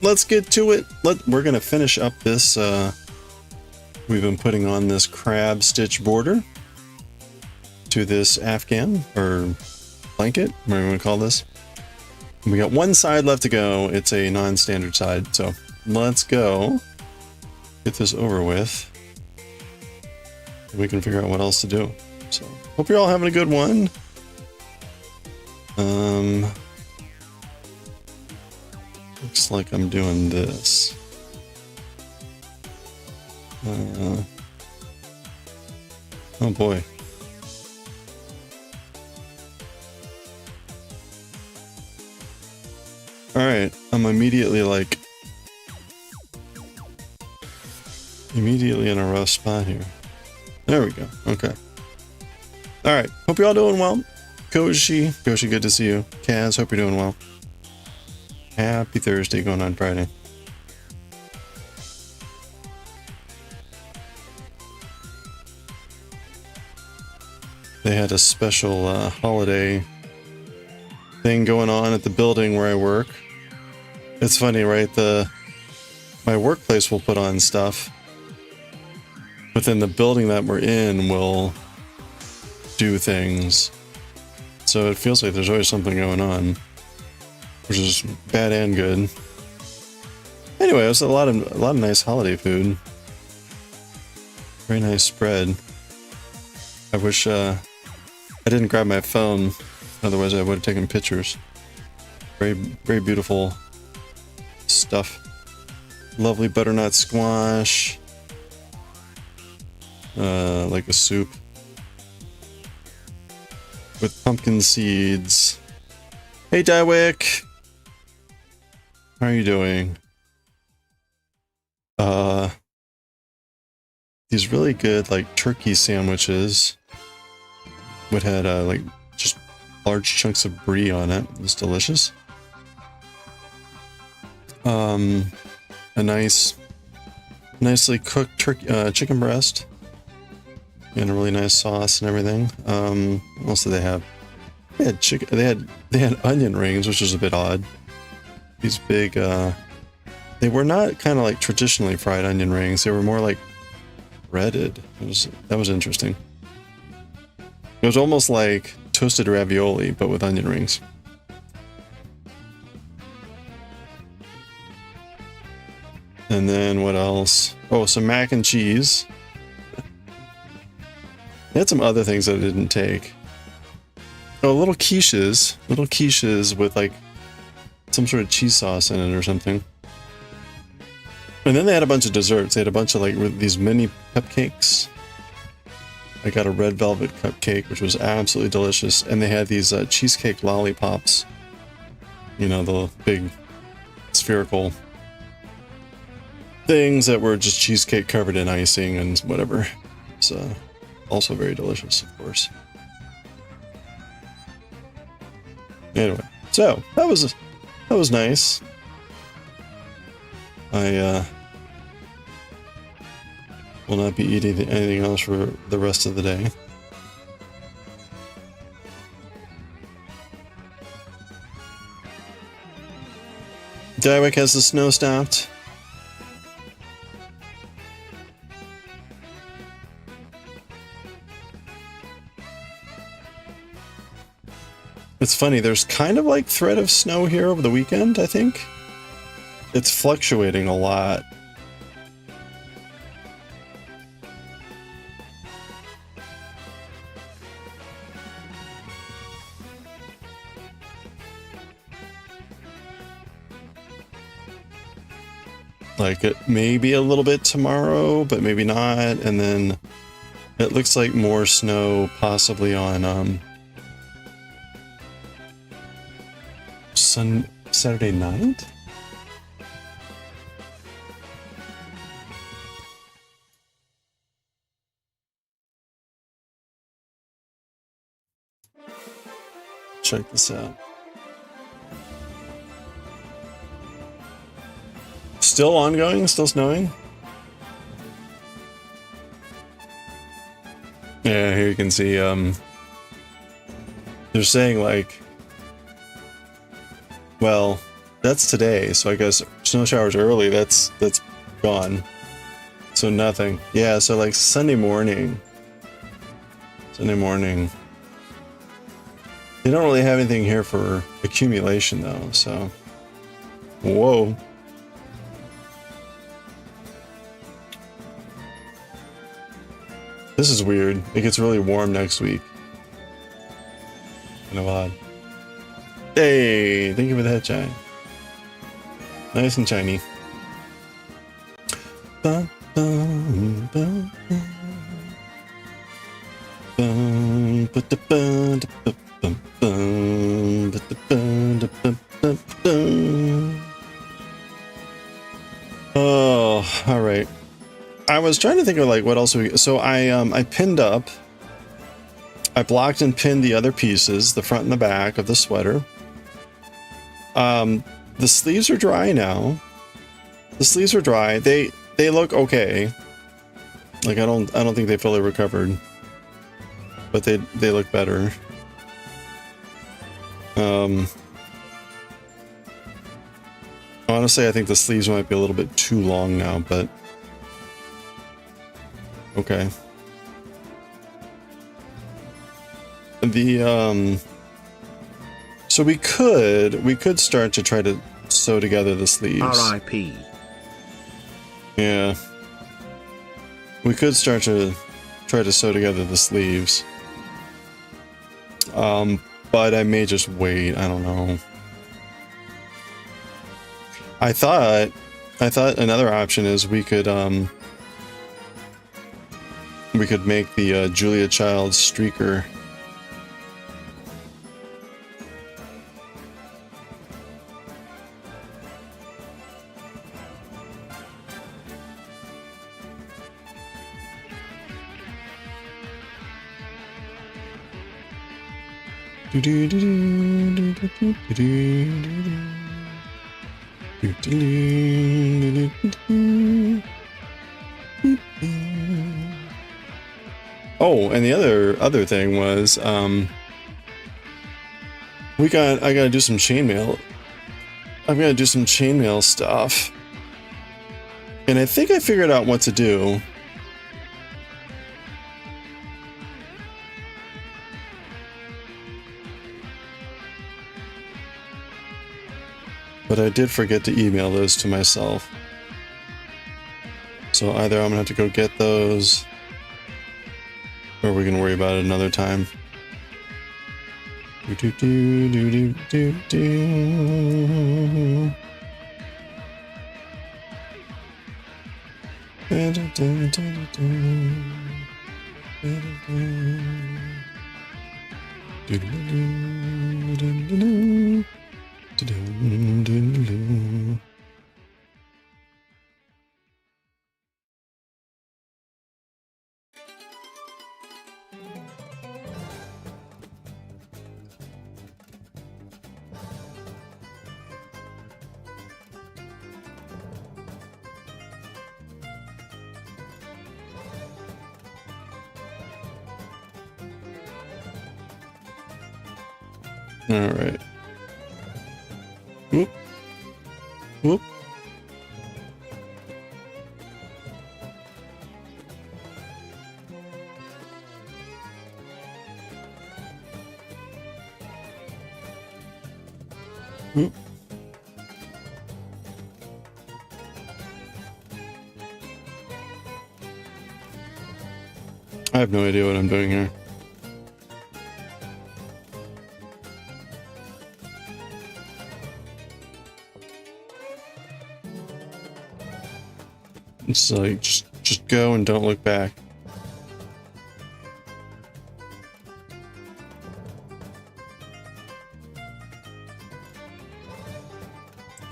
let's get to it. We're gonna finish up this. We've been putting on this crab stitch border to this Afghan or blanket, whatever you want to call this. We got one side left to go. It's a non-standard side, so let's go get this over with. We can figure out what else to do. So hope you're all having a good one. Looks like I'm doing this. Oh boy. Alright, I'm immediately in a rough spot here. There we go. Okay. Alright, hope you're all doing well. Koshi, good to see you. Kaz, hope you're doing well. Happy Thursday going on Friday. They had a special holiday thing going on at the building where I work. It's funny, right? My workplace will put on stuff, but then the building that we're in will do things. So it feels like there's always something going on, which is bad and good. Anyway, it was a lot of nice holiday food. Very nice spread. I wish I didn't grab my phone, otherwise I would have taken pictures. Very, very beautiful stuff. Lovely butternut squash. Like a soup. With pumpkin seeds. Hey Daioh! How are you doing? These really good like turkey sandwiches. It had like just large chunks of brie on it. It was delicious. A nicely cooked turkey, chicken breast, and a really nice sauce and everything. What else did they have? They had chicken. They had onion rings, which was a bit odd. These big. They were not kind of like traditionally fried onion rings. They were more like breaded. That was interesting. It was almost like toasted ravioli, but with onion rings. And then what else? Oh, some mac and cheese. They had some other things that I didn't take. Oh, little quiches with like some sort of cheese sauce in it or something. And then they had a bunch of desserts. They had a bunch of like these mini cupcakes. I got a red velvet cupcake, which was absolutely delicious. And they had these cheesecake lollipops. You know, the big spherical things that were just cheesecake covered in icing and whatever. So, also very delicious, of course. Anyway, so that was nice. I will not be eating anything else for the rest of the day. Daioh, has the snow stopped? It's funny, there's kind of like threat of snow here over the weekend, I think. It's fluctuating a lot. Like it may be a little bit tomorrow, but maybe not. And then it looks like more snow possibly on Saturday night? Check this out. Still ongoing? Still snowing? Yeah, here you can see, they're saying like, well, that's today, so I guess snow showers early, that's gone. So nothing. Yeah, so like Sunday morning. Sunday morning. They don't really have anything here for accumulation though, so. Whoa. This is weird. It gets really warm next week. Kind of odd. Hey, thank you for that, Chai. Nice and shiny. Bum, bum, bum, bum, bum, oh, all right. I was trying to think of like what else so I pinned up. I blocked and pinned the other pieces, the front and the back of the sweater. The sleeves are dry now. The sleeves are dry. They look okay. Like I don't think they fully recovered, but they look better. Honestly, I think the sleeves might be a little bit too long now, but okay. So we could start to try to sew together the sleeves. R.I.P. Yeah. We could start to try to sew together the sleeves. But I may just wait, I don't know. I thought another option is we could make the Julia Child streaker. Oh, and the other thing was I gotta do some chainmail. I've got to do some chainmail stuff, and I think I figured out what to do. But I did forget to email those to myself. So either I'm gonna have to go get those, or we can worry about it another time. All right. Whoop. Whoop. Whoop. I have no idea what I'm doing here. It's like, just go and don't look back.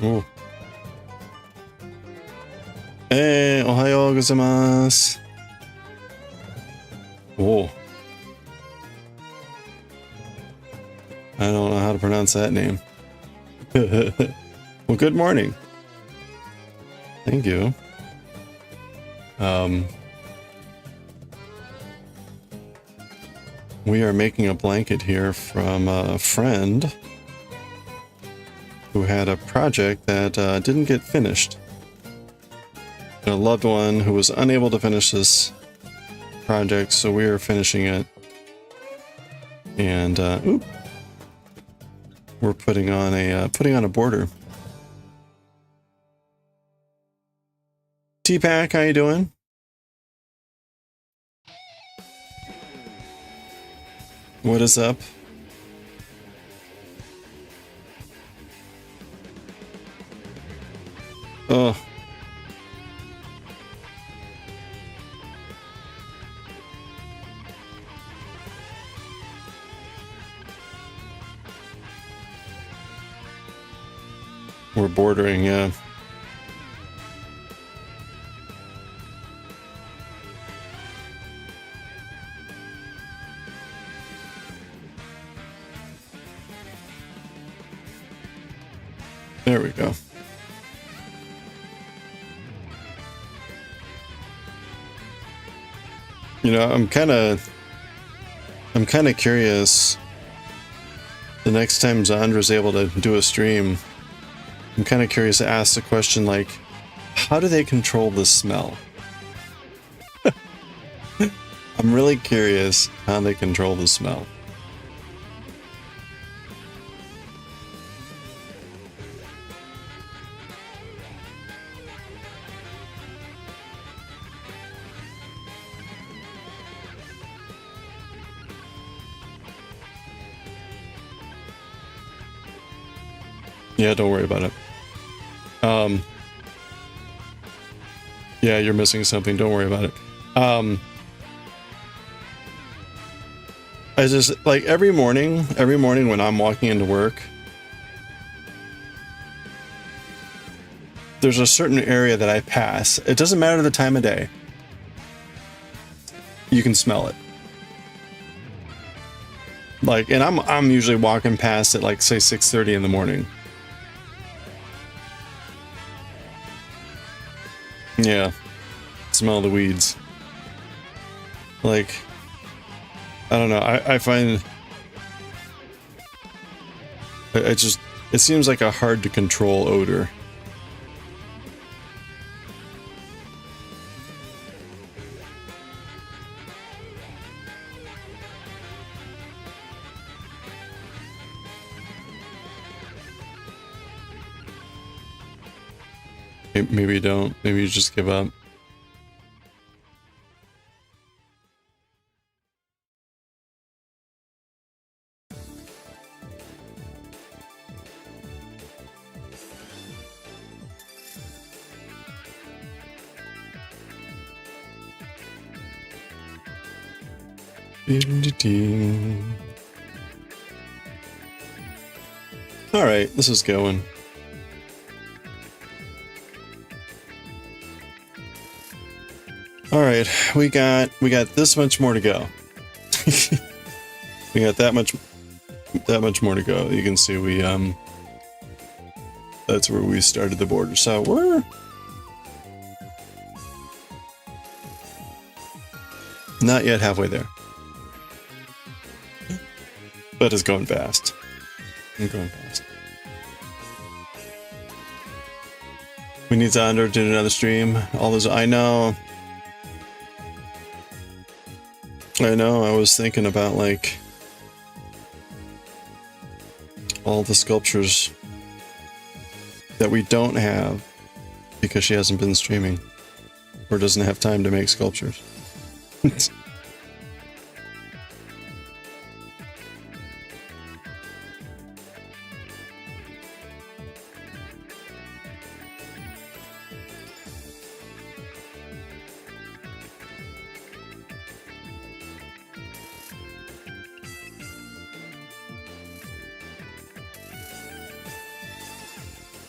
Oh. Hey, ohayo gozaimasu. Oh. I don't know how to pronounce that name. Well, good morning. Thank you. We are making a blanket here from a friend. who had a project that didn't get finished. A loved one who was unable to finish this project, so we are finishing it. And we're putting on a border. T-Pack, how you doing? What is up? Oh. We're bordering, yeah. There we go. You know, I'm kind of curious. The next time Zandra's able to do a stream, I'm kind of curious to ask the question, like, how do they control the smell? I'm really curious how they control the smell. Yeah, don't worry about it. Yeah, you're missing something. Don't worry about it. I just, like, every morning when I'm walking into work, there's a certain area that I pass. It doesn't matter the time of day. You can smell it. Like, and I'm usually walking past at, like, say 6:30 in the morning. Yeah, smell the weeds. Like, I don't know. I find it seems like a hard to control odor. Maybe you don't. Maybe you just give up. All right, this is going. All right, we got this much more to go. We got that much more to go. You can see we that's where we started the border. So we're not yet halfway there, but it's going fast. I'm going fast. We need Zandra to do another stream. All those, I know. I was thinking about, like, all the sculptures that we don't have because she hasn't been streaming or doesn't have time to make sculptures.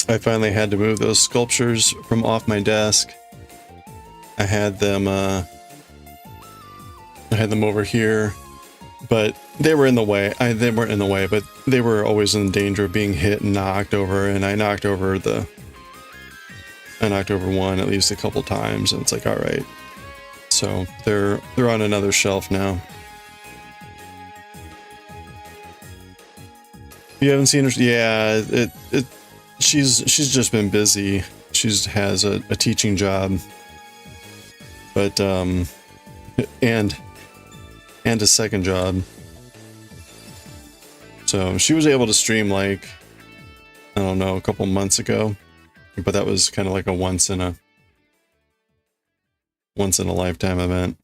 I finally had to move those sculptures from off my desk. I had them over here, but they were in the way. They weren't in the way, but they were always in danger of being hit and knocked over, and I knocked over one at least a couple times, and it's like, all right. So they're on another shelf now. You haven't seen her? Yeah, she's just been busy. She has a teaching job, but and a second job. So she was able to stream like, I don't know, a couple months ago, but that was kind of like a once in a lifetime event.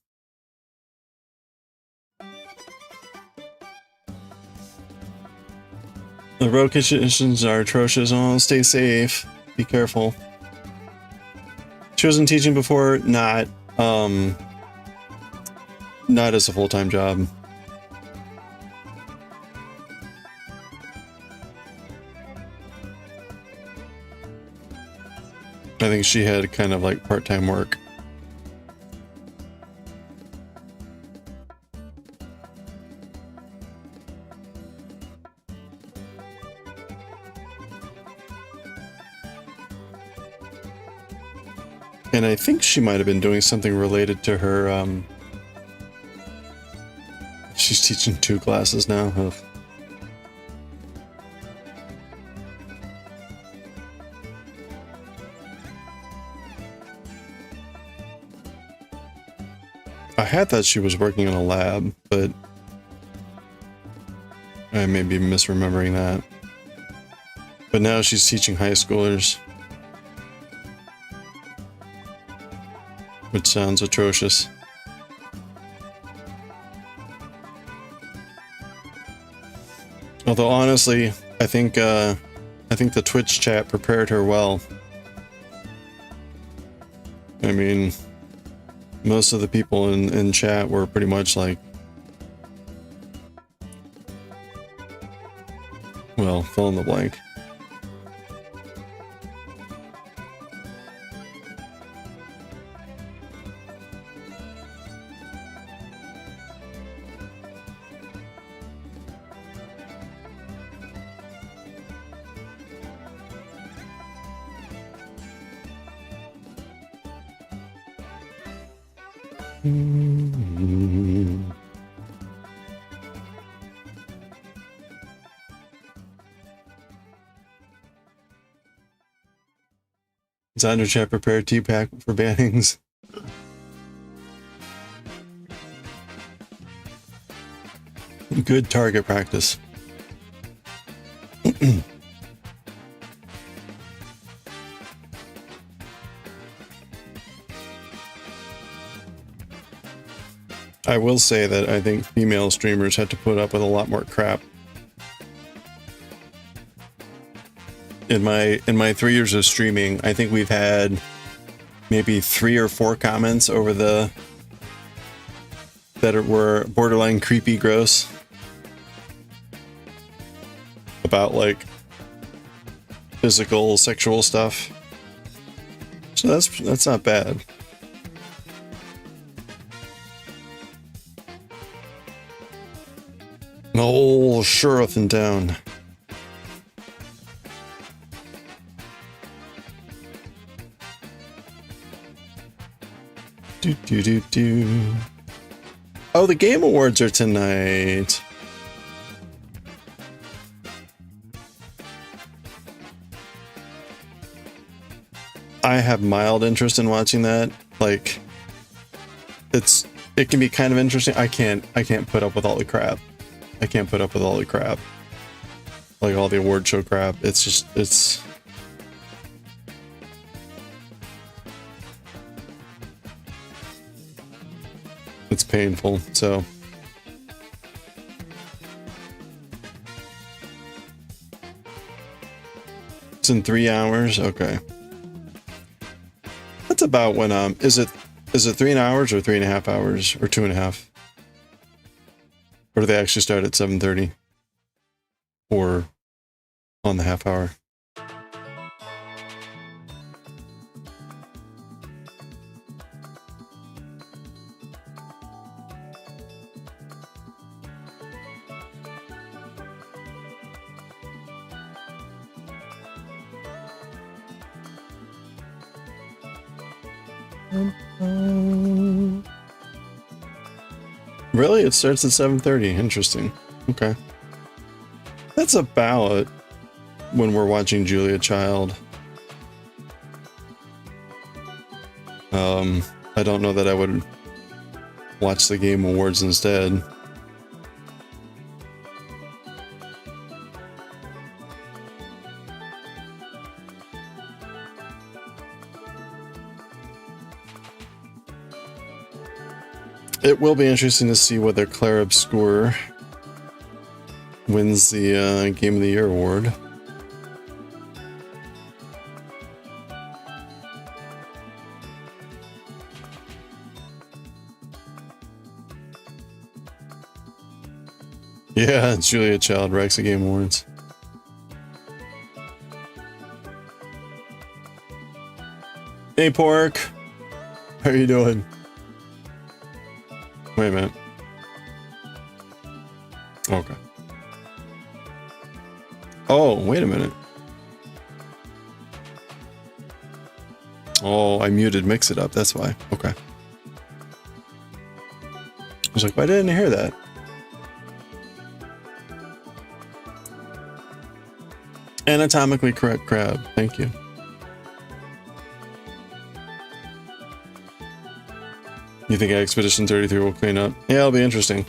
The road conditions are atrocious. Oh, stay safe. Be careful. She wasn't teaching before, not as a full-time job. I think she had kind of like part-time work. And I think she might have been doing something related to her, she's teaching 2 classes now. Ugh. I had thought she was working in a lab, but I may be misremembering that. But now she's teaching high schoolers, which sounds atrocious. Although honestly, I think the Twitch chat prepared her well. I mean, most of the people in chat were pretty much like, well, fill in the blank. Zandra chat prepared T-Pack for bannings. Good target practice. I will say that I think female streamers had to put up with a lot more crap. In my 3 years of streaming, I think we've had maybe 3 or 4 comments over that were borderline creepy gross about like physical sexual stuff. So that's not bad. Oh, sheriff in town. Do. Oh, the Game Awards are tonight. I have mild interest in watching that. Like, it can be kind of interesting. I can't put up with all the crap. I can't put up with all the crap. Like all the award show crap. It's painful. So it's in 3 hours. Okay. That's about when is it 3 hours or 3.5 hours or 2.5? Or do they actually start at 7:30? Or on the half hour? Really? It starts at 7:30. Interesting. Okay. That's about when we're watching Julia Child. I don't know that I would watch the Game Awards instead. It will be interesting to see whether Claire Obscure wins the Game of the Year award. Yeah, Julia Child wrecks the Game Awards. Hey, Pork! How are you doing? Wait a minute. Okay. Oh, wait a minute. Oh, I muted Mix It Up, that's why. Okay. I was like, why didn't I hear that? Anatomically correct crab, thank you. You think Expedition 33 will clean up? Yeah, it'll be interesting.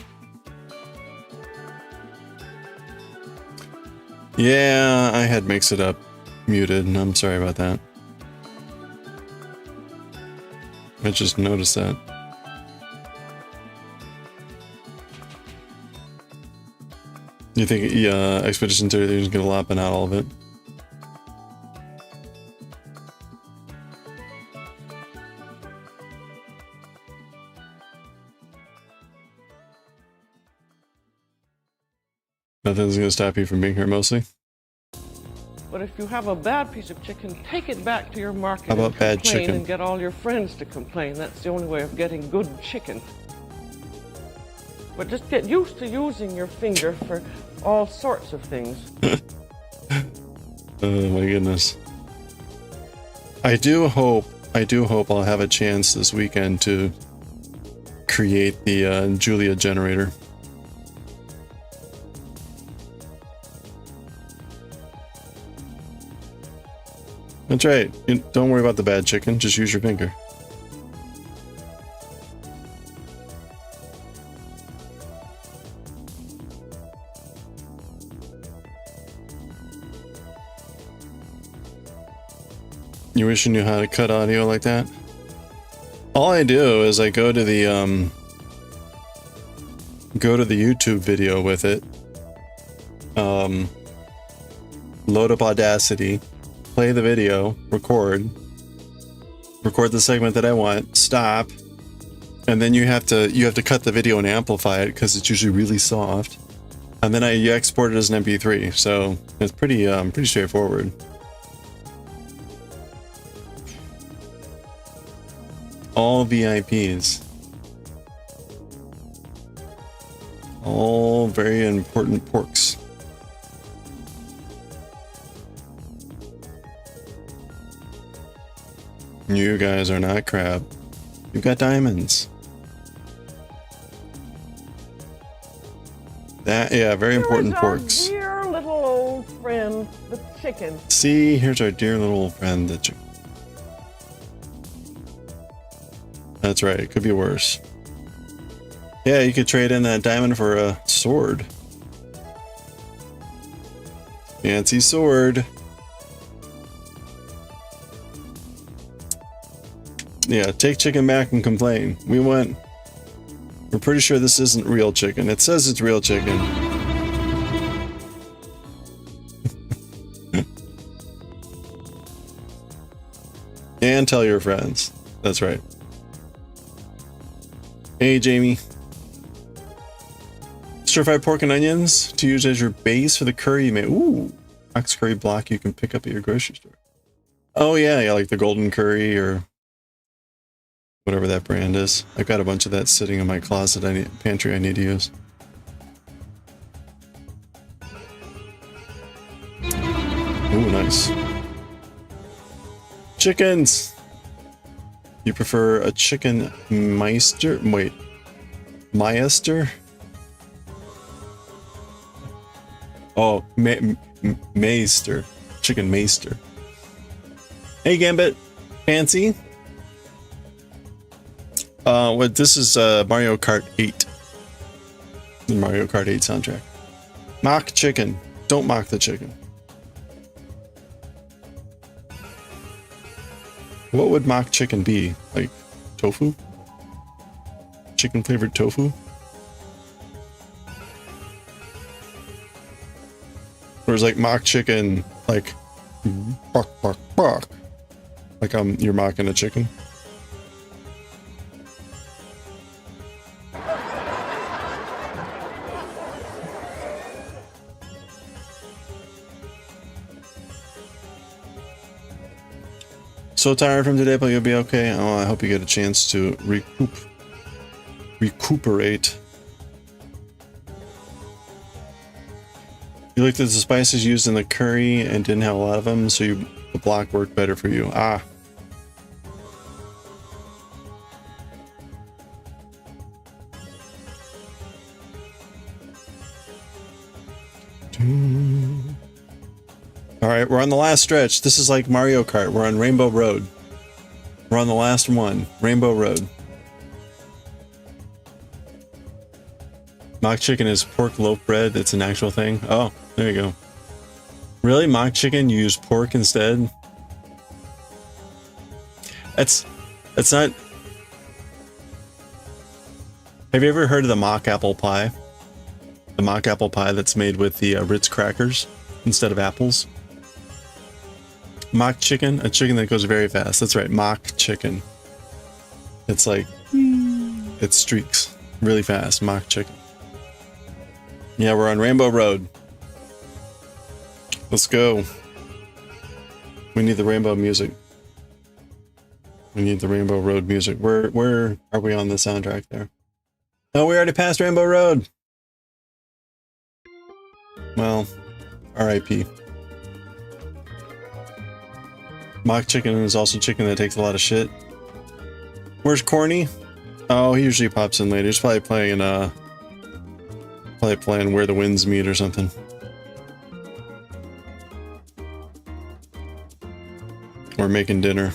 Yeah, I had Mix It Up muted, and I'm sorry about that. I just noticed that. You think Expedition 33 is going to lopping out all of it? Nothing's going to stop you from being here, mostly. But if you have a bad piece of chicken, take it back to your market. How about and bad complain chicken? And get all your friends to complain. That's the only way of getting good chicken. But just get used to using your finger for all sorts of things. Oh my goodness. I do hope I'll have a chance this weekend to create the Julia generator. That's right. Don't worry about the bad chicken. Just use your finger. You wish you knew how to cut audio like that? All I do is I go to the YouTube video with it. Load up Audacity. Play the video, record the segment that I want, stop, and then you have to cut the video and amplify it because it's usually really soft, and then you export it as an MP3. So it's pretty straightforward. All VIPs, all very important porks. You guys are not crab. You've got diamonds. That, yeah, very important porks. Dear little old friend, the chicken. See, here's our dear little old friend, the chicken. That's right, it could be worse. Yeah, you could trade in that diamond for a sword. Fancy sword. Yeah, take chicken back and complain. We're pretty sure this isn't real chicken. It says it's real chicken. And tell your friends. That's right. Hey, Jamie. Stir-fried pork and onions to use as your base for the curry you made. Ooh, ox curry block you can pick up at your grocery store. Oh yeah, like the golden curry or whatever that brand is. I've got a bunch of that sitting in my closet. Pantry I need to use. Ooh, nice. Chickens! You prefer a chicken meister? Wait. Meister? Oh, Meister. chicken maester. Hey Gambit, Fancy. What this is Mario Kart 8. The Mario Kart 8 soundtrack. Mock chicken. Don't mock the chicken. What would mock chicken be? Like tofu? Chicken flavored tofu? Or is like mock chicken like bark bark bark? Like you're mocking a chicken? So tired from today, but you'll be okay. Oh, I hope you get a chance to recuperate. You looked at the spices used in the curry and didn't have a lot of them, so the block worked better for you. Ah. Alright, we're on the last stretch. This is like Mario Kart. We're on Rainbow Road. We're on the last one. Rainbow Road. Mock chicken is pork loaf bread. It's an actual thing. Oh, there you go. Really? Mock chicken? You use pork instead? That's not... Have you ever heard of the mock apple pie? The mock apple pie that's made with the Ritz crackers instead of apples? Mock chicken, a chicken that goes very fast. That's right, mock chicken. It's like, it streaks really fast, mock chicken. Yeah, we're on Rainbow Road. Let's go. We need the rainbow music. We need the Rainbow Road music. Where are we on the soundtrack there? Oh, we already passed Rainbow Road. Well, R.I.P. Mock chicken is also chicken that takes a lot of shit. Where's Corny? Oh, he usually pops in later. He's probably playing Where the Winds Meet or something. Or making dinner.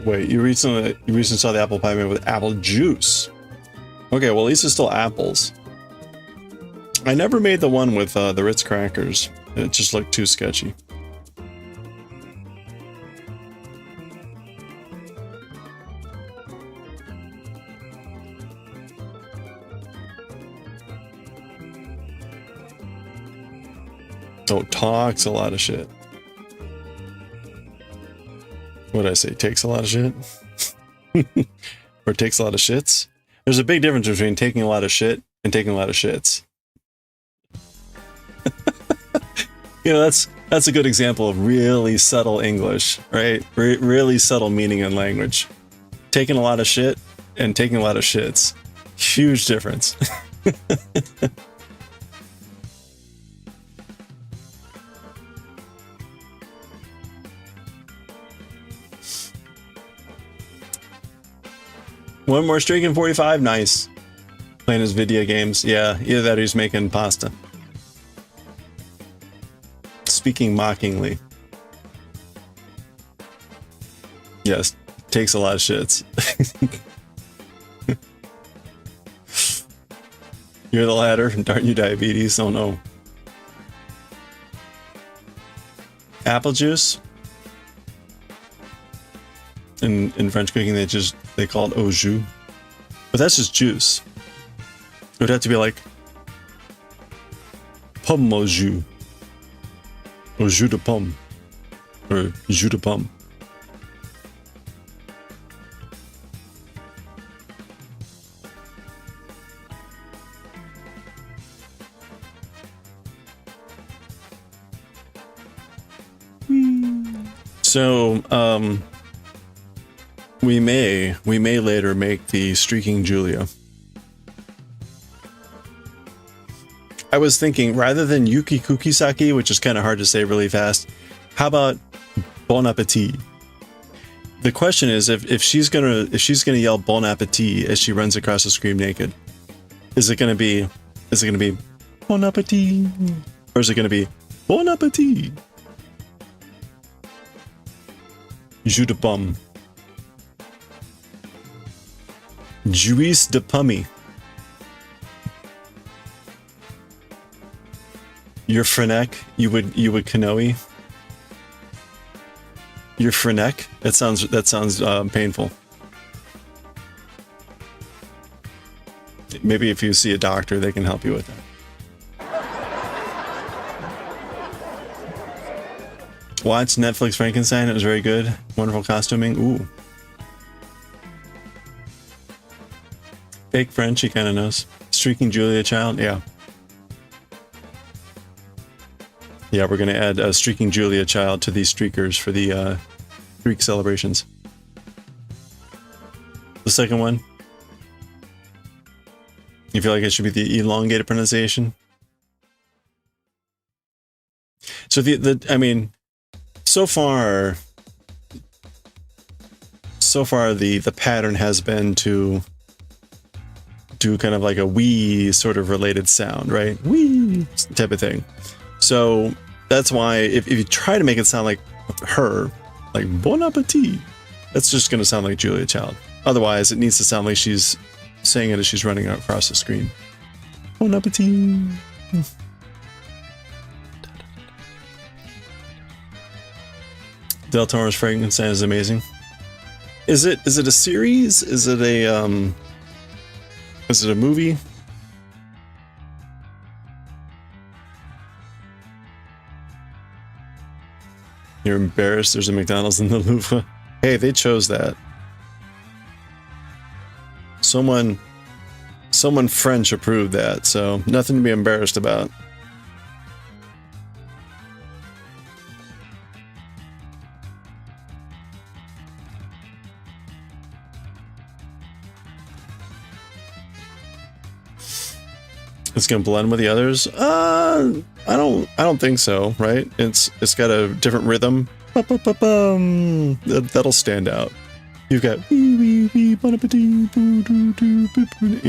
Wait, you recently saw the apple pie made with apple juice. Okay, well at least it's still apples. I never made the one with the Ritz crackers. It just looked too sketchy. Oh, talks a lot of shit. What did I say? Takes a lot of shit? Or takes a lot of shits? There's a big difference between taking a lot of shit and taking a lot of shits. You know, that's a good example of really subtle English, right? Really subtle meaning in language. Taking a lot of shit and taking a lot of shits. Huge difference. One more streak in 45, nice. Playing his video games, yeah, either that or he's making pasta. Speaking mockingly. Yes, takes a lot of shits. You're the latter, aren't you diabetes? Oh no. Apple juice? In French cooking, they call it au jus, but that's just juice. It would have to be like pomme au jus de pomme, or jus de pomme. So, we may later make the Streaking Julia. I was thinking rather than Yuki Kukisaki, which is kind of hard to say really fast, how about Bon Appetit? The question is if she's gonna yell Bon Appetit as she runs across the screen naked, is it gonna be Bon Appetit, or is it gonna be Bon Appetit? Jus de pomme. Juice de pomme. Your frenek, you would canoe. Your frenek? That sounds painful. Maybe if you see a doctor, they can help you with that. Watch Netflix Frankenstein. It was very good. Wonderful costuming. Ooh. Fake French, he kind of knows. Streaking Julia Child, yeah. Yeah, we're going to add a Streaking Julia Child to these streakers for the Greek celebrations. The second one. You feel like it should be the elongated pronunciation? So I mean, so far the pattern has been to do kind of like a wee sort of related sound, right? Wee type of thing. So that's why if you try to make it sound like her, like Bon Appetit, that's just going to sound like Julia Child. Otherwise, it needs to sound like she's saying it as she's running across the screen. Bon Appetit. Del Toro's Frankenstein is amazing. Is it a series? Is it a movie? You're embarrassed there's a McDonald's in the Louvre. Hey, they chose that. Someone French approved that, so nothing to be embarrassed about. It's gonna blend with the others. I don't think so. Right? It's got a different rhythm. That'll stand out. You've got you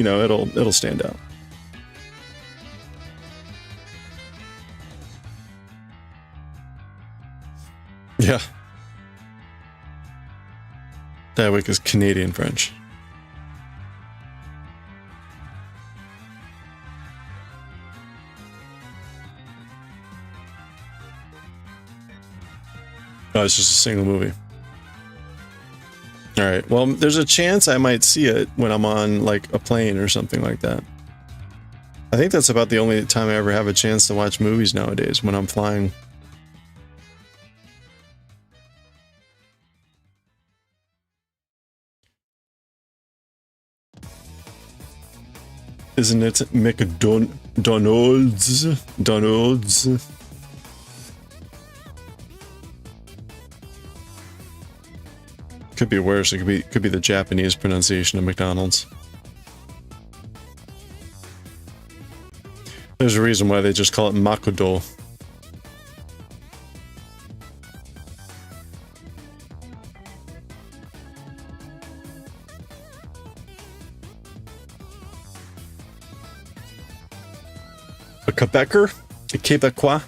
know, it'll stand out. Yeah. Daioh is Canadian French. Oh, it's just a single movie. All right. Well, there's a chance I might see it when I'm on like a plane or something like that. I think that's about the only time I ever have a chance to watch movies nowadays, when I'm flying. Isn't it McDonald's? Donald's? Could be worse. It could be the Japanese pronunciation of McDonald's. There's a reason why they just call it Makudo. A Quebecer? A Quebecois?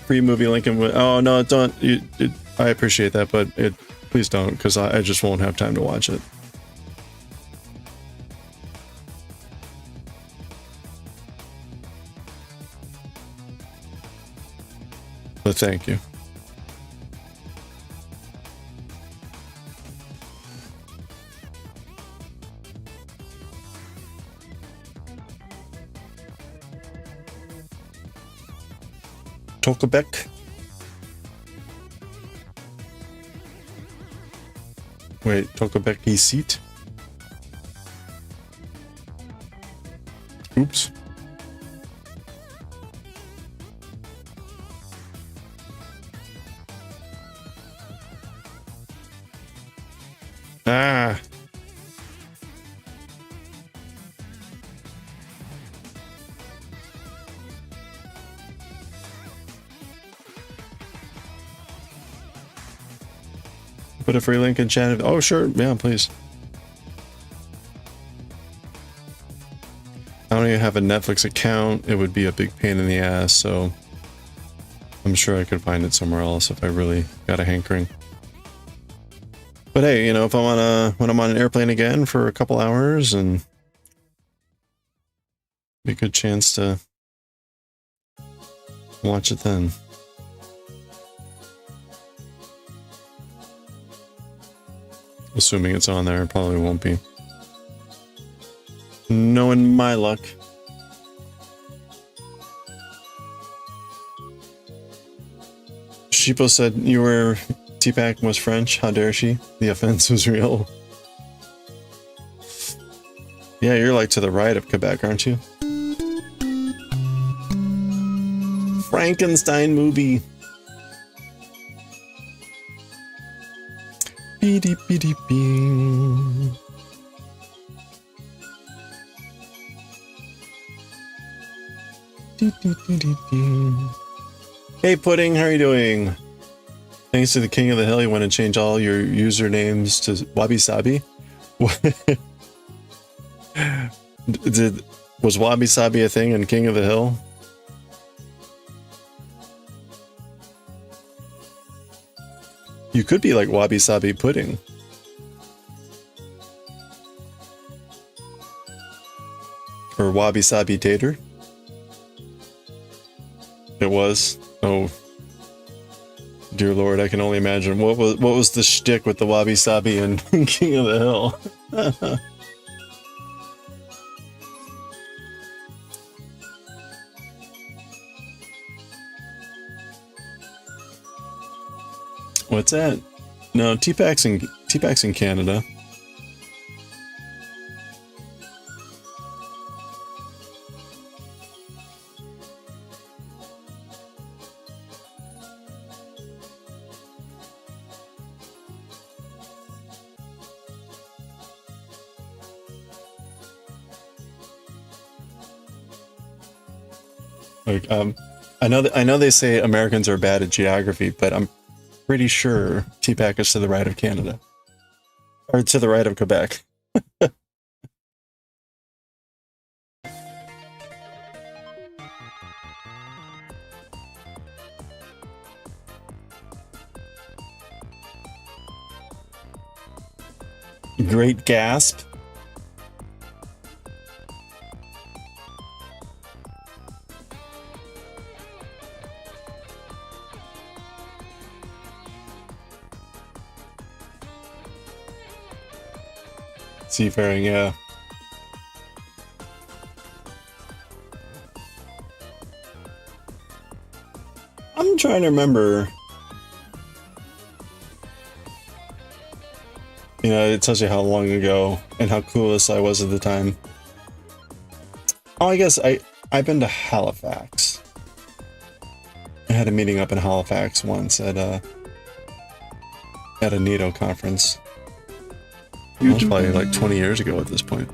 Free movie link in. Oh no, don't. I appreciate that, but please don't, because I just won't have time to watch it. But thank you. Tokebek. Wait, Tokebeki seat? Oops. Ah, Put a free link in chat. Oh, sure. Yeah, please. I don't even have a Netflix account. It would be a big pain in the ass, so I'm sure I could find it somewhere else if I really got a hankering. But hey, you know, if I wanna, when I'm on an airplane again for a couple hours, and be a good chance to watch it then. Assuming it's on there, it probably won't be. Knowing my luck. Sheepo said you were T-Pac was French. How dare she? The offense was real. Yeah, you're like to the right of Quebec, aren't you? Frankenstein movie. Beep-beep-beep-beep. Hey Pudding, how are you doing? Thanks to the King of the Hill, you want to change all your usernames to Wabi Sabi? Was Wabi Sabi a thing in King of the Hill? You could be like Wabi Sabi Pudding. Or Wabi Sabi Tater. It was. Oh, dear Lord, I can only imagine. What was the shtick with the Wabi Sabi and King of the Hill? What's that? No, T-Pac's in Canada. Like, I know they say Americans are bad at geography, but I'm pretty sure T-Pac is to the right of Canada. Or to the right of Quebec. Great gasp. Seafaring, yeah. I'm trying to remember. You know, it tells you how long ago and how clueless I was at the time. Oh, I guess I've been to Halifax. I had a meeting up in Halifax once at a NATO conference. It was probably like 20 years ago at this point.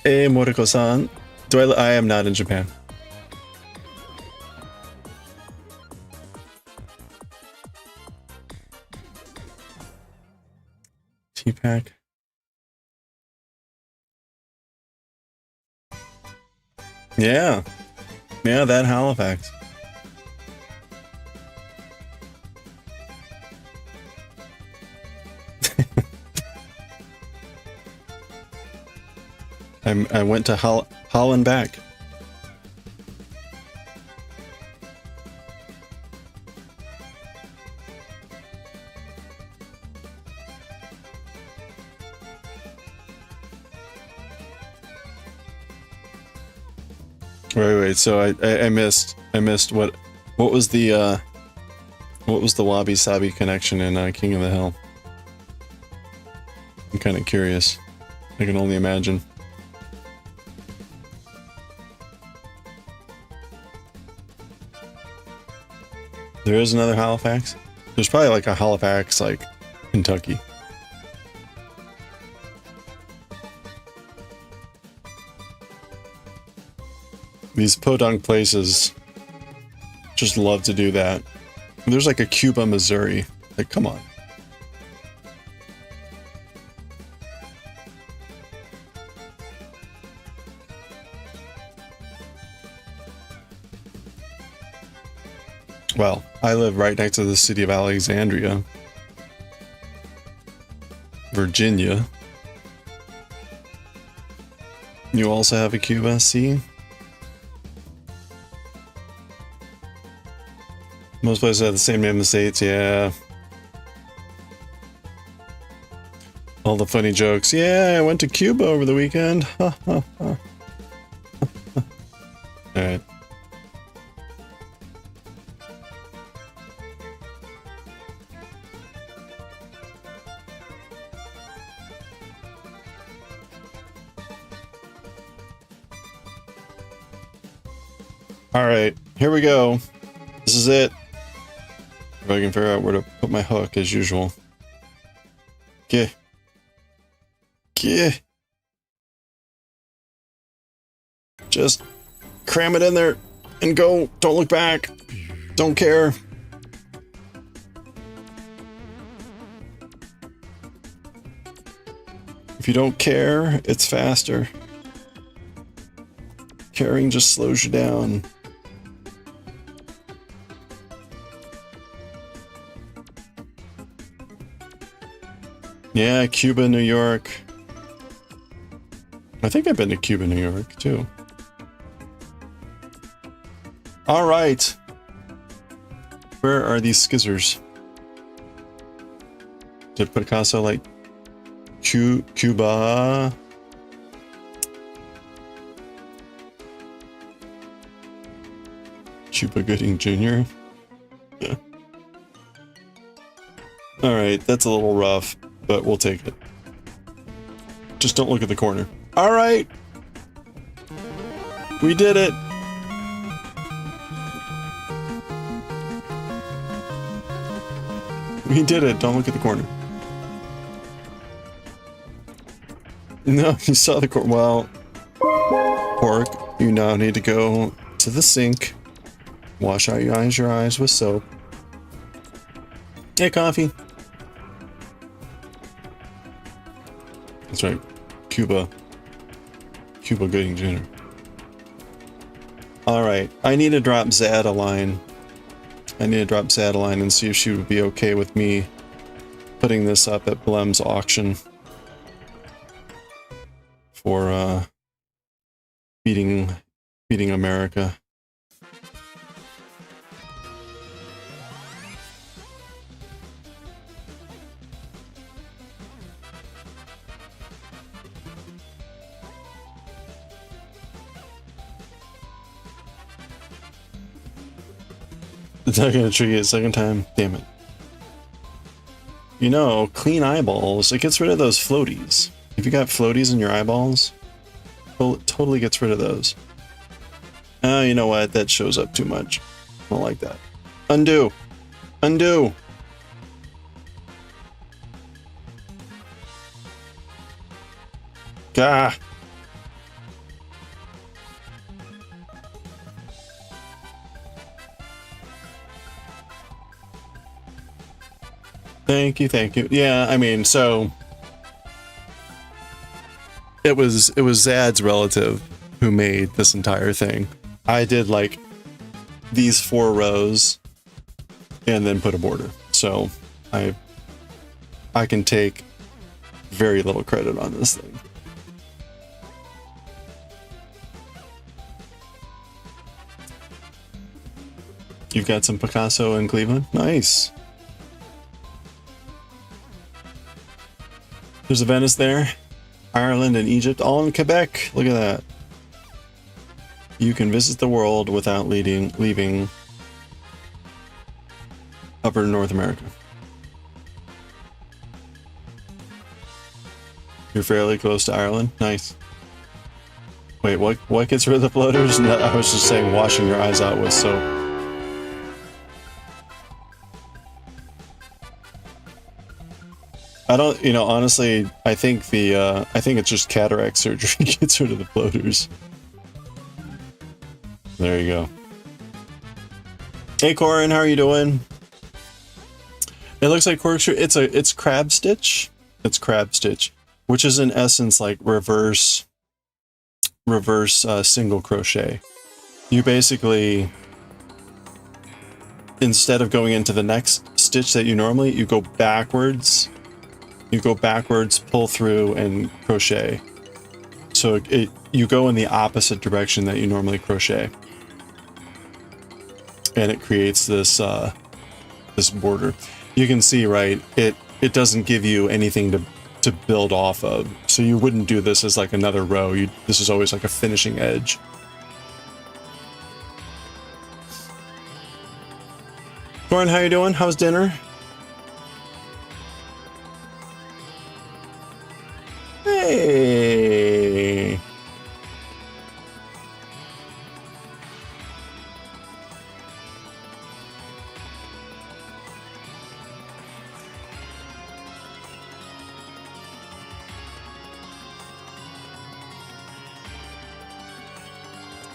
Hey, Moriko-san. I am not in Japan. T-Pac. Yeah. Yeah, that Halifax. I went to Holland back. Wait. So I missed what was the Wabi Sabi connection in King of the Hill? I'm kind of curious. I can only imagine. There is another Halifax. There's probably like a Halifax, like Kentucky. These podunk places just love to do that. There's like a Cuba, Missouri. Like, come on. Well, I live right next to the city of Alexandria, Virginia. You also have a Cuba, see? Most places have the same name in the States, yeah. All the funny jokes. Yeah, I went to Cuba over the weekend. Alright. Alright, here we go. This is it. If I can figure out where to put my hook as usual. Okay. Okay. Just cram it in there and go. Don't look back. Don't care. If you don't care, it's faster. Caring just slows you down. Yeah, Cuba, New York. I think I've been to Cuba, New York, too. Alright. Where are these skizzers? Did Picasso like Cuba? Cuba Gooding Jr.? Yeah. Alright, that's a little rough, but we'll take it. Just don't look at the corner. Alright! We did it! We did it, don't look at the corner. No, you saw the corner. Well, Pork, you now need to go to the sink. Wash out your eyes with soap. Hey, coffee. That's right. Cuba Gooding Jr. Alright, I need to drop Zad a line. I need to drop Zad a line and see if she would be okay with me putting this up at Blem's auction. For, beating America. It's not gonna trigger it a second time. Damn it. You know, clean eyeballs, it gets rid of those floaties. If you got floaties in your eyeballs, it totally gets rid of those. You know what? That shows up too much. I don't like that. Undo! Undo! Gah! Thank you, thank you. Yeah, I mean, so it was Zad's relative who made this entire thing. I did like these 4 rows and then put a border. So I can take very little credit on this thing. You've got some Picasso in Cleveland? Nice. There's a Venice there, Ireland and Egypt, all in Quebec. Look at that. You can visit the world without leaving Upper North America. You're fairly close to Ireland. Nice. Wait, what gets rid of the floaters? No, I was just saying washing your eyes out with soap. I don't, you know, honestly, I think I think it's just cataract surgery gets rid of the floaters. There you go. Hey Corin, how are you doing? It looks like corkscrew. It's crab stitch. It's crab stitch, which is in essence like reverse single crochet. You basically, instead of going into the next stitch that you normally, you go backwards. You go backwards, pull through, and crochet. So you go in the opposite direction that you normally crochet, and it creates this this border. You can see, right? It doesn't give you anything to build off of. So you wouldn't do this as like another row. This is always like a finishing edge. Corin, how you doing? How's dinner? Hey.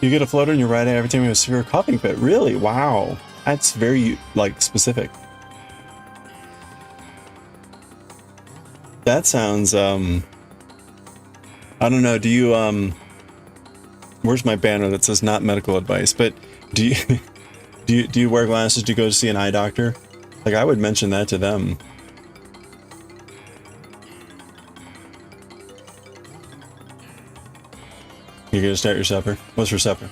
You get a floater in your right eye every time you have a severe coughing fit. Really? Wow. That's very, like, specific. That sounds, I don't know, do you, where's my banner that says not medical advice, but do you, do you wear glasses to go to see an eye doctor? Like, I would mention that to them. You're gonna start your supper? What's for supper?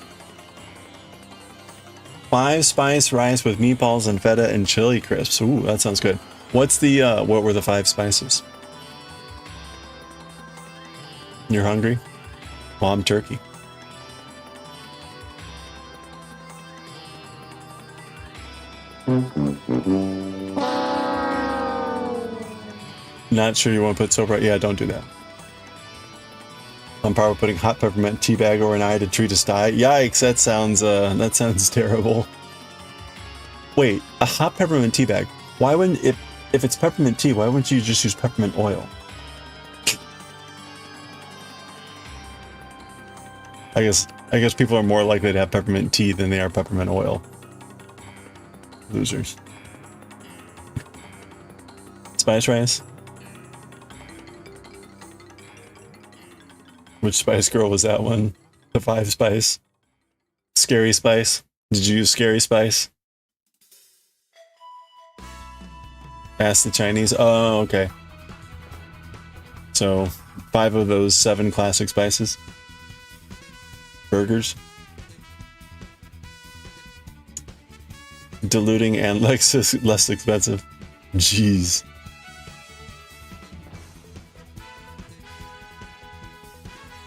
5-spice rice with meatballs and feta and chili crisps. Ooh, that sounds good. What's the, what were the 5 spices? You're hungry? Well, I'm turkey. Not sure you want to put soap right? Yeah, don't do that. I'm probably putting hot peppermint tea bag over an eye to treat a sty. Yikes, that sounds terrible. Wait, a hot peppermint tea bag. Why wouldn't, if it's peppermint tea, why wouldn't you just use peppermint oil? I guess people are more likely to have peppermint tea than they are peppermint oil. Losers. Spice rice? Which Spice Girl was that one? The 5 spice? Scary Spice? Did you use Scary Spice? Ask the Chinese? Oh, okay. So, 5 of those 7 classic spices. Burgers. Diluting and less expensive. Jeez.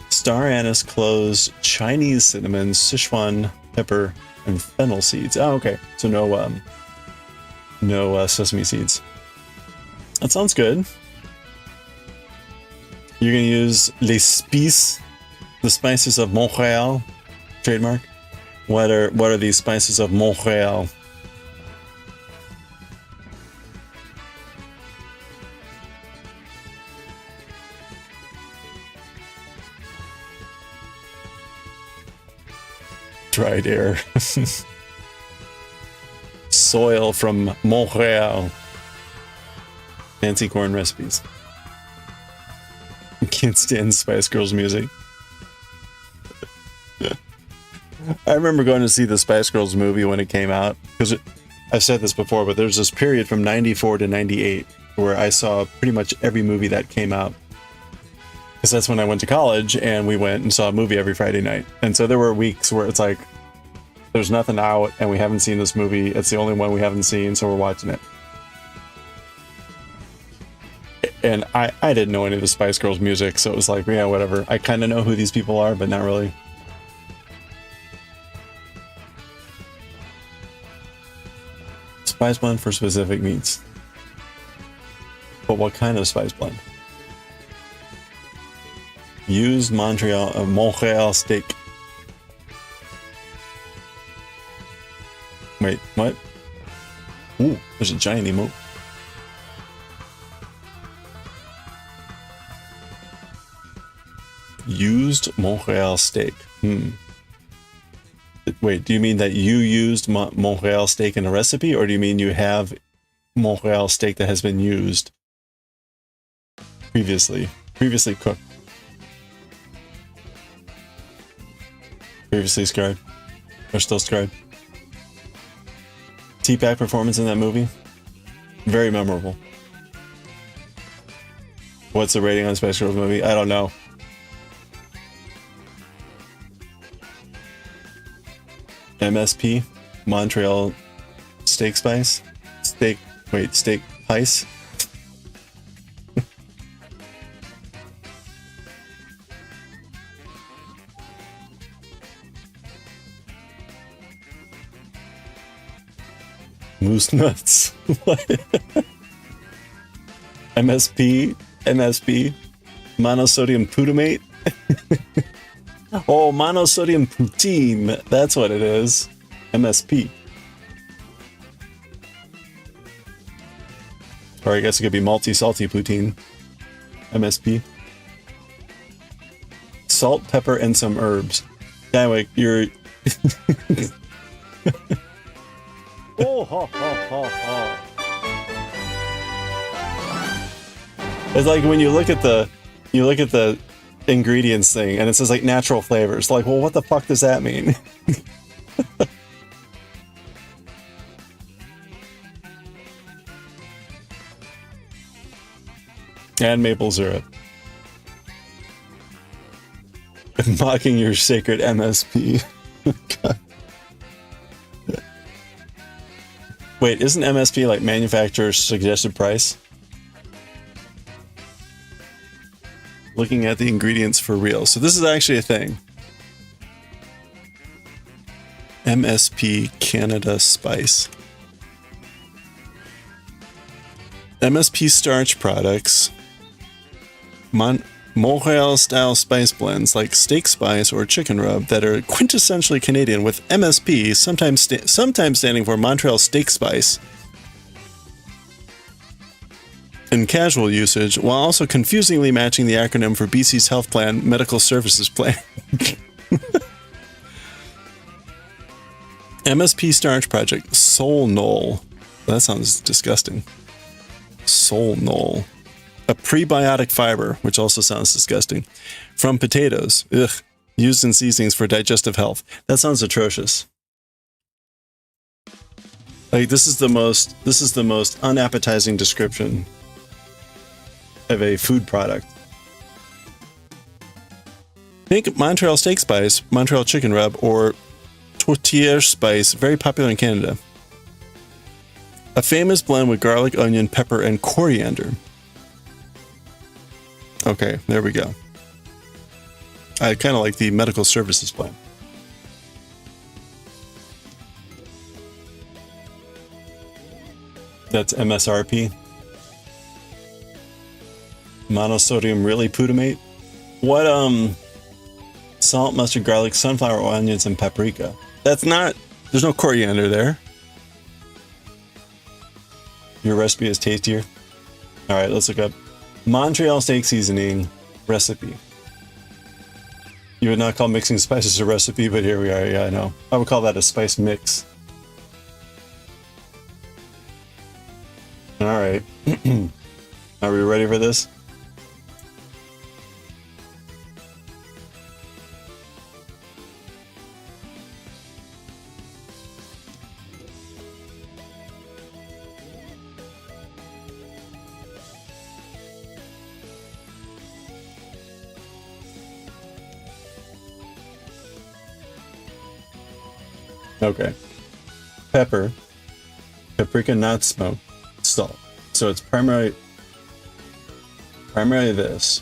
Star anise, cloves, Chinese cinnamon, Sichuan pepper, and fennel seeds. Oh, okay. So no sesame seeds. That sounds good. You're gonna use les spices, the spices of Montreal, trademark. What are these spices of Montreal? Dried air. Soil from Montreal. Fancy corn recipes. Can't stand Spice Girls music. I remember going to see the Spice Girls movie when it came out, because I've said this before, but there's this period from 94 to 98 where I saw pretty much every movie that came out. Because that's when I went to college and we went and saw a movie every Friday night. And so there were weeks where it's like, there's nothing out and we haven't seen this movie. It's the only one we haven't seen, so we're watching it. And I didn't know any of the Spice Girls music, so it was like, yeah, whatever. I kind of know who these people are, but not really. Spice blend for specific meats. But what kind of spice blend? Use Montreal steak. Wait, what? Ooh, there's a giant emote. used Montreal steak. Wait, do you mean that you used Montreal steak in a recipe, or do you mean you have Montreal steak that has been used previously cooked, previously scarred, or still scarred? T-Pack performance in that movie, very memorable. What's the rating on Spice Girls movie? I don't know. MSP, Montreal steak spice, steak spice. Moose nuts. What? MSP, monosodium glutamate. Oh, monosodium poutine. That's what it is. MSP. Or I guess it could be multi-salty poutine. MSP. Salt, pepper, and some herbs. Anyway, you're... Oh, ha, ha, ha, ha. It's like when you look at the ingredients thing and it says like natural flavors. Like, well, what the fuck does that mean? And maple syrup. Mocking your sacred MSP. God. Wait, isn't MSP like manufacturer's suggested price? Looking at the ingredients for real. So this is actually a thing. MSP Canada Spice. MSP starch products. Montreal style spice blends like steak spice or chicken rub that are quintessentially Canadian, with MSP sometimes standing for Montreal steak spice in casual usage, while also confusingly matching the acronym for BC's Health Plan Medical Services Plan. MSP starch project Soul Knoll. That sounds disgusting. Soul Knoll. A prebiotic fiber, which also sounds disgusting, from potatoes. Ugh. Used in seasonings for digestive health. That sounds atrocious. Like, this is the most unappetizing description of a food product. Think Montreal steak spice, Montreal chicken rub, or tourtière spice, very popular in Canada. A famous blend with garlic, onion, pepper, and coriander. Okay, there we go. I kind of like the medical services plan. That's MSRP. Monosodium really glutamate. What, salt, mustard, garlic, sunflower oil, onions, and paprika. That's not, there's no coriander there. Your recipe is tastier. All right, let's look up Montreal steak seasoning recipe. You would not call mixing spices a recipe, but here we are. Yeah, I know. I would call that a spice mix. All right. Are we ready for this? Okay. Pepper. Paprika not smoked. Salt. So it's primarily this.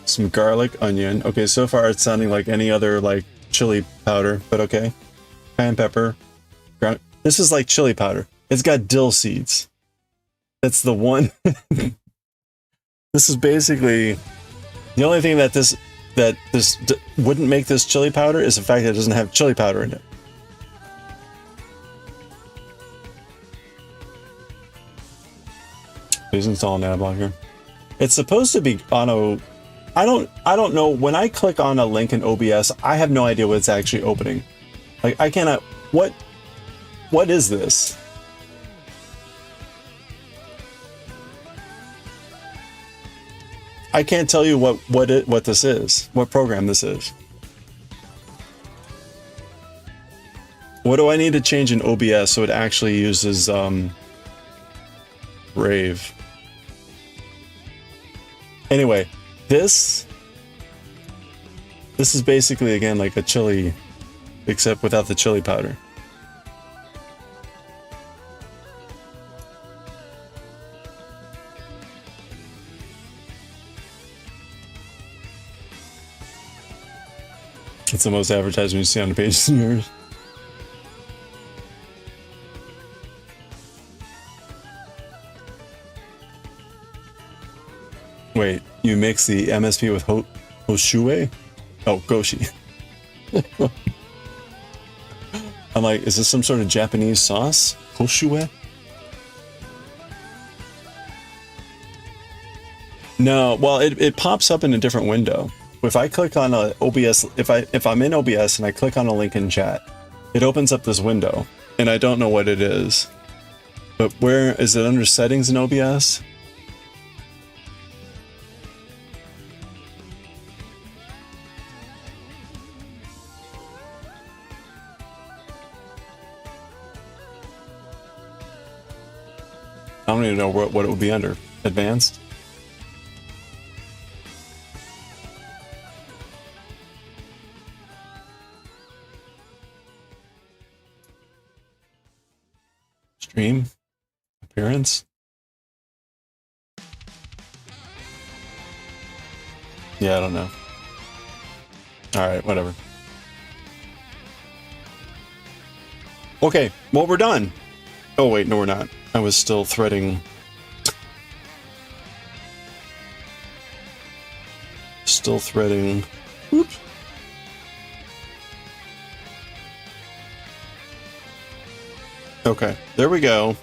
Some garlic, onion. Okay, so far it's sounding like any other like chili powder, but okay. Cayenne pepper. This is like chili powder. It's got dill seeds. That's the one. This is basically the only thing that this wouldn't make this chili powder is the fact that it doesn't have chili powder in it. Please install an ad blocker. It's supposed to be auto I don't know. When I click on a link in OBS, I have no idea what it's actually opening. Like, I cannot, what is this? I can't tell you what this is, what program this is. What do I need to change in OBS so it actually uses Rave? Anyway, this is basically again like a chili, except without the chili powder. It's the most advertisement you see on the pages in yours. Wait, you mix the MSP with Hoshue? Oh, Goshi. I'm like, is this some sort of Japanese sauce? Hoshue? No, well, it pops up in a different window. If I click on a OBS, if I'm in OBS and I click on a link in chat, it opens up this window, and I don't know what it is. But where is it under settings in OBS? I don't even know what it would be under. Advanced? Stream? Appearance? Yeah, I don't know. Alright, whatever. Okay, well, we're done. Oh, wait, no, we're not. I was still threading. Still threading. Oops. Okay, there we go.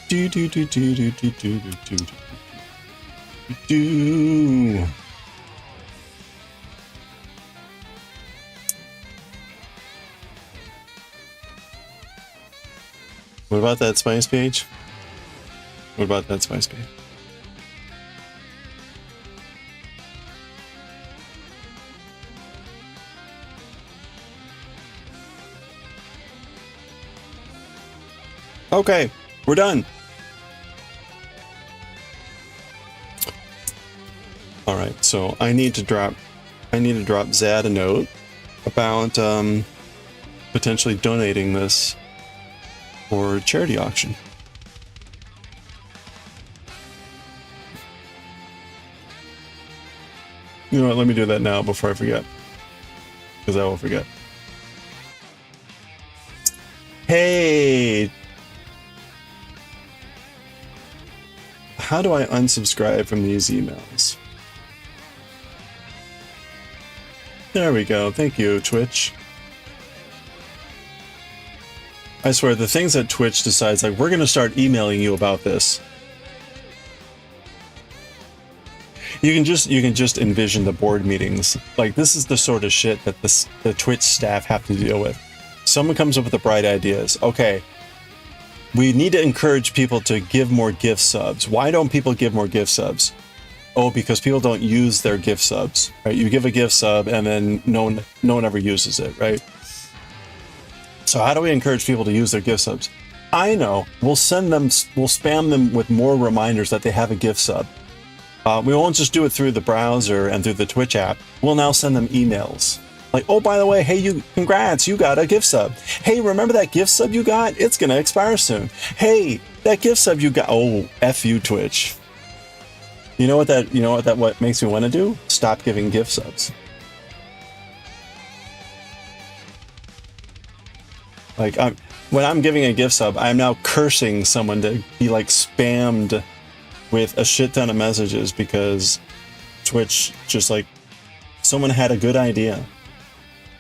Do do do do do do do do do do. What about that spice page? What about that spice page? Okay, we're done. All right, so I need to drop Zad a note about potentially donating this for charity auction. You know what? Let me do that now before I forget, because I will forget. Hey. How do I unsubscribe from these emails? There we go. Thank you, Twitch. I swear, the things that Twitch decides, like, we're going to start emailing you about this. You can just envision the board meetings. Like, this is the sort of shit that the Twitch staff have to deal with. Someone comes up with the bright ideas. Okay. We need to encourage people to give more gift subs. Why don't people give more gift subs? Oh, because people don't use their gift subs, right? You give a gift sub and then no one ever uses it, right? So how do we encourage people to use their gift subs? I know. We'll spam them with more reminders that they have a gift sub. We won't just do it through the browser and through the Twitch app. We'll now send them emails. Like, oh, by the way, hey, congrats, you got a gift sub. Hey, remember that gift sub you got? It's going to expire soon. Hey, that gift sub you got. Oh, F you, Twitch. You know what makes me want to do? Stop giving gift subs. Like, when I'm giving a gift sub, I'm now cursing someone to be like spammed with a shit ton of messages because Twitch just like someone had a good idea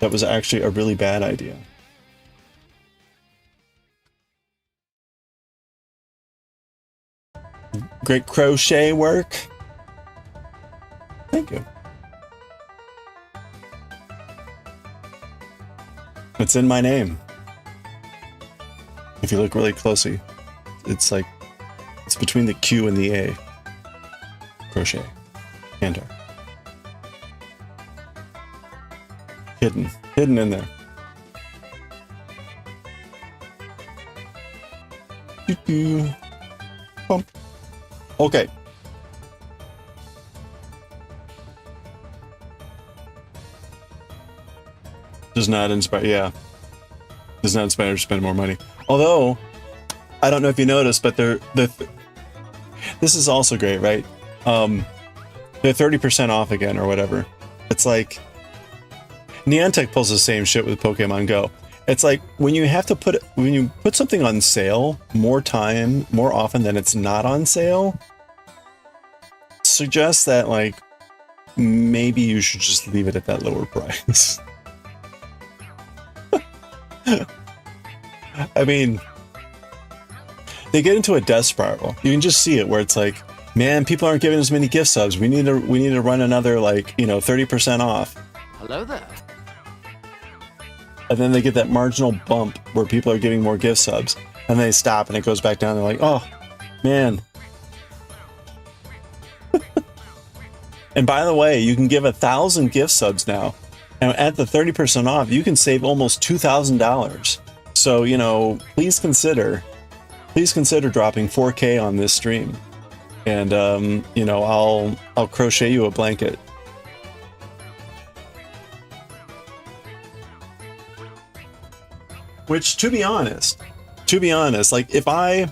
that was actually a really bad idea. great crochet work. Thank you. It's in my name. If you look really closely, it's like, it's between the Q and the A. Crochet. Cantor. Hidden in there. Bump. Okay. Does not inspire, yeah. Does not inspire to spend more money. Although, I don't know if you noticed, but this is also great, right? They're 30% off again or whatever. It's like, Niantic pulls the same shit with Pokemon Go. It's like when you put something on sale more often than it's not on sale, suggests that like maybe you should just leave it at that lower price. I mean, they get into a death spiral. You can just see it where it's like, man, people aren't giving as many gift subs. We need to run another 30% off. Hello there. And then they get that marginal bump where people are getting more gift subs, and they stop and it goes back down. They're like, oh man. And by the way, you can give 1,000 gift subs now, and at the 30% off, you can save almost $2,000. So please consider dropping 4K on this stream, and I'll crochet you a blanket. Which, to be honest, like if I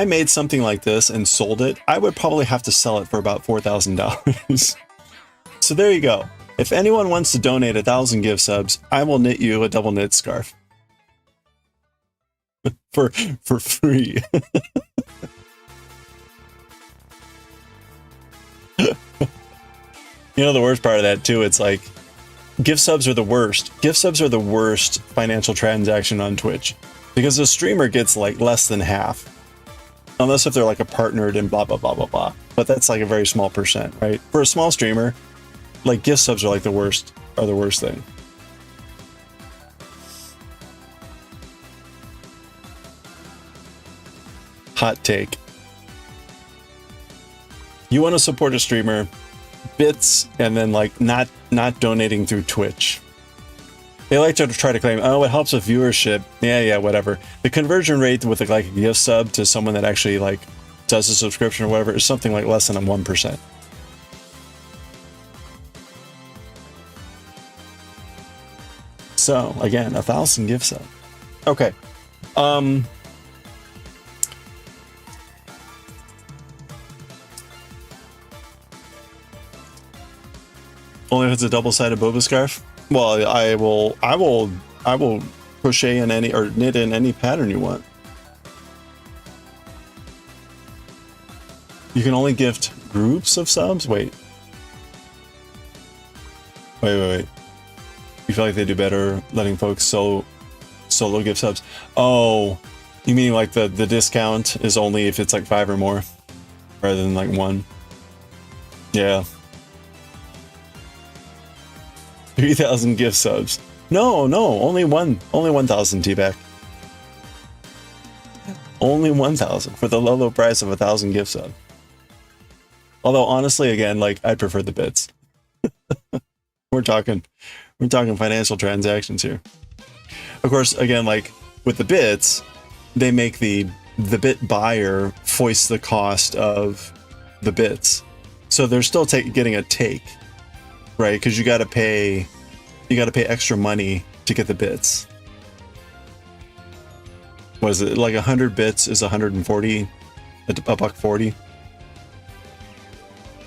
made something like this and sold it, I would probably have to sell it for about $4,000. So there you go. If anyone wants to donate 1,000 gift subs, I will knit you a double knit scarf for free. The worst part of that too, it's like, gift subs are the worst. Gift subs are the worst financial transaction on Twitch, because the streamer gets like less than half, unless if they're like a partnered and blah blah blah blah blah. But that's like a very small percent, right? For a small streamer, like gift subs are like the worst thing. Hot take. You want to support a streamer, bits, and then like not donating through Twitch. They like to try to claim, oh, it helps with viewership. Yeah, whatever. The conversion rate with like a gift sub to someone that actually like does a subscription or whatever is something like less than 1%. So again, 1,000 gift sub. Okay. Only if it's a double-sided boba scarf. Well, I will crochet in any or knit in any pattern you want. You can only gift groups of subs. Wait. You feel like they do better letting folks solo gift subs? Oh, you mean like the discount is only if it's like 5 or more, rather than like 1? Yeah. 3,000 gift subs. No, only 1,000 T-back. Only 1,000 for the low price of 1,000 gift subs. Although honestly, again, like I'd prefer the bits. We're talking financial transactions here. Of course, again, like with the bits, they make the bit buyer foist the cost of the bits, so they're still getting a take. Right, because you got to pay extra money to get the bits. What is it, like 100 bits is 140, $1.40?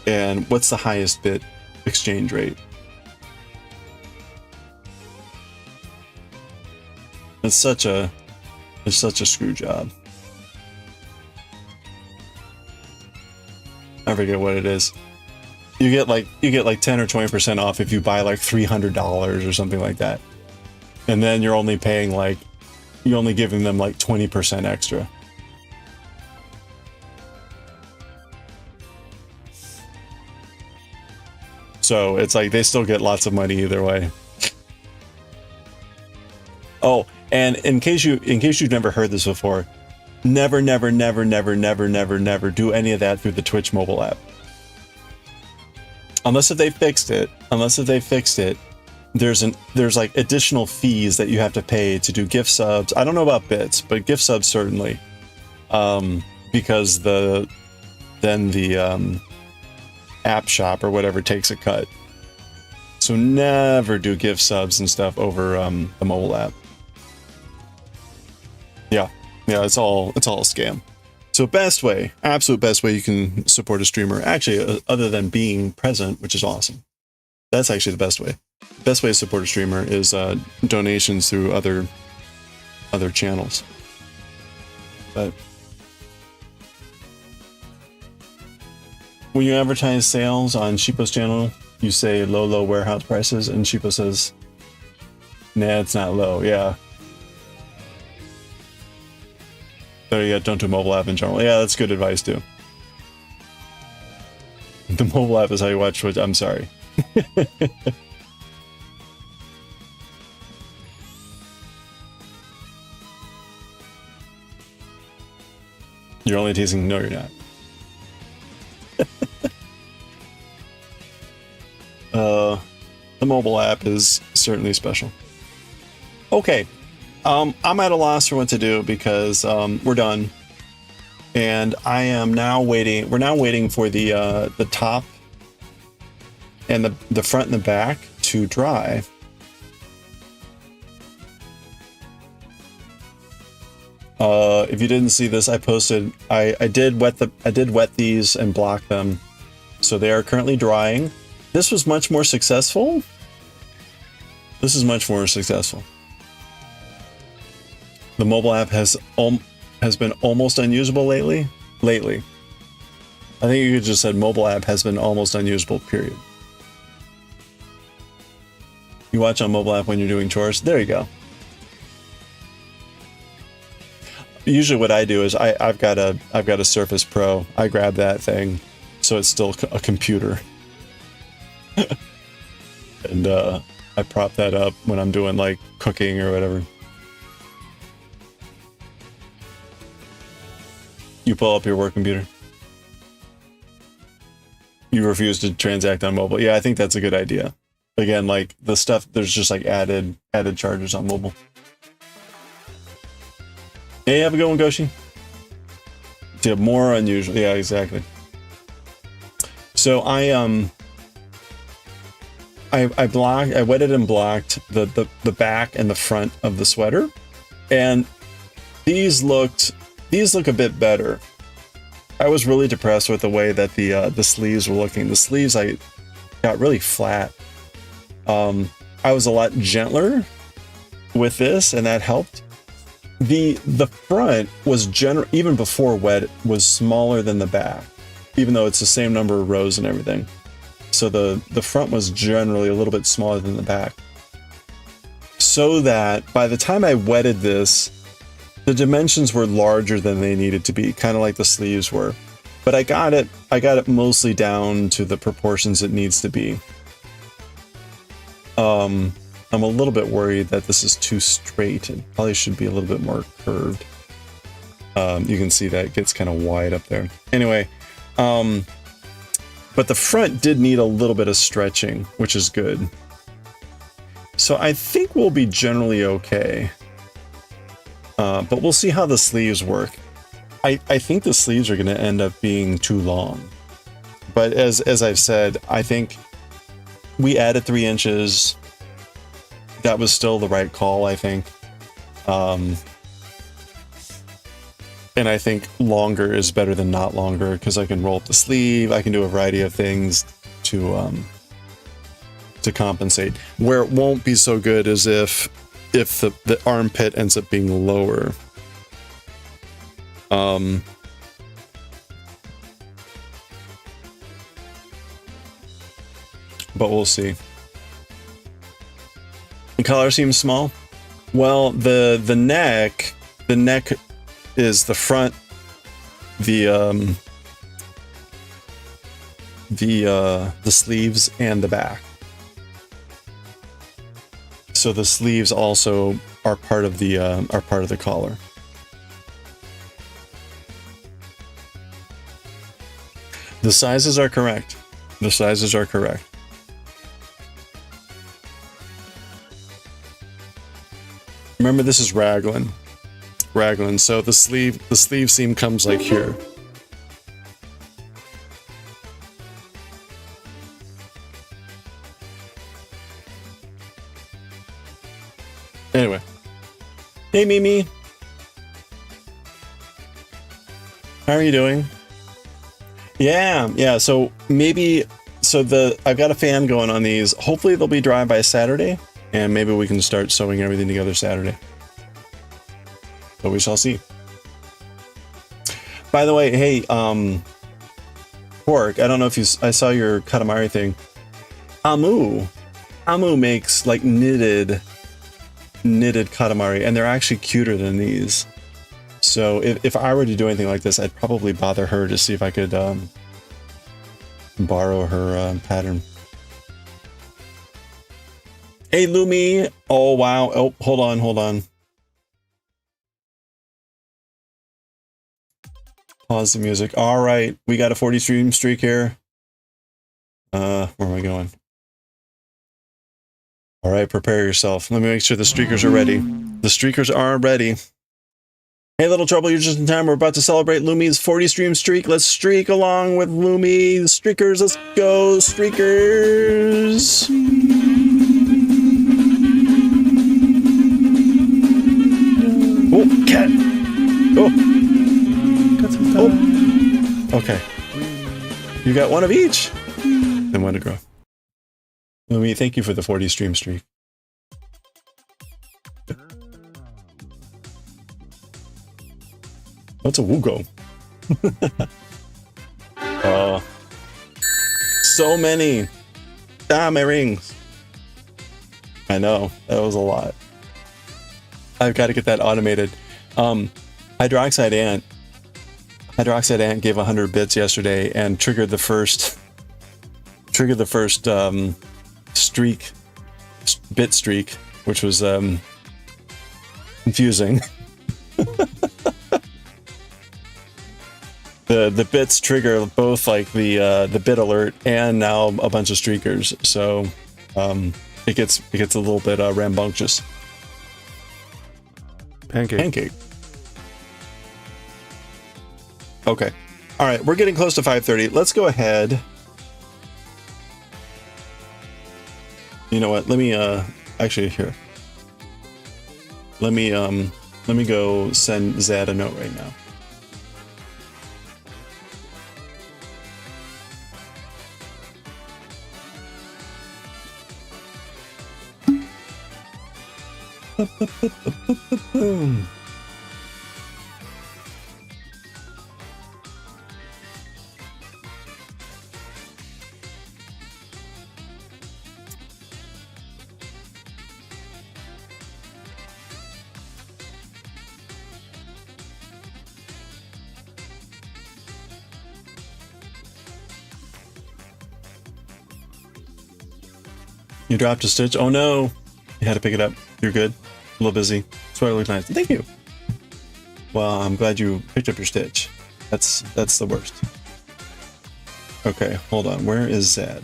And what's the highest bit exchange rate? It's such a screw job. I forget what it is. You get like 10 or 20% off if you buy like $300 or something like that. And then you're only giving them like 20% extra. So it's like they still get lots of money either way. Oh, and in case you've never heard this before, never do any of that through the Twitch mobile app. Unless if they fixed it, there's like additional fees that you have to pay to do gift subs. I don't know about bits, but gift subs certainly. Because the app shop or whatever takes a cut. So never do gift subs and stuff over the mobile app. Yeah, it's all a scam. So best way, absolute best way you can support a streamer, actually, other than being present, which is awesome. That's actually the best way. Best way to support a streamer is donations through other channels. But when you advertise sales on Sheepo's channel, you say low warehouse prices, and Sheepo says, nah, it's not low. Yeah. So yeah, don't do mobile app in general. Yeah, that's good advice too. The mobile app is how you watch Twitch. I'm sorry. You're only teasing. No, you're not. The mobile app is certainly special. Okay. I'm at a loss for what to do because we're done. And I am now waiting. We're now waiting for the top and the front and the back to dry. If you didn't see this, I posted. I did wet these and block them, so they are currently drying. This was much more successful. This is much more successful. The mobile app has been almost unusable lately. I think you could just said mobile app has been almost unusable, period. You watch on mobile app when you're doing chores. There you go. Usually what I do is I've got a Surface Pro. I grab that thing so it's still a computer. And I prop that up when I'm doing like cooking or whatever. You pull up your work computer. You refuse to transact on mobile. Yeah, I think that's a good idea. Again, like the stuff, there's just like added charges on mobile. Hey, have a good one, Goshi. Yeah, more unusual. Yeah, exactly. So I wetted and blocked the back and the front of the sweater, and these look a bit better. I was really depressed with the way that the sleeves were looking. The sleeves I got really flat. I was a lot gentler with this, and that helped. The front was even before wet was smaller than the back, even though it's the same number of rows and everything. So the front was generally a little bit smaller than the back. So that by the time I wetted this, the dimensions were larger than they needed to be, kind of like the sleeves were. But I got it mostly down to the proportions it needs to be. I'm a little bit worried that this is too straight. It probably should be a little bit more curved. You can see that it gets kind of wide up there. Anyway, but the front did need a little bit of stretching, which is good. So I think we'll be generally okay. But we'll see how the sleeves work. I think the sleeves are going to end up being too long. But as I've said, I think we added 3 inches. That was still the right call, I think. And I think longer is better than not longer, because I can roll up the sleeve. I can do a variety of things to compensate. Where it won't be so good is if the armpit ends up being lower. But we'll see. The collar seems small. Well, the neck is the front. The the sleeves and the back. So the sleeves also are part of the collar. The sizes are correct. The sizes are correct. Remember, this is raglan. Raglan. So the sleeve seam comes like here. Anyway. Hey, Mimi. How are you doing? Yeah. So maybe, I've got a fan going on these. Hopefully they'll be dry by Saturday, and maybe we can start sewing everything together Saturday. But we shall see. By the way, hey, Pork, I don't know if I saw your Katamari thing. Amu makes like knitted Katamari, and they're actually cuter than these. So if I were to do anything like this, I'd probably bother her to see if I could borrow her pattern. Hey, Lumi. Oh, wow. Oh, hold on. Pause the music. All right. We got a 40 stream streak here. Where am I going? All right. Prepare yourself. Let me make sure the streakers are ready. The streakers are ready. Hey, Little Trouble, you're just in time. We're about to celebrate Lumi's 40 stream streak. Let's streak along with Lumi. Streakers, let's go, streakers. Oh, cat. Oh. Okay. You got one of each. Then one to grow. Lumi, thank you for the 40 stream streak. What's a Wugo? Oh. So many. Ah, my rings. I know. That was a lot. I've got to get that automated. Hydroxide Ant gave 100 bits yesterday and triggered the first bit streak, which was confusing. The bits trigger both like the bit alert and now a bunch of streakers, so it gets a little bit rambunctious. Pancake. Okay. All right, we're getting close to 5:30. Let's go ahead. You know what? Let me actually here. Let me go send Zad a note right now. You dropped a stitch? Oh no! You had to pick it up. You're good? A little busy. Sweater looked nice. Thank you! Well, I'm glad you picked up your stitch. That's the worst. Okay, hold on. Where is Zad?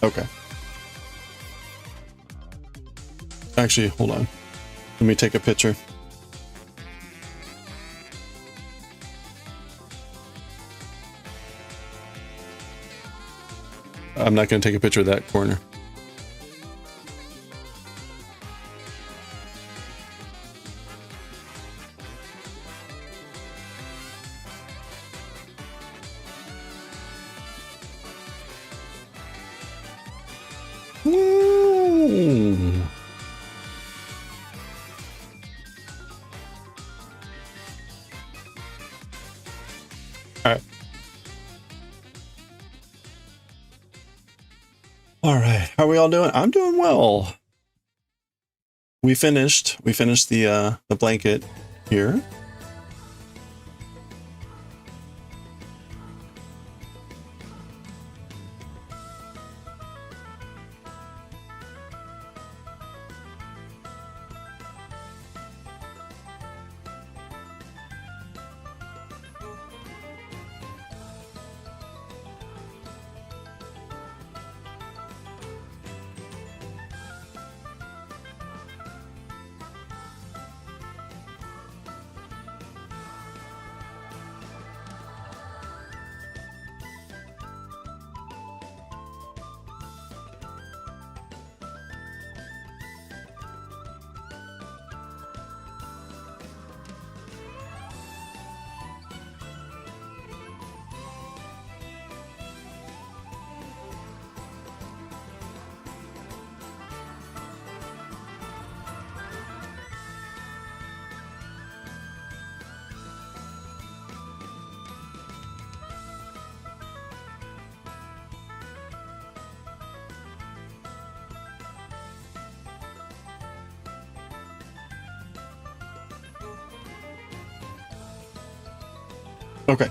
Okay. Actually, hold on. Let me take a picture. I'm not going to take a picture of that corner. All right. How are we all doing? I'm doing well. We finished the blanket here. Okay.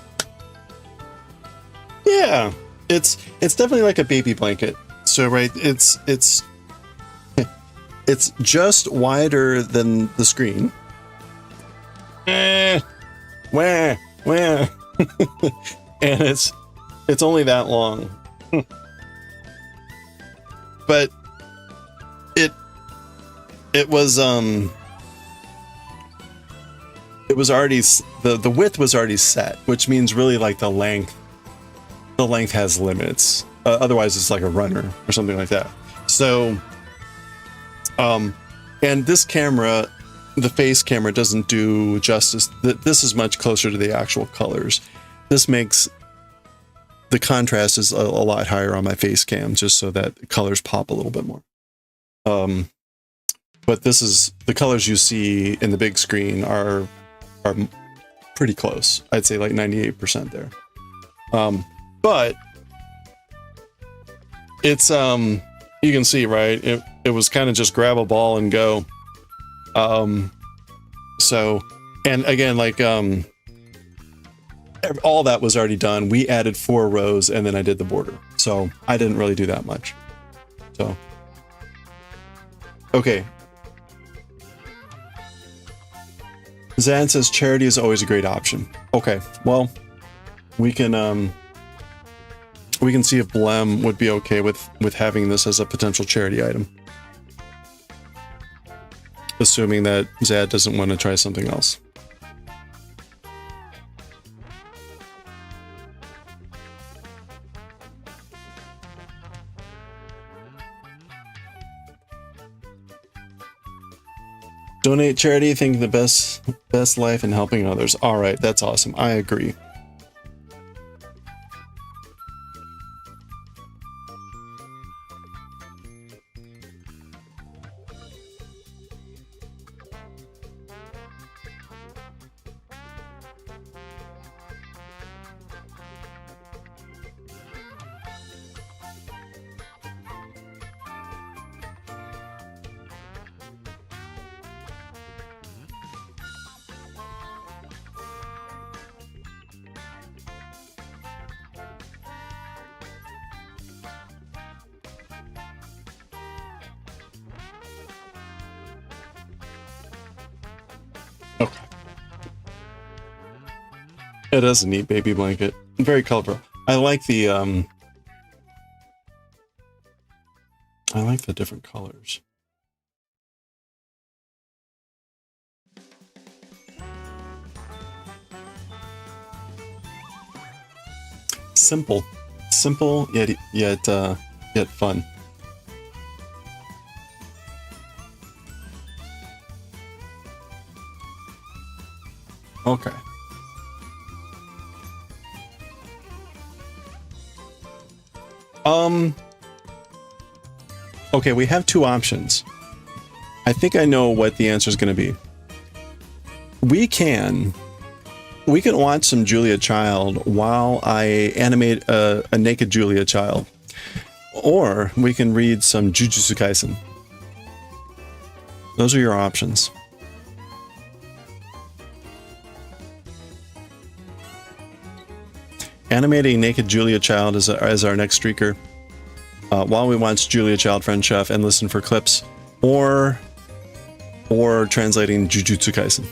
Yeah, it's definitely like a baby blanket. So right, it's just wider than the screen. Wah. And it's only that long. But it was already, the width was already set, which means really like the length has limits. Otherwise it's like a runner or something like that. So and this camera, the face camera, doesn't do justice. This is much closer to the actual colors. This makes the contrast is a lot higher on my face cam, just so that the colors pop a little bit more. But this is, the colors you see in the big screen are pretty close. I'd say like 98% there. But it's you can see, right? It was kind of just grab a ball and go. So, and again, like all that was already done. We added 4 rows and then I did the border. So I didn't really do that much. So okay. Zan says charity is always a great option. Okay, well, we can see if Blem would be okay with having this as a potential charity item. Assuming that Zad doesn't want to try something else. Donate charity, think the best life in helping others. All right, that's awesome. I agree. It is a neat baby blanket. Very colorful. I like the different colors. Simple, yet fun. Okay. Okay, we have 2 options. I think I know what the answer is going to be. We can watch some Julia Child while I animate a naked Julia Child. Or we can read some Jujutsu Kaisen. Those are your options. Animating naked Julia Child as our next streaker. While we watch Julia Child Friend Chef and listen for clips, or translating Jujutsu Kaisen.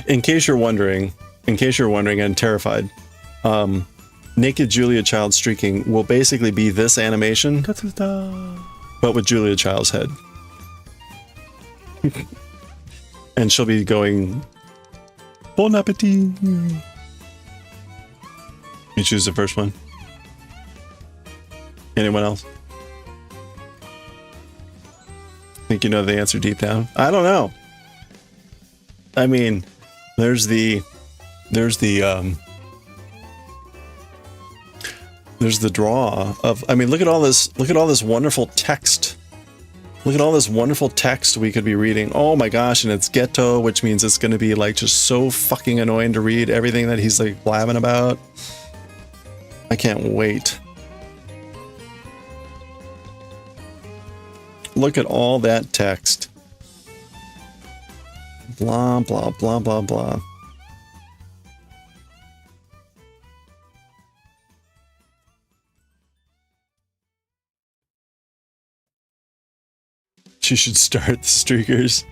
In case you're wondering and terrified, naked Julia Child streaking will basically be this animation, but with Julia Child's head. And she'll be going, Bon appetit. You choose the first one. Anyone else? Think you know the answer deep down? I don't know. I mean, there's the draw of, I mean, look at all this wonderful text. Look at all this wonderful text we could be reading. Oh my gosh, and it's ghetto, which means it's going to be like just so fucking annoying to read everything that he's like blabbing about. I can't wait. Look at all that text. Blah, blah, blah, blah, blah. She should start the streakers.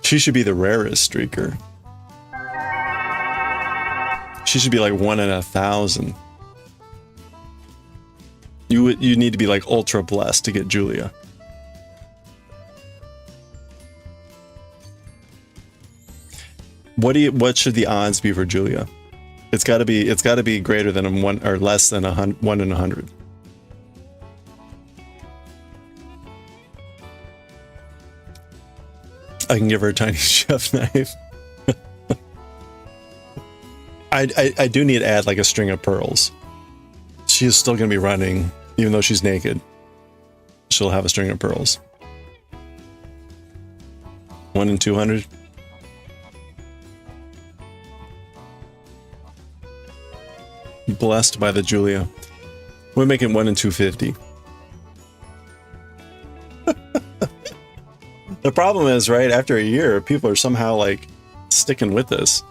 She should be the rarest streaker. She should be like 1 in 1,000. You need to be like ultra blessed to get Julia. What should the odds be for Julia? It's got to be greater than a 1 or less than 1 in 100. I can give her a tiny chef knife. I do need to add like a string of pearls. She is still going to be running, even though she's naked. She'll have a string of pearls. 1 in 200. Blessed by the Julia. We're making 1 in 250. The problem is, right, after a year, people are somehow like sticking with this.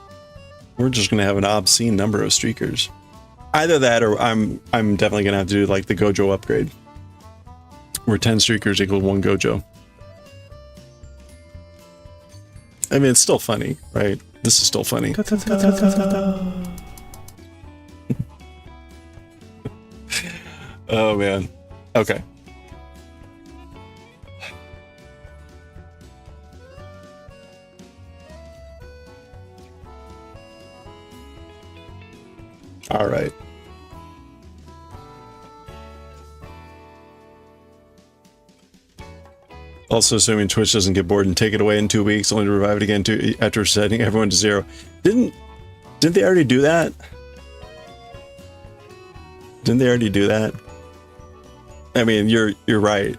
We're just gonna have an obscene number of streakers. Either that, or I'm definitely gonna have to do like the Gojo upgrade, where 10 streakers equal 1 Gojo. I mean, it's still funny, right? This is still funny. Oh man. Okay. All right. Also, assuming Twitch doesn't get bored and take it away in 2 weeks, only to revive it again after setting everyone to 0. Didn't they already do that? Didn't they already do that? I mean, you're right.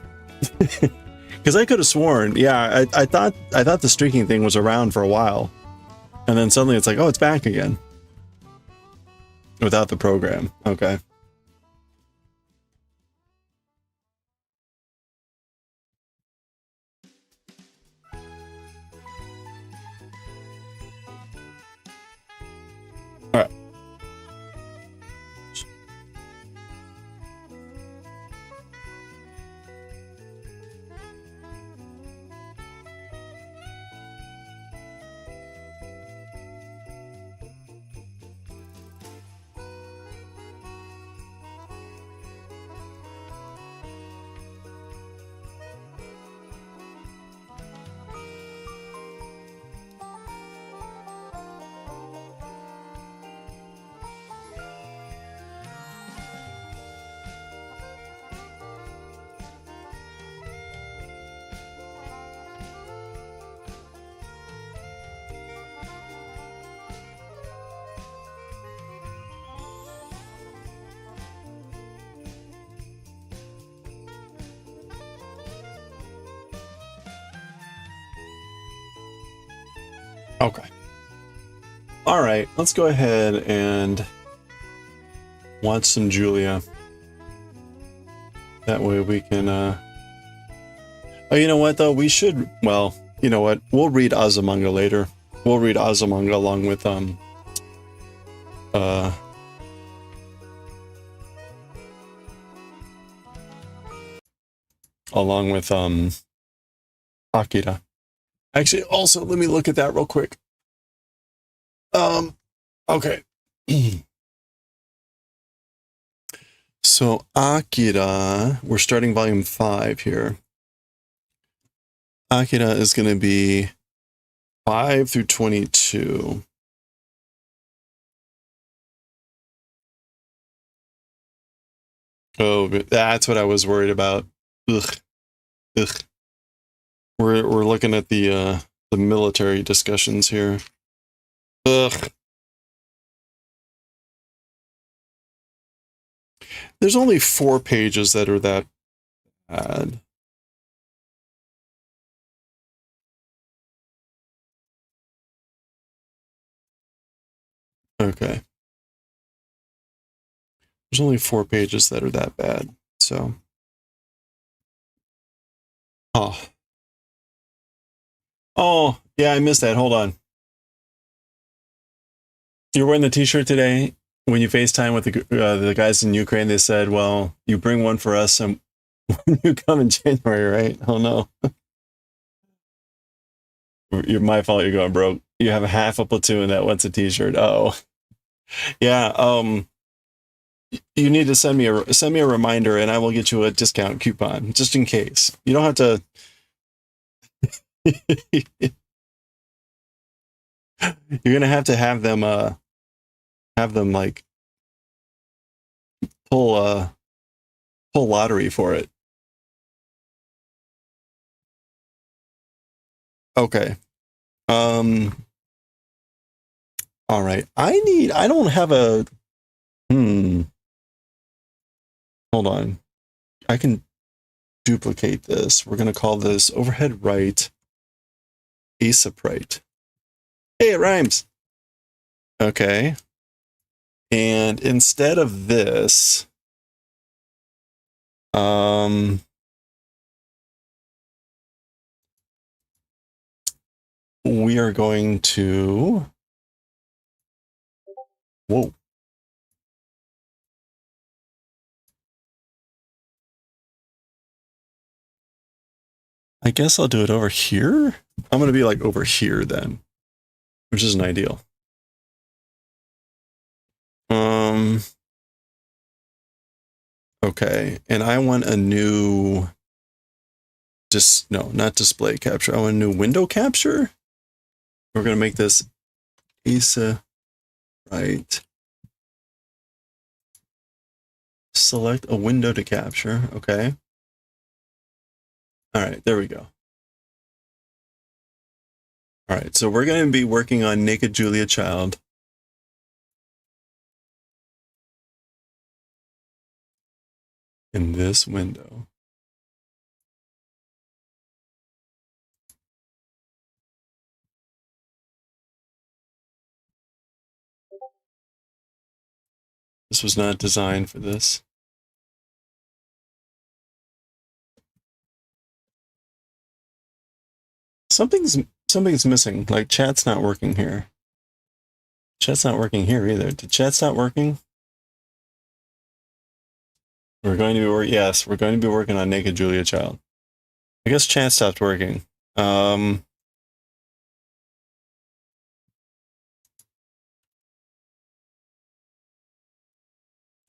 Because I could have sworn, yeah, I thought the streaking thing was around for a while, and then suddenly it's like, oh, it's back again. Without the program. Okay. All right. Okay. All right, let's go ahead and watch some Julia. That way we can, Oh, you know what, though? We should, well, you know what? We'll read Azumanga later. We'll read Azumanga along with, Akira. Actually, also, let me look at that real quick. Okay. So, Akira, we're starting volume 5 here. Akira is going to be 5 through 22. Oh, that's what I was worried about. Ugh. Ugh. We're looking at the military discussions here. Ugh. There's only 4 pages that are that bad. Okay. There's only 4 pages that are that bad, so Oh. Oh, yeah, I missed that. Hold on. You're wearing the t-shirt today. When you FaceTime with the guys in Ukraine, they said, well, you bring one for us and when you come in January, right? Oh, no. You're my fault you're going broke. You have a half a platoon that wants a t-shirt. Oh. Yeah, you need to send me a reminder and I will get you a discount coupon just in case. You don't have to you're going to have them like pull lottery for it. Okay. All right. I don't have a hold on. I can duplicate this. We're going to call this overhead right ASAP right. Hey, it rhymes. Okay. And instead of this, we are going to, whoa. I guess I'll do it over here. I'm going to be like over here then, which isn't ideal. Okay, and I want a new, no, not display capture. I want a new window capture. We're going to make this ASA right. Select a window to capture. Okay. All right, there we go. All right, so we're going to be working on Naked Julia Child. In this window. This was not designed for this. Something's missing. Like chat's not working here. Chat's not working here either. Did chat stop working? We're going to be yes, we're going to be working on Naked Julia Child. I guess chat stopped working.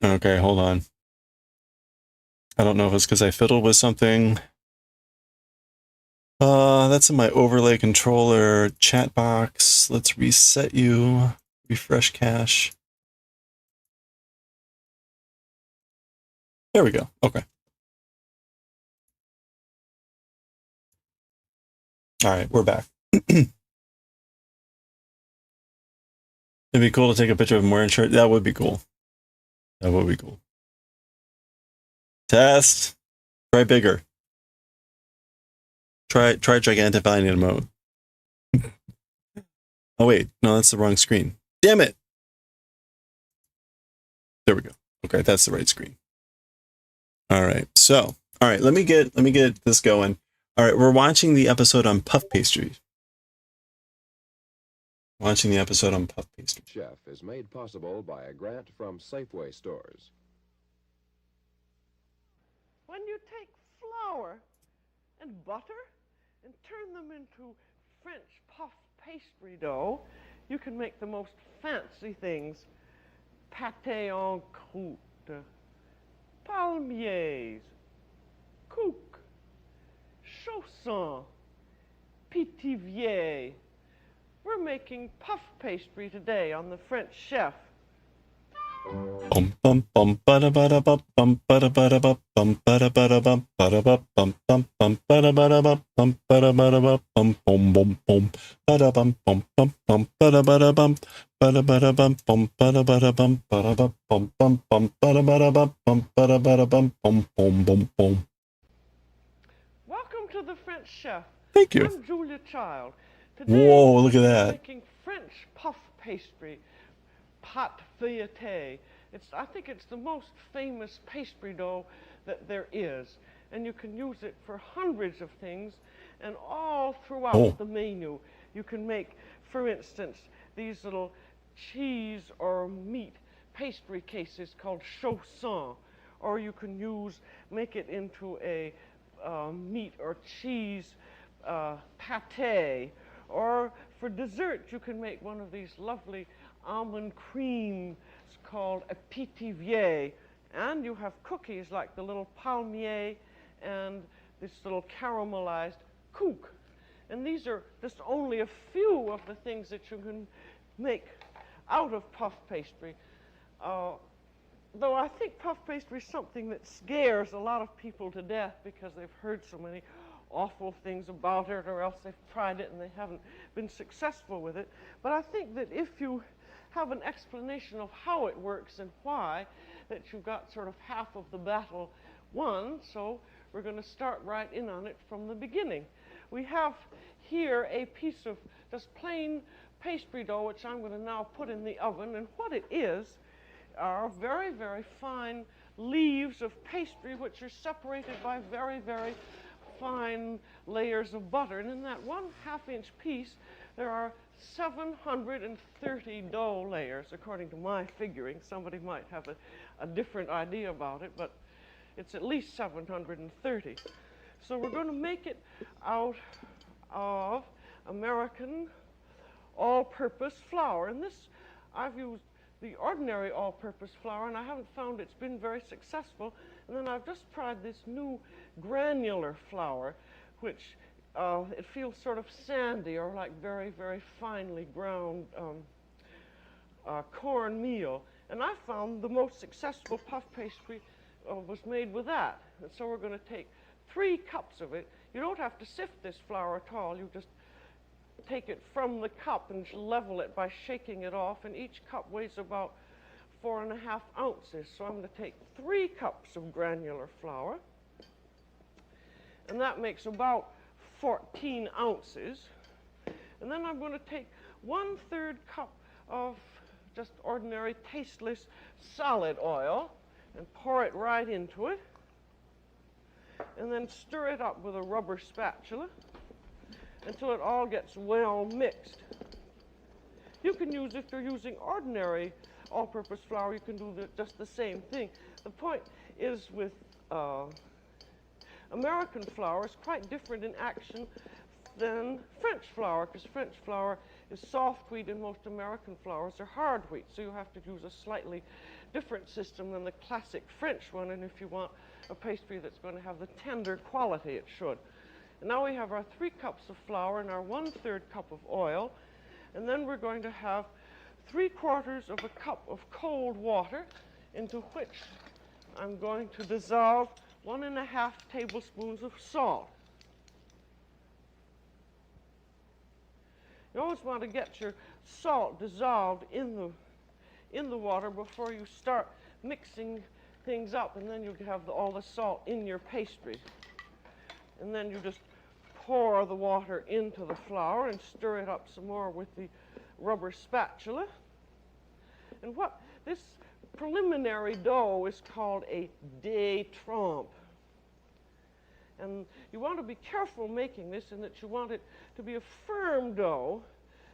Okay, hold on. I don't know if it's because I fiddled with something. That's in my overlay controller chat box. Let's reset you. Refresh cache. There we go. Okay. All right, we're back. It'd be cool to take a picture of him wearing a shirt. That would be cool. That would be cool. Test. Try bigger. Try gigantifying mode. Oh wait, no, that's the wrong screen. Damn it. There we go. Okay, that's the right screen. All right. So, all right, let me get this going. All right, we're watching the episode on puff pastry. Watching the episode on puff pastry. Chef is made possible by a grant from Safeway stores. When you take flour and butter and turn them into French puff pastry dough, you can make the most fancy things. Pâté en croûte, palmiers, cook, chausson, pitivier. We're making puff pastry today on the French Chef. Bum bum bum bada bada bum bum bada bada bum bada bada bum bada bum bum bum bada bada bum bada bada bum bum bum bum bada bum bum bum bum bada bada bum bada bada bum bum bada bada bum bada bum bum bum bada bada bum bada bada bum bum bum bum bum. Welcome to the French Chef. Thank you. I'm Julia Child. Today, Whoa, look at we're that. making French puff pastry, pâte feuilletée. I think it's the most famous pastry dough that there is. and you can use it for hundreds of things, and all throughout the menu. You can make, for instance, these little cheese or meat pastry cases called chaussons, or you can make it into a meat or cheese pâté, or for dessert you can make one of these lovely almond creams called a pétivier, and you have cookies like the little palmier and this little caramelized koek. And these are just only a few of the things that you can make out of puff pastry. Though I think puff pastry is something that scares a lot of people to death because they've heard so many awful things about it, or else they've tried it and they haven't been successful with it. But I think that if you have an explanation of how it works and why, that you've got sort of half of the battle won. So we're going to start right in on it from the beginning. We have here a piece of just plain pastry dough, which I'm going to now put in the oven. And what it is are very, very fine leaves of pastry, which are separated by very, very fine layers of butter. And in that 1/2 inch piece, there are 730 dough layers, according to my figuring. Somebody might have a different idea about it, but it's at least 730. So we're going to make it out of American all-purpose flour. And this, I've used the ordinary all-purpose flour, and I haven't found it's been very successful. And then I've just tried this new granular flour, which it feels sort of sandy, or like very, very finely ground cornmeal. And I found the most successful puff pastry was made with that. And so we're going to take 3 cups of it. You don't have to sift this flour at all. You just take it from the cup and level it by shaking it off. And each cup weighs about 4½ ounces. So I'm going to take 3 cups of granular flour. And that makes about 14 ounces. And then I'm going to take 1/3 cup of just ordinary tasteless salad oil and pour it right into it. And then stir it up with a rubber spatula until it all gets well mixed. You can use, if you're using ordinary all-purpose flour, you can do just the same thing. The point is with American flour is quite different in action than French flour, because French flour is soft wheat and most American flours are hard wheat. So you have to use a slightly different system than the classic French one, and if you want a pastry that's going to have the tender quality it should. And now we have our 3 cups of flour and our 1/3 cup of oil, and then we're going to have 3/4 of a cup of cold water, into which I'm going to dissolve 1½ tablespoons of salt. You always want to get your salt dissolved in the water before you start mixing things up, and then you have all the salt in your pastry. And then you just pour the water into the flour and stir it up some more with the rubber spatula. And what this preliminary dough is called a détrempe. And you want to be careful making this, in that you want it to be a firm dough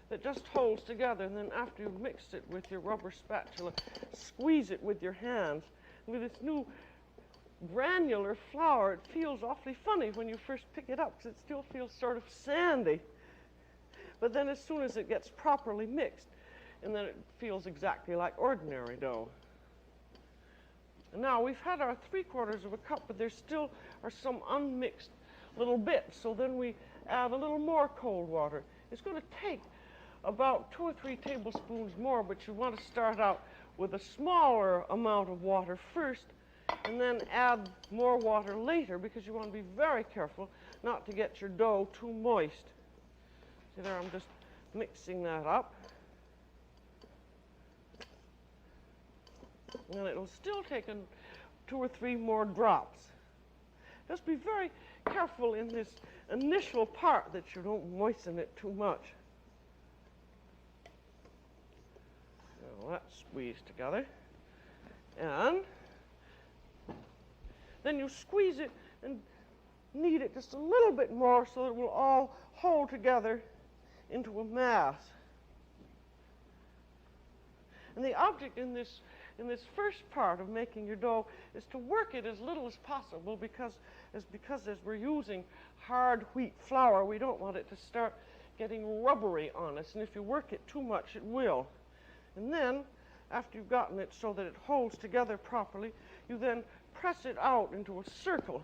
that just holds together. And then after you've mixed it with your rubber spatula, squeeze it with your hands. And with this new granular flour, it feels awfully funny when you first pick it up, because it still feels sort of sandy. But then as soon as it gets properly mixed, and then it feels exactly like ordinary dough. And now we've had our 3/4 of a cup, but there still are some unmixed little bits. So then we add a little more cold water. It's going to take about 2 or 3 tablespoons more, but you want to start out with a smaller amount of water first, and then add more water later, because you want to be very careful not to get your dough too moist. See there, I'm just mixing that up. And it'll still take 2 or 3 more drops. Just be very careful in this initial part that you don't moisten it too much. Now that's squeezed together. And then you squeeze it and knead it just a little bit more so that it will all hold together into a mass. And the object in this first part of making your dough is to work it as little as possible because as we're using hard wheat flour, we don't want it to start getting rubbery on us. And if you work it too much, it will. And then, after you've gotten it so that it holds together properly, you then press it out into a circle.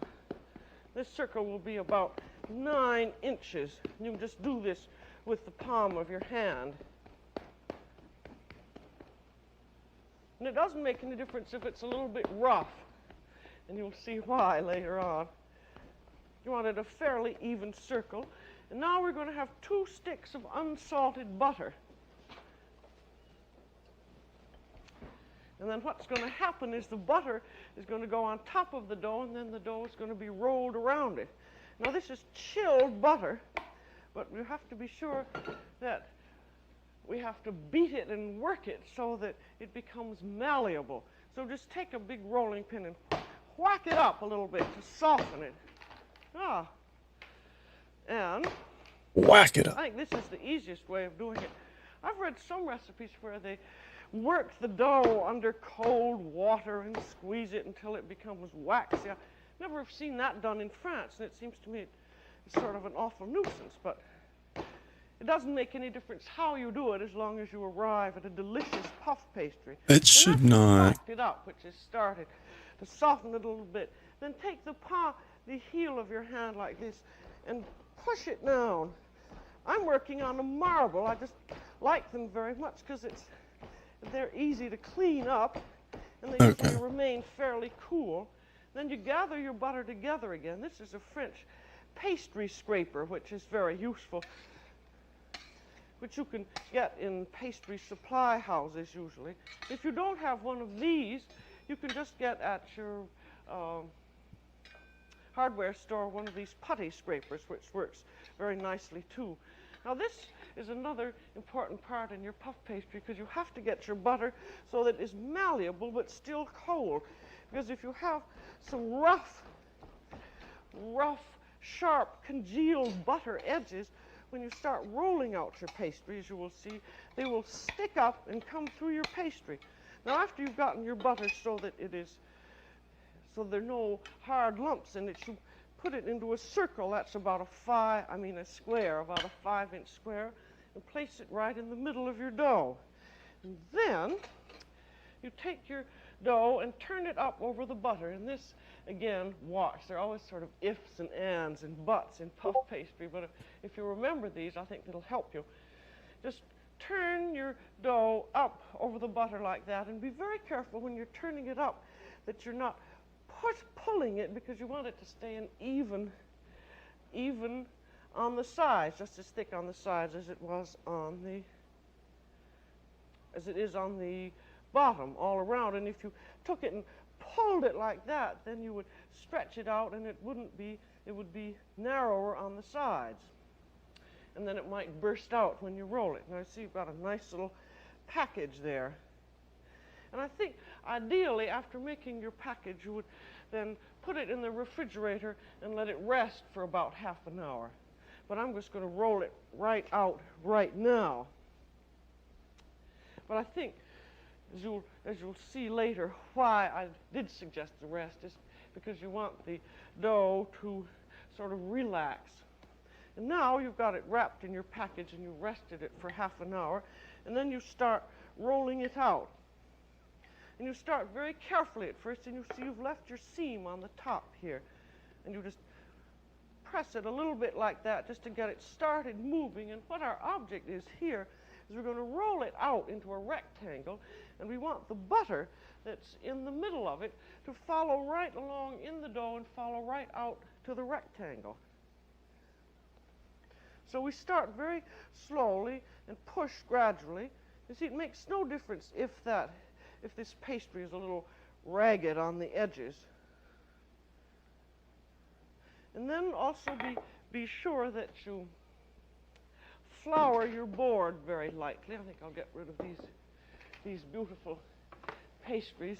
This circle will be about 9 inches. You can just do this with the palm of your hand. And it doesn't make any difference if it's a little bit rough, and you'll see why later on. You wanted a fairly even circle. And now we're going to have 2 sticks of unsalted butter. And then what's going to happen is the butter is going to go on top of the dough, and then the dough is going to be rolled around it. Now this is chilled butter, but we have to be sure that we have to beat it and work it so that it becomes malleable. So just take a big rolling pin and whack it up a little bit to soften it. And whack it up. I think this is the easiest way of doing it. I've read some recipes where they work the dough under cold water and squeeze it until it becomes waxy. I've never seen that done in France, and it seems to me it's sort of an awful nuisance, but it doesn't make any difference how you do it as long as you arrive at a delicious puff pastry. It should not. Whacked it up, which is started, to soften it a little bit. Then take the heel of your hand like this and push it down. I'm working on a marble. I just like them very much because they're easy to clean up, and they usually remain fairly cool. Then you gather your butter together again. This is a French pastry scraper, which is very useful, which you can get in pastry supply houses usually. If you don't have one of these, you can just get at your hardware store one of these putty scrapers, which works very nicely too. Now this is another important part in your puff pastry, because you have to get your butter so that it's malleable but still cold. Because if you have some rough, sharp, congealed butter edges, when you start rolling out your pastries, you will see they will stick up and come through your pastry. Now after you've gotten your butter so that so there are no hard lumps in it, you put it into a circle that's about a square, about a 5-inch square, and place it right in the middle of your dough. And then you take your dough and turn it up over the butter. And this, again, watch. There are always sort of ifs and ands and buts in puff pastry, but if you remember these, I think it'll help you. Just turn your dough up over the butter like that, and be very careful when you're turning it up that you're not pulling it, because you want it to stay an even on the sides, just as thick on the sides as it is on the bottom all around. And if you took it and pulled it like that, then you would stretch it out, and it would be narrower on the sides, and then it might burst out when you roll it. Now you see you've got a nice little package there. And I think ideally after making your package, you would then put it in the refrigerator and let it rest for about half an hour. But I'm just going to roll it right out right now. But I think, as you'll see later, why I did suggest the rest is because you want the dough to sort of relax. And now you've got it wrapped in your package, and you rested it for half an hour, and then you start rolling it out. And you start very carefully at first, and you see you've left your seam on the top here. And you just press it a little bit like that just to get it started moving. And what our object is here is we're going to roll it out into a rectangle, and we want the butter that's in the middle of it to follow right along in the dough and follow right out to the rectangle. So we start very slowly and push gradually. You see, it makes no difference if this pastry is a little ragged on the edges. And then also be sure that you flour your board very lightly. I think I'll get rid of these beautiful pastries,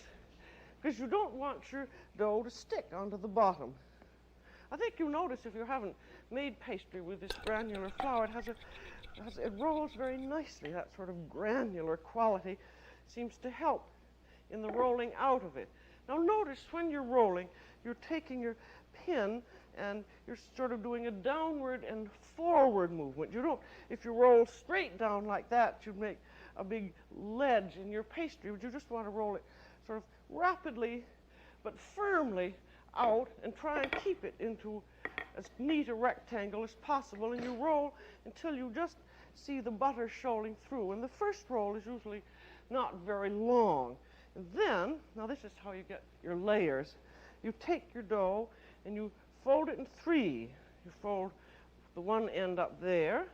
because you don't want your dough to stick onto the bottom. I think you'll notice if you haven't made pastry with this granular flour, it rolls very nicely. That sort of granular quality seems to help in the rolling out of it. Now notice when you're rolling, you're taking your pin and you're sort of doing a downward and forward movement. You don't, if you roll straight down like that, you'd make a big ledge in your pastry, but you just want to roll it sort of rapidly but firmly out and try and keep it into as neat a rectangle as possible, and you roll until you just see the butter showing through. And the first roll is usually not very long. And then, now this is how you get your layers. You take your dough and you fold it in three. You fold the one end up there,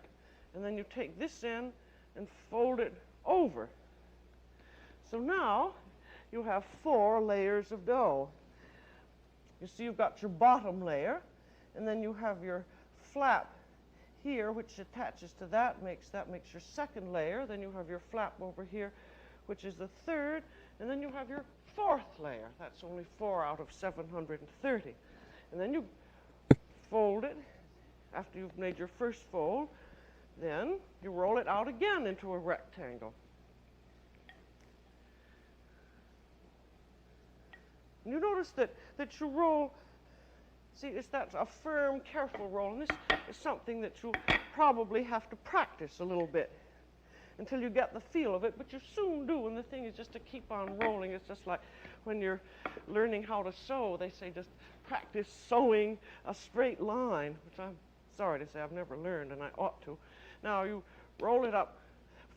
and then you take this end and fold it over. So now you have 4 layers of dough. You see you've got your bottom layer, and then you have your flap here, which attaches to that makes your second layer. Then you have your flap over here, which is the third, and then you have your 4th layer. That's only 4 out of 730. And then you fold it after you've made your first fold. Then you roll it out again into a rectangle. And you notice that you roll, see, that's a firm, careful roll, and this is something that you'll probably have to practice a little bit until you get the feel of it, but you soon do, and the thing is just to keep on rolling. It's just like when you're learning how to sew, they say just practice sewing a straight line, which I'm sorry to say I've never learned, and I ought to. Now you roll it up,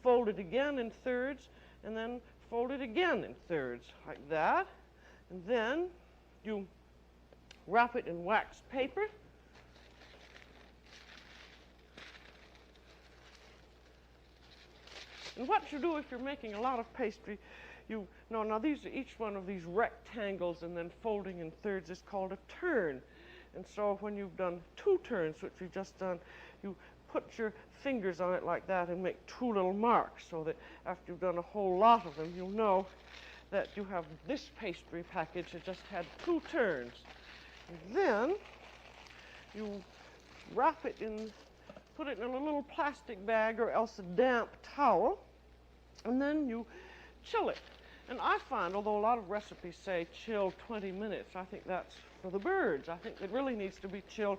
fold it again in thirds, and then fold it again in thirds, like that, and then you wrap it in wax paper. And what you do if you're making a lot of pastry, now these are each one of these rectangles and then folding in thirds is called a turn. And so when you've done 2 turns, which we've just done, you put your fingers on it like that and make 2 little marks, so that after you've done a whole lot of them, you'll know that you have this pastry package that just had 2 turns. And then you wrap it in, put it in a little plastic bag or else a damp towel, and then you chill it. And I find, although a lot of recipes say chill 20 minutes, I think that's for the birds. I think it really needs to be chilled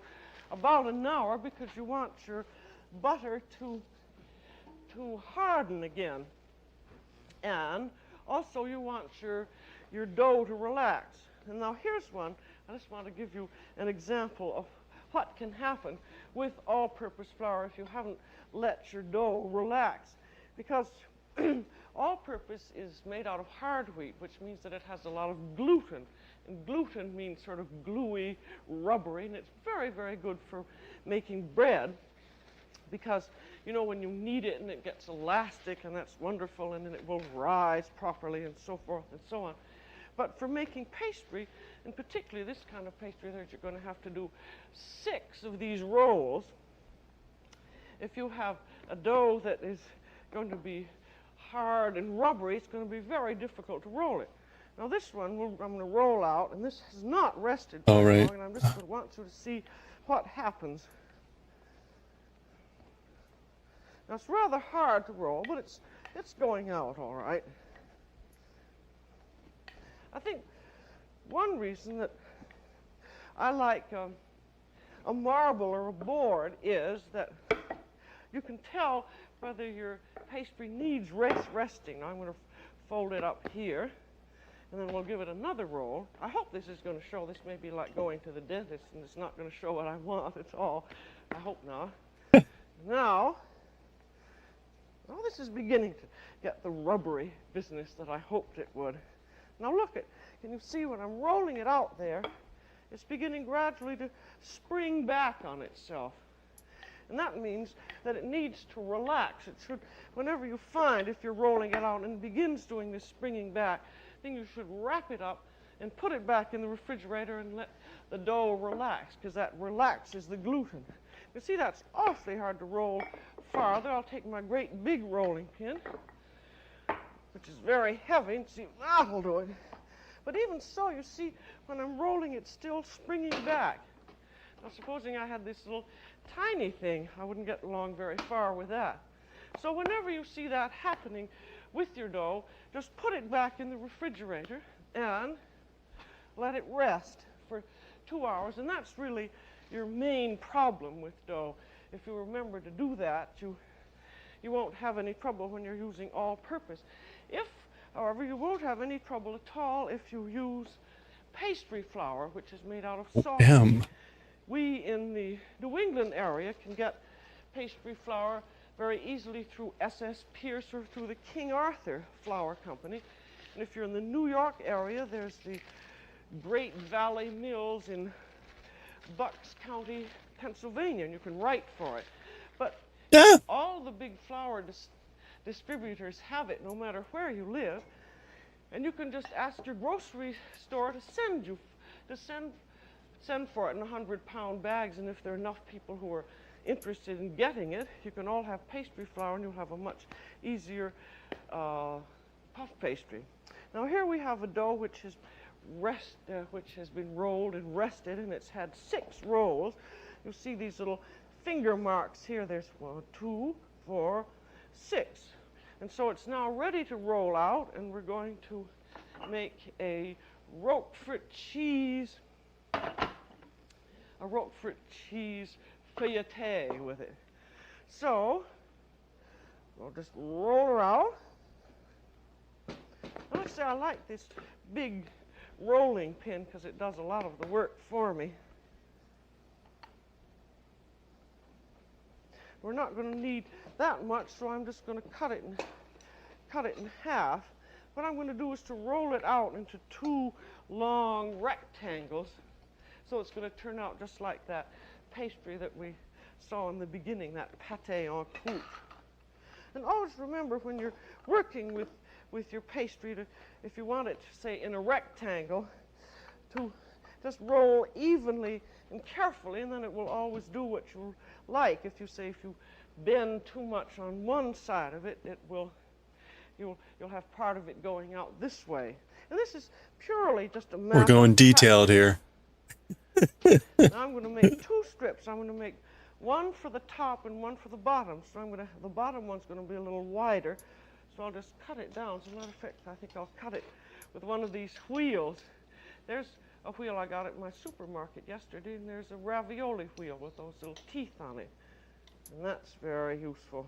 about an hour because you want your butter to harden again. And also you want your dough to relax. And now here's one. I just want to give you an example of what can happen with all-purpose flour if you haven't let your dough relax. Because all-purpose is made out of hard wheat, which means that it has a lot of gluten. And gluten means sort of gluey, rubbery, and it's very, very good for making bread because, you know, when you knead it and it gets elastic, and that's wonderful, and then it will rise properly and so forth and so on. But for making pastry, and particularly this kind of pastry that you're going to have to do 6 of these rolls, if you have a dough that is going to be hard and rubbery, it's going to be very difficult to roll it. Now this one I'm going to roll out, and this has not rested very long, and I'm just going to want you to see what happens. Now it's rather hard to roll, but it's going out all right. I think one reason that I like a marble or a board is that you can tell whether your pastry needs resting. Now I'm going to fold it up here, and then we'll give it another roll. I hope this is going to show. This may be like going to the dentist, and it's not going to show what I want at all. I hope not. Now, this is beginning to get the rubbery business that I hoped it would. Now look can you see when I'm rolling it out there, it's beginning gradually to spring back on itself. And that means that it needs to relax. It should, whenever you find, if you're rolling it out and it begins doing this springing back, then you should wrap it up and put it back in the refrigerator and let the dough relax, because that relaxes the gluten. You see, that's awfully hard to roll farther. I'll take my great big rolling pin, which is very heavy, and see, that'll do it. But even so, you see, when I'm rolling, it's still springing back. Now, supposing I had this little tiny thing, I wouldn't get along very far with that. So whenever you see that happening with your dough, just put it back in the refrigerator and let it rest for 2 hours. And that's really your main problem with dough. If you remember to do that, you won't have any trouble when you're using all-purpose. If, however, you won't have any trouble at all if you use pastry flour, which is made out of salt. We in the New England area can get pastry flour very easily through S.S. Pierce or through the King Arthur Flour Company. And if you're in the New York area, there's the Great Valley Mills in Bucks County, Pennsylvania, and you can write for it. But all the big flour distributors have it, no matter where you live. And you can just ask your grocery store to send for it in 100-pound bags. And if there are enough people who are interested in getting it, you can all have pastry flour, and you'll have a much easier puff pastry. Now here we have a dough which has been rolled and rested, and it's had 6 rolls. You'll see these little finger marks here. There's 1, 2, 4, 6. And so it's now ready to roll out, and we're going to make a Roquefort cheese feuilleté with it. So we'll just roll her out. I must say I like this big rolling pin because it does a lot of the work for me. We're not going to need that much, so I'm just going to cut it in half. What I'm going to do is to roll it out into 2 long rectangles, so it's going to turn out just like that pastry that we saw in the beginning, that pâté en croûte. And always remember when you're working with your pastry, if you want it, say, in a rectangle, to just roll evenly and carefully, and then it will always do what you like. If you bend too much on one side of it, you'll have part of it going out this way. And this is purely just a matter. We're going detailed here. Now I'm going to make 2 strips. I'm going to make one for the top and one for the bottom. So the bottom one's going to be a little wider. So I'll just cut it down. As a matter of fact, I think I'll cut it with one of these wheels. There's a wheel I got at my supermarket yesterday, and there's a ravioli wheel with those little teeth on it. And that's very useful.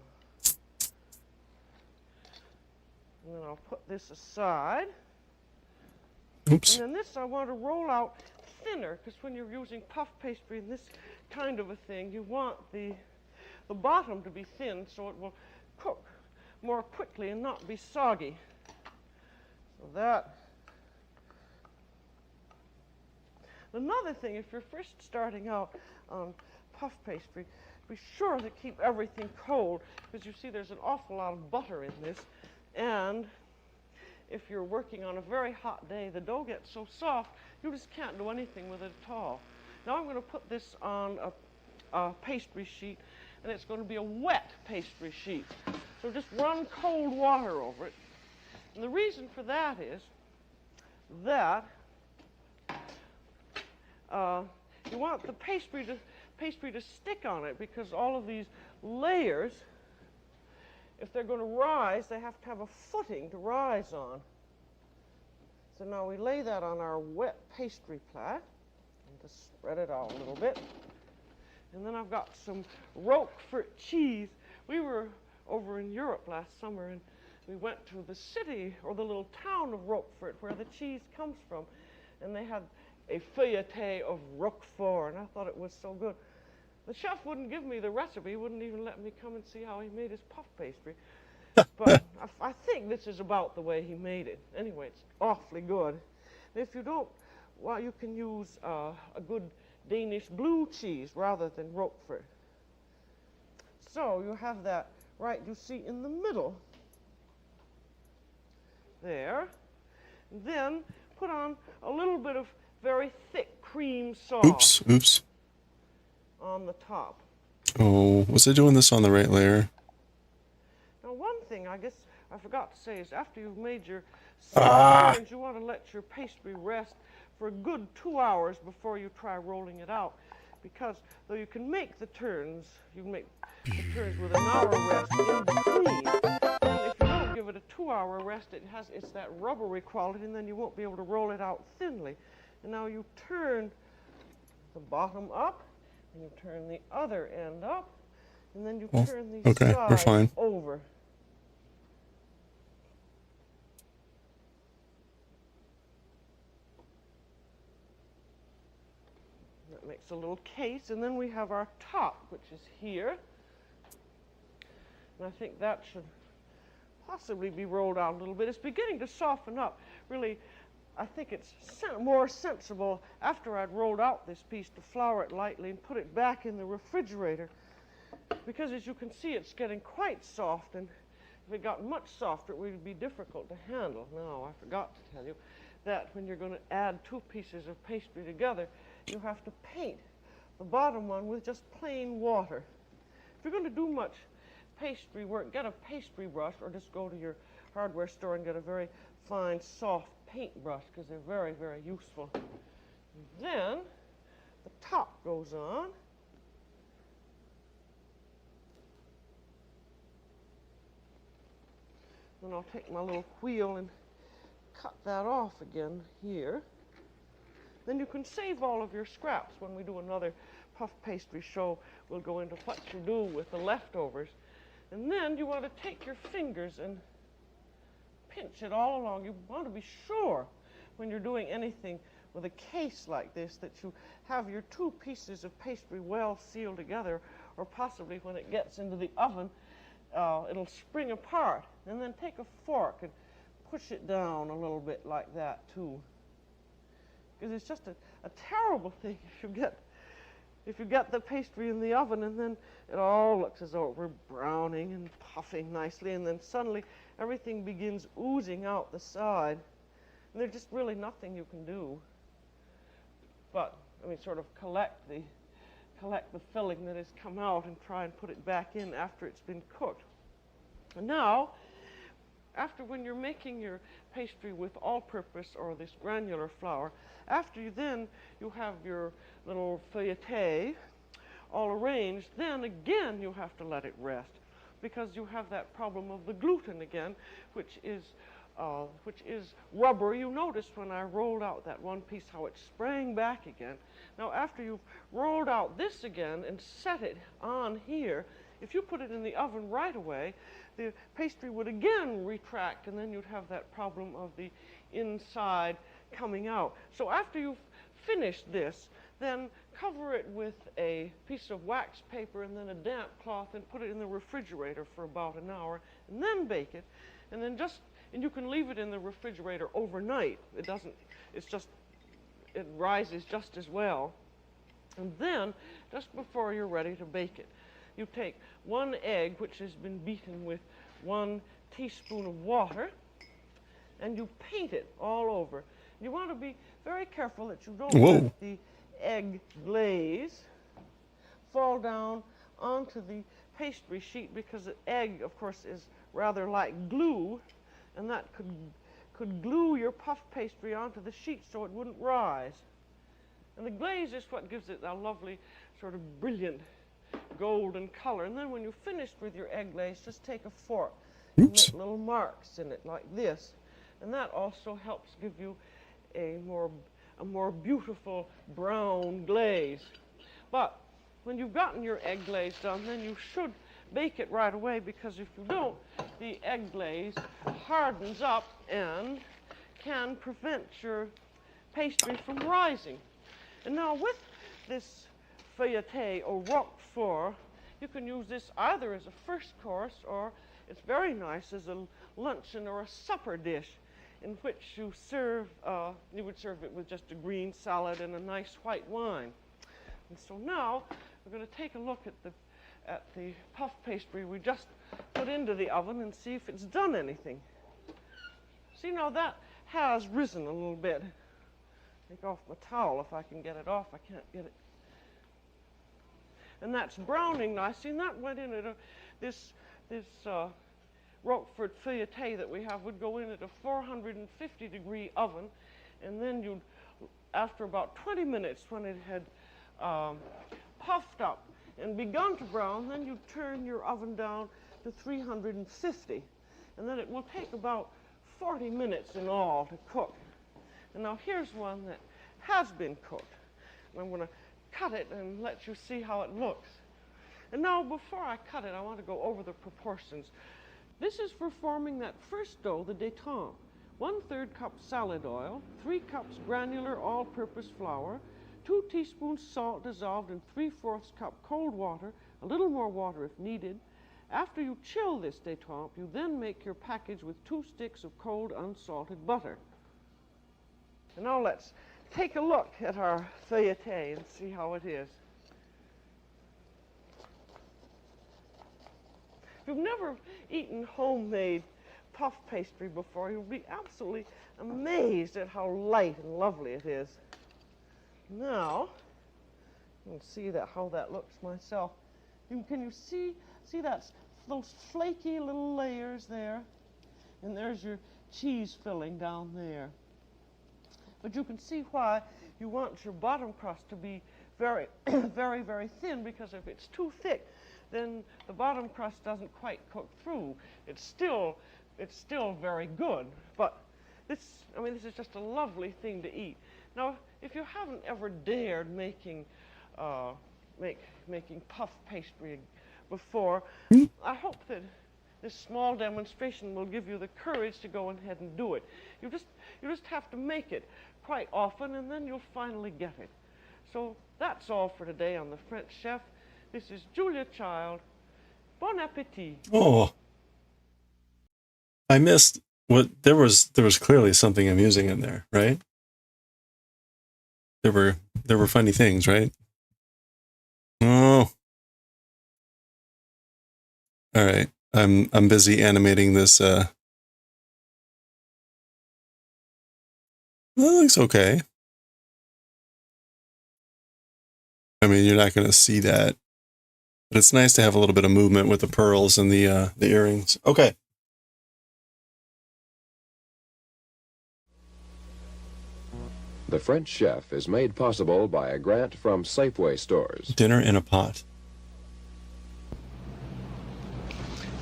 And then I'll put this aside. Oops. And then this I want to roll out thinner, because when you're using puff pastry and this kind of a thing, you want the bottom to be thin so it will cook more quickly and not be soggy. So that. Another thing, if you're first starting out on puff pastry, be sure to keep everything cold, because you see there's an awful lot of butter in this, and if you're working on a very hot day, the dough gets so soft you just can't do anything with it at all. Now I'm going to put this on a pastry sheet, and it's going to be a wet pastry sheet. So just run cold water over it. And the reason for that is that you want the pastry to stick on it, because all of these layers, if they're going to rise, they have to have a footing to rise on. So now we lay that on our wet pastry plat and just spread it out a little bit. And then I've got some Roquefort cheese. We were over in Europe last summer, and we went to the city, or the little town of Roquefort, where the cheese comes from. And they had a feuilleté of Roquefort, and I thought it was so good. The chef wouldn't give me the recipe. He wouldn't even let me come and see how he made his puff pastry. But I think this is about the way he made it. Anyway, it's awfully good. And if you don't, well, you can use a good Danish blue cheese rather than Roquefort. So you have that right, you see, in the middle. There. And then put on a little bit of very thick cream sauce. Oops. On the top. Oh, was I doing this on the right layer? Now, one thing I guess I forgot to say is after you've made your sauce, you want to let your pastry rest for a good 2 hours before you try rolling it out, because though you can make the turns, you can make the turns with an hour rest in between, and if you don't give it a 2-hour rest, it's that rubbery quality, and then you won't be able to roll it out thinly. And now you turn the bottom up, and you turn the other end up, and then you turn the side over. That makes a little case, and then we have our top, which is here. And I think that should possibly be rolled out a little bit. It's beginning to soften up. Really, I think it's more sensible after I'd rolled out this piece to flour it lightly and put it back in the refrigerator. Because as you can see, it's getting quite soft, and if it got much softer, it would be difficult to handle. Now, I forgot to tell you that when you're going to add 2 pieces of pastry together, you have to paint the bottom one with just plain water. If you're going to do much pastry work, get a pastry brush, or just go to your hardware store and get a very fine, soft paintbrush, because they're very, very useful. And then the top goes on. Then I'll take my little wheel and cut that off again here. Then you can save all of your scraps. When we do another puff pastry show, we'll go into what you do with the leftovers. And then you want to take your fingers and pinch it all along. You want to be sure when you're doing anything with a case like this that you have your 2 pieces of pastry well sealed together, or possibly when it gets into the oven, it'll spring apart. And then take a fork and push it down a little bit like that too. Because it's just a terrible thing if you get the pastry in the oven and then it all looks as though it were browning and puffing nicely, and then suddenly everything begins oozing out the side, and there's just really nothing you can do but, I mean, sort of collect the filling that has come out and try and put it back in after it's been cooked. And now, when you're making your pastry with all-purpose or this granular flour, after you have your little feuilleté all arranged, then again you have to let it rest, because you have that problem of the gluten again, which is rubber. You noticed when I rolled out that one piece how it sprang back again. Now after you've rolled out this again and set it on here, if you put it in the oven right away, the pastry would again retract, and then you'd have that problem of the inside coming out. So after you've finished this, then cover it with a piece of wax paper and then a damp cloth and put it in the refrigerator for about an hour, and then bake it. And then you can leave it in the refrigerator overnight. It rises just as well. And then, just before you're ready to bake it, you take 1 egg, which has been beaten with 1 teaspoon of water, and you paint it all over. You want to be very careful that you don't let the egg glaze fall down onto the pastry sheet, because the egg, of course, is rather like glue, and that could glue your puff pastry onto the sheet so it wouldn't rise. And the glaze is what gives it a lovely sort of brilliant golden color. And then when you're finished with your egg glaze, just take a fork and make little marks in it like this. And that also helps give you a more beautiful brown glaze. But when you've gotten your egg glaze done, then you should bake it right away, because if you don't, the egg glaze hardens up and can prevent your pastry from rising. And now with this feuilleté or roquefort, you can use this either as a first course, or it's very nice as a luncheon or a supper dish, in which you would serve it with just a green salad and a nice white wine. And so now we're going to take a look at the puff pastry we just put into the oven and see if it's done anything. See, now that has risen a little bit. Take off my towel if I can get it off. I can't get it. And that's browning nicely, and that went in at this Roquefort feuilleté that we have would go in at a 450-degree oven, and then after about 20 minutes, when it had puffed up and begun to brown, then you turn your oven down to 350. And then it will take about 40 minutes in all to cook. And now here's one that has been cooked. And I'm going to cut it and let you see how it looks. And now before I cut it, I want to go over the proportions. This is for forming that first dough, the détente. 1/3 cup salad oil, 3 cups granular all-purpose flour, 2 teaspoons salt dissolved in 3/4 cup cold water, a little more water if needed. After you chill this détente, you then make your package with 2 sticks of cold unsalted butter. And now let's take a look at our feuilleté and see how it is. If you've never eaten homemade puff pastry before, you'll be absolutely amazed at how light and lovely it is. Now, you'll see how that looks myself. Can you see that's those flaky little layers there? And there's your cheese filling down there. But you can see why you want your bottom crust to be very, very, very thin, because if it's too thick, then the bottom crust doesn't quite cook through. It's still very good, but this is just a lovely thing to eat. Now, if you haven't ever dared making puff pastry before, I hope that this small demonstration will give you the courage to go ahead and do it. You just have to make it quite often, and then you'll finally get it. So that's all for today on The French Chef. This is Julia Child. Bon appétit. Oh, I missed what there was clearly something amusing in there, right? There were funny things, right? Oh. All right. I'm busy animating this that looks okay. I mean, you're not going to see that, but it's nice to have a little bit of movement with the pearls and the earrings. Okay. The French Chef is made possible by a grant from Safeway stores. Dinner in a pot.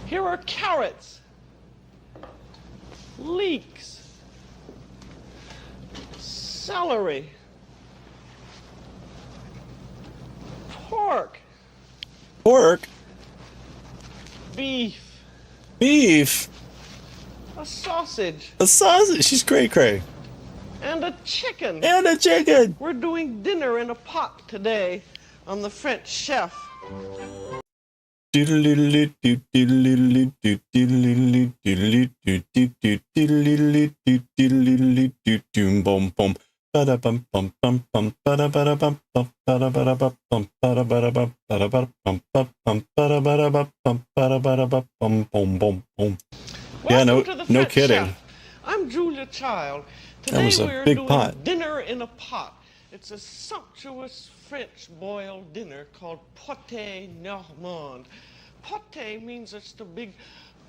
Here are carrots, leeks, celery, pork, beef, a sausage, She's cray. and a chicken. We're doing dinner in a pot today on The French Chef. Yeah, Welcome to The no French kidding. Chef. I'm Julia Child. That Today was a we're big doing pot. dinner in a pot. It's a sumptuous French boiled dinner called pâté normand. Pâté means it's a big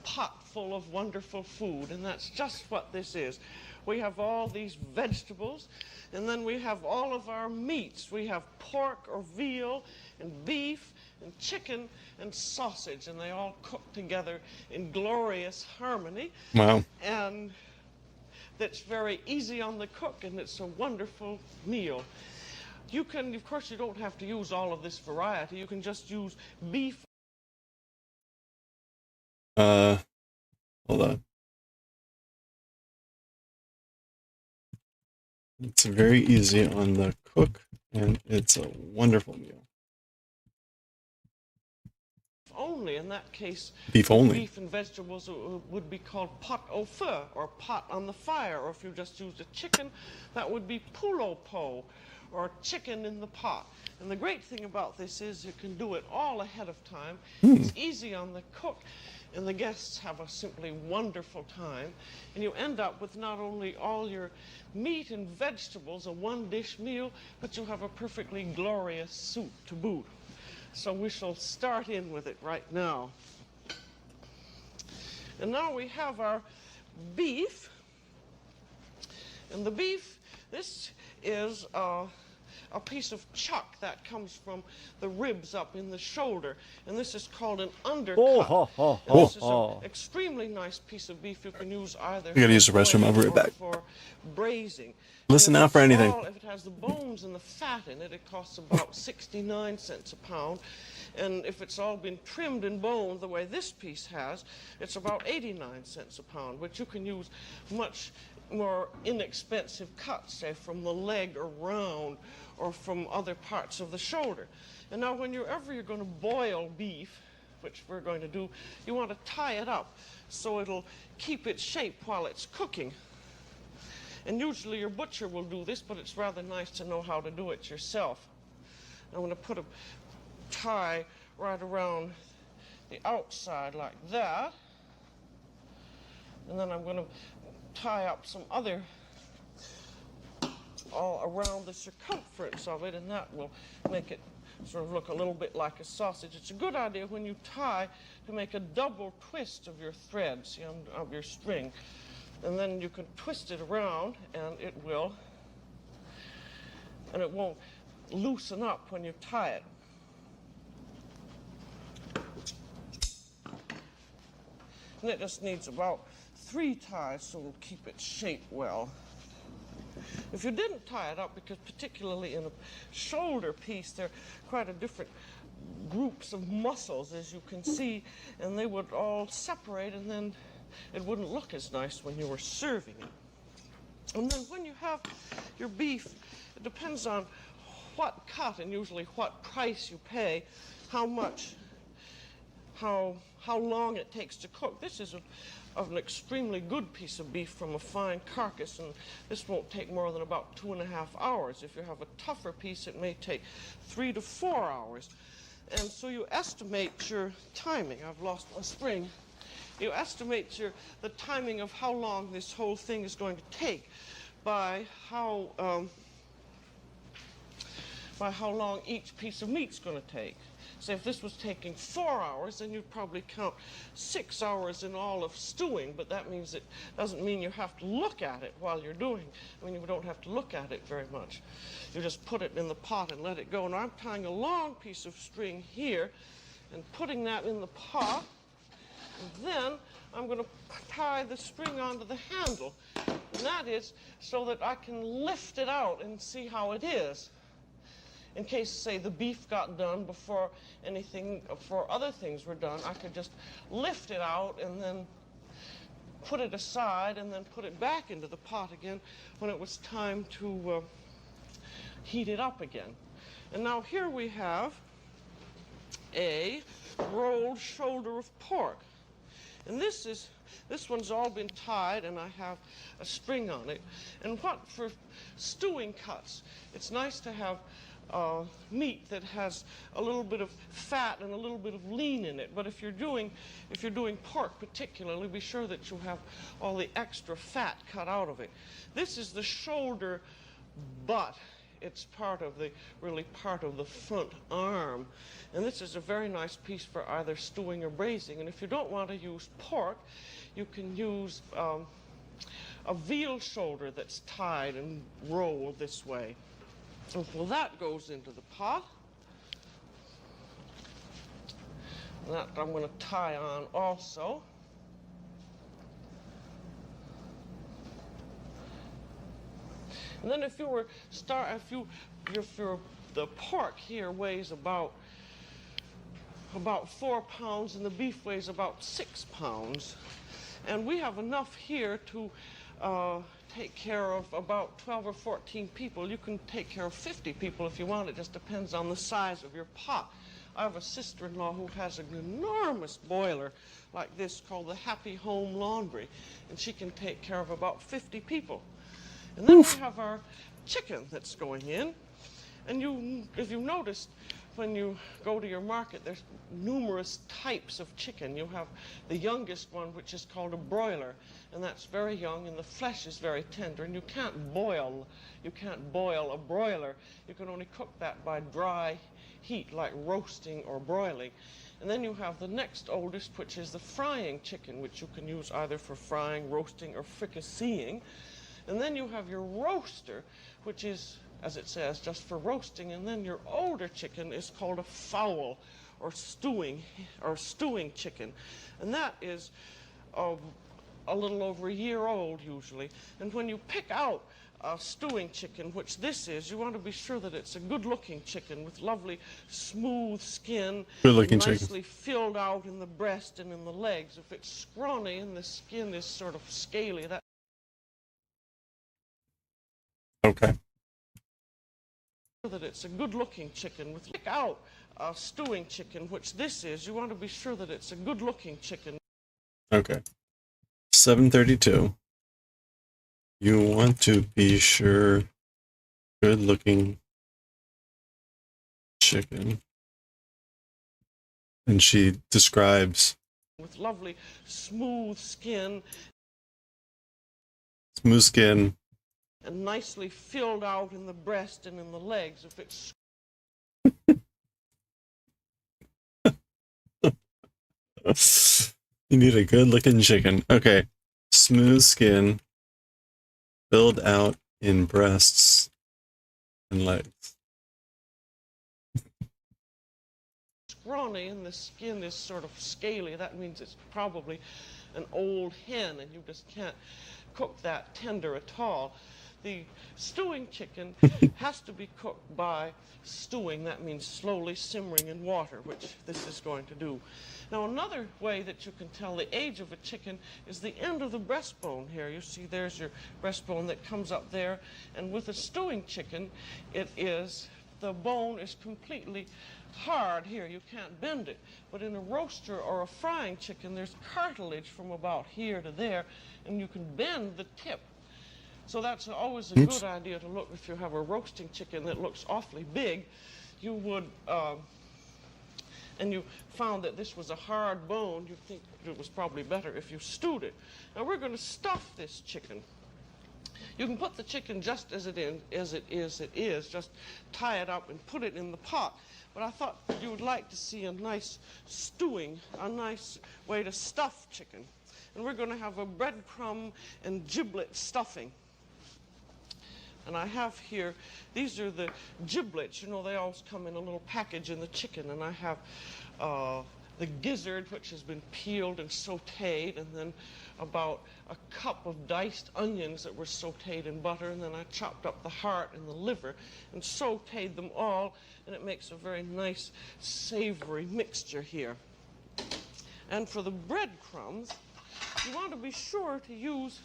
pot full of wonderful food, and that's just what this is. We have all these vegetables, and then we have all of our meats. We have pork or veal and beef and chicken and sausage, and they all cook together in glorious harmony. Wow. And that's very easy on the cook, and it's a wonderful meal. You can, of course, you don't have to use all of this variety. You can just use beef. Hold on. It's very easy on the cook, and it's a wonderful meal. Only in that case, Beef only. beef and vegetables would be called pot au feu, or pot on the fire. Or if you just used a chicken, that would be poule au pot, or chicken in the pot. And the great thing about this is you can do it all ahead of time. It's easy on the cook, and the guests have a simply wonderful time. And you end up with not only all your meat and vegetables, a one-dish meal, but you have a perfectly glorious soup to boot. So we shall start in with it right now. And now we have our beef. And the beef, this is a a piece of chuck that comes from the ribs up in the shoulder, and this is called an undercut. And this is an extremely nice piece of beef you can use either I gotta use the restroom. I'll be right back. for braising. Listen out for anything. If it has the bones and the fat in it, it costs about 69 cents a pound. And if it's all been trimmed and boned the way this piece has, it's about 89 cents a pound, which you can use much more inexpensive cuts, say from the leg around or from other parts of the shoulder. And now whenever you're going to boil beef, which we're going to do, you want to tie it up so it'll keep its shape while it's cooking. And usually your butcher will do this, but it's rather nice to know how to do it yourself. I'm going to put a tie right around the outside like that. And then I'm going to tie up some other all around the circumference of it, and that will make it sort of look a little bit like a sausage. It's a good idea when you tie to make a double twist of your threads, of your string. And then you can twist it around, and it won't loosen up when you tie it. And it just needs about 3 ties so it'll keep its shape well. If you didn't tie it up, because particularly in a shoulder piece, there are quite a different groups of muscles, as you can see, and they would all separate, and then it wouldn't look as nice when you were serving it. And then when you have your beef, it depends on what cut and usually what price you pay, how long it takes to cook. This is of an extremely good piece of beef from a fine carcass, and this won't take more than about 2.5 hours. If you have a tougher piece, it may take 3 to 4 hours. And so you estimate your timing. I've lost my spring. You estimate the timing of how long this whole thing is going to take by how long each piece of meat's going to take. So if this was taking 4 hours, then you'd probably count 6 hours in all of stewing, but that means it doesn't mean you have to look at it while you're doing. I mean, you don't have to look at it very much. You just put it in the pot and let it go. And I'm tying a long piece of string here and putting that in the pot. And then I'm going to tie the string onto the handle. And that is so that I can lift it out and see how it is. In case, say, the beef got done before other things were done, I could just lift it out and then put it aside and then put it back into the pot again when it was time to heat it up again. And now here we have a rolled shoulder of pork. And this one's all been tied, and I have a string on it. And for stewing cuts, it's nice to have meat that has a little bit of fat and a little bit of lean in it. But if you're doing pork particularly, be sure that you have all the extra fat cut out of it. This is the shoulder butt. It's really part of the front arm. And this is a very nice piece for either stewing or braising. And if you don't want to use pork, you can use a veal shoulder that's tied and rolled this way. Well, that goes into the pot. That I'm going to tie on also. And then if the pork here weighs about 4 pounds and the beef weighs about 6 pounds, and we have enough here to take care of about 12 or 14 people. You can take care of 50 people if you want. It just depends on the size of your pot. I have a sister-in-law who has an enormous boiler like this called the Happy Home Laundry, and she can take care of about 50 people. And then we have our chicken that's going in. And if you noticed, when you go to your market, there's numerous types of chicken. You have the youngest one, which is called a broiler, and that's very young, and the flesh is very tender. And you can't boil a broiler. You can only cook that by dry heat, like roasting or broiling. And then you have the next oldest, which is the frying chicken, which you can use either for frying, roasting, or fricasseeing. And then you have your roaster, which is as it says, just for roasting. And then your older chicken is called a fowl, or stewing chicken. And that is a little over a year old usually. And when you pick out a stewing chicken, which this is, you want to be sure that it's a good-looking chicken with lovely smooth skin, nicely filled out in the breast and in the legs. If it's scrawny and the skin is sort of scaly, that... Okay. That it's a good-looking chicken. With pick out a stewing chicken, which this is, you want to be sure that it's a good-looking chicken. Okay. 7:32. You want to be sure good-looking chicken. And she describes with lovely smooth skin. Smooth skin. And nicely filled out in the breast and in the legs. If it's you need a good-looking chicken. Okay. Smooth skin, filled out in breasts and legs. Scrawny and the skin is sort of scaly. That means it's probably an old hen, and you just can't cook that tender at all. The stewing chicken has to be cooked by stewing. That means slowly simmering in water, which this is going to do. Now, another way that you can tell the age of a chicken is the end of the breastbone here. You see there's your breastbone that comes up there. And with a stewing chicken, the bone is completely hard here. You can't bend it. But in a roaster or a frying chicken, there's cartilage from about here to there, and you can bend the tip. So that's always a good idea to look. If you have a roasting chicken that looks awfully big, you would, and you found that this was a hard bone, you'd think it was probably better if you stewed it. Now we're going to stuff this chicken. You can put the chicken just as it is, just tie it up and put it in the pot. But I thought you would like to see a nice stewing, a nice way to stuff chicken. And we're going to have a breadcrumb and giblet stuffing. And I have here, these are the giblets. You know, they always come in a little package in the chicken. And I have the gizzard, which has been peeled and sauteed, and then about a cup of diced onions that were sauteed in butter. And then I chopped up the heart and the liver and sauteed them all. And it makes a very nice, savory mixture here. And for the breadcrumbs, you want to be sure to use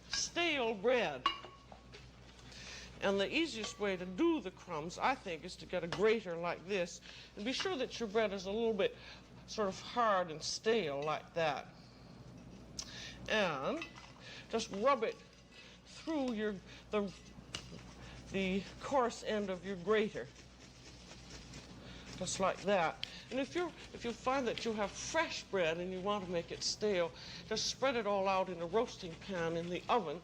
stale bread. And the easiest way to do the crumbs, I think, is to get a grater like this. And be sure that your bread is a little bit sort of hard and stale like that. And just rub it through the coarse end of your grater. Just like that. And if you find that you have fresh bread and you want to make it stale, just spread it all out in a roasting pan in the oven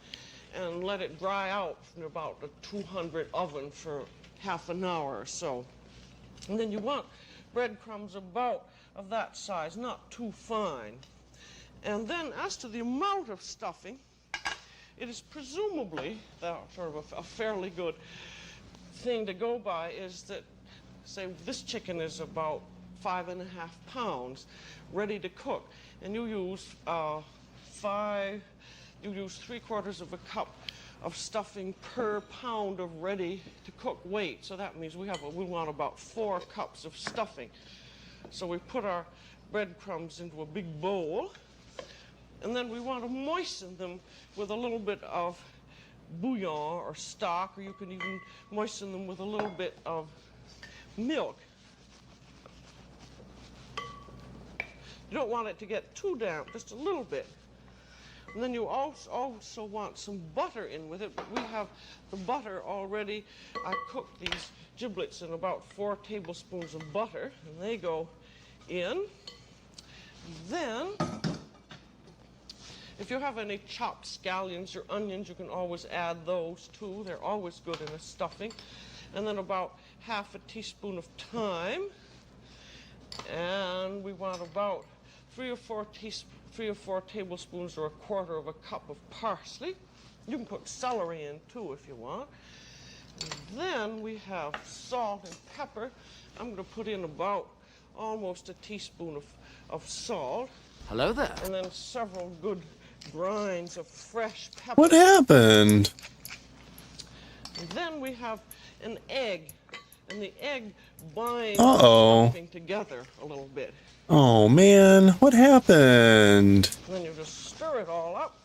and let it dry out in about a 200 oven for half an hour or so. And then you want breadcrumbs about of that size, not too fine. And then as to the amount of stuffing, it is presumably, sort of a fairly good thing to go by is that, say, this chicken is about 5.5 pounds ready to cook. And you use you use 3/4 of a cup of stuffing per pound of ready to cook weight. So that means we want about 4 cups of stuffing. So we put our breadcrumbs into a big bowl, and then we want to moisten them with a little bit of bouillon or stock, or you can even moisten them with a little bit of milk. You don't want it to get too damp, just a little bit. And then you also want some butter in with it, but we have the butter already. I cooked these giblets in about 4 tablespoons of butter, and they go in. Then, if you have any chopped scallions or onions, you can always add those too. They're always good in a stuffing. And then about 1/2 teaspoon of thyme. And we want about 3 or 4 tablespoons or 1/4 of a cup of parsley. You can put celery in too if you want. Then we have salt and pepper. I'm going to put in about almost a teaspoon of salt. Hello there. And then several good grinds of fresh pepper. What happened? And then we have an egg. And the egg binds something together a little bit. Oh man, what happened? And then you just stir it all up.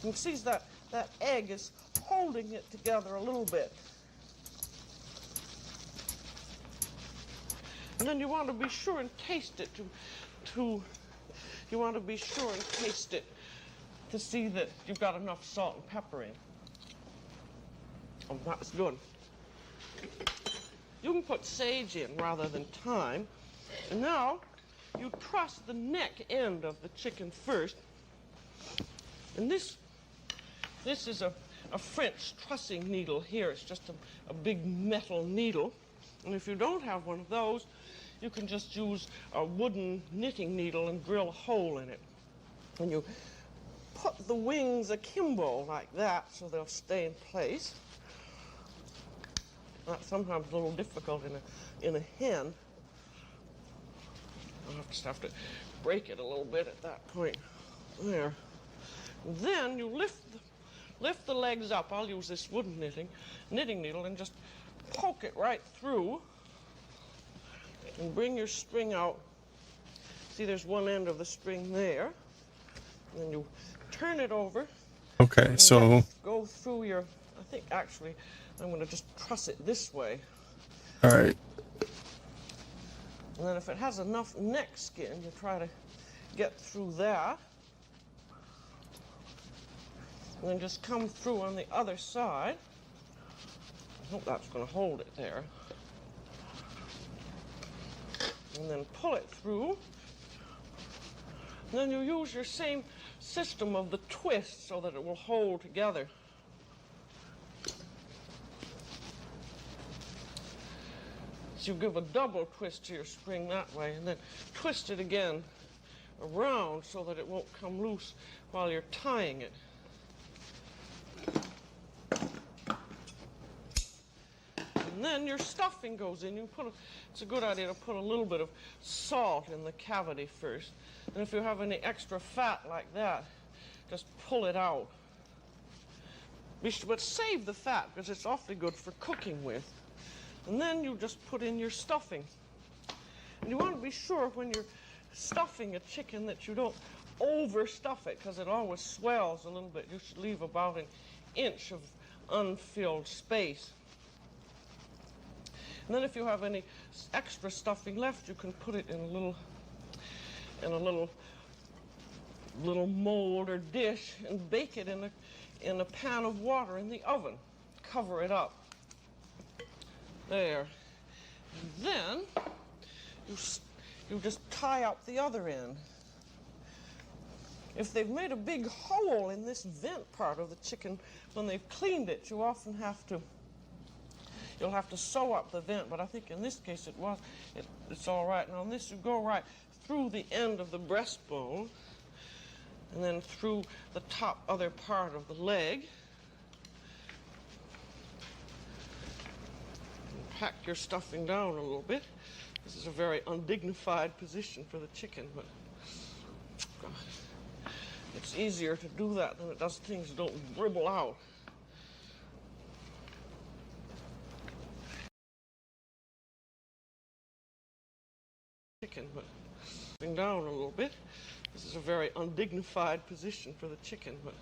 You can see that egg is holding it together a little bit. And then you want to be sure and taste it to see that you've got enough salt and pepper in. Oh, that's good. You can put sage in rather than thyme. And now you truss the neck end of the chicken first. And this is a French trussing needle here. It's just a big metal needle. And if you don't have one of those, you can just use a wooden knitting needle and drill a hole in it. And you put the wings akimbo like that so they'll stay in place. That's sometimes a little difficult in a hen. I'll just have to break it a little bit at that point. There. And then you lift the legs up. I'll use this wooden knitting needle and just poke it right through and bring your string out. See, there's one end of the string there. And then you turn it over. Okay, so go through your, I think actually I'm going to just truss it this way. all right. And then if it has enough neck skin, you try to get through that. And then just come through on the other side. I hope that's going to hold it there. And then pull it through. And then you use your same system of the twist so that it will hold together. So you give a double twist to your string that way, and then twist it again around so that it won't come loose while you're tying it. And then your stuffing goes in. It's a good idea to put a little bit of salt in the cavity first. And if you have any extra fat like that, just pull it out. But save the fat because it's awfully good for cooking with. And then you just put in your stuffing. And you want to be sure when you're stuffing a chicken that you don't overstuff it because it always swells a little bit. You should leave about an inch of unfilled space. And then if you have any extra stuffing left, you can put it in a little mold or dish and bake it in a pan of water in the oven. Cover it up. There. And then you just tie up the other end. If they've made a big hole in this vent part of the chicken when they've cleaned it, you'll have to sew up the vent, but I think in this case it's all right. And on this you go right through the end of the breastbone and then through the top other part of the leg. Pack your stuffing down a little bit. This is a very undignified position for the chicken, but it's easier to do that than it does things that don't dribble out. Chicken, but stuffing down a little bit. This is a very undignified position for the chicken, but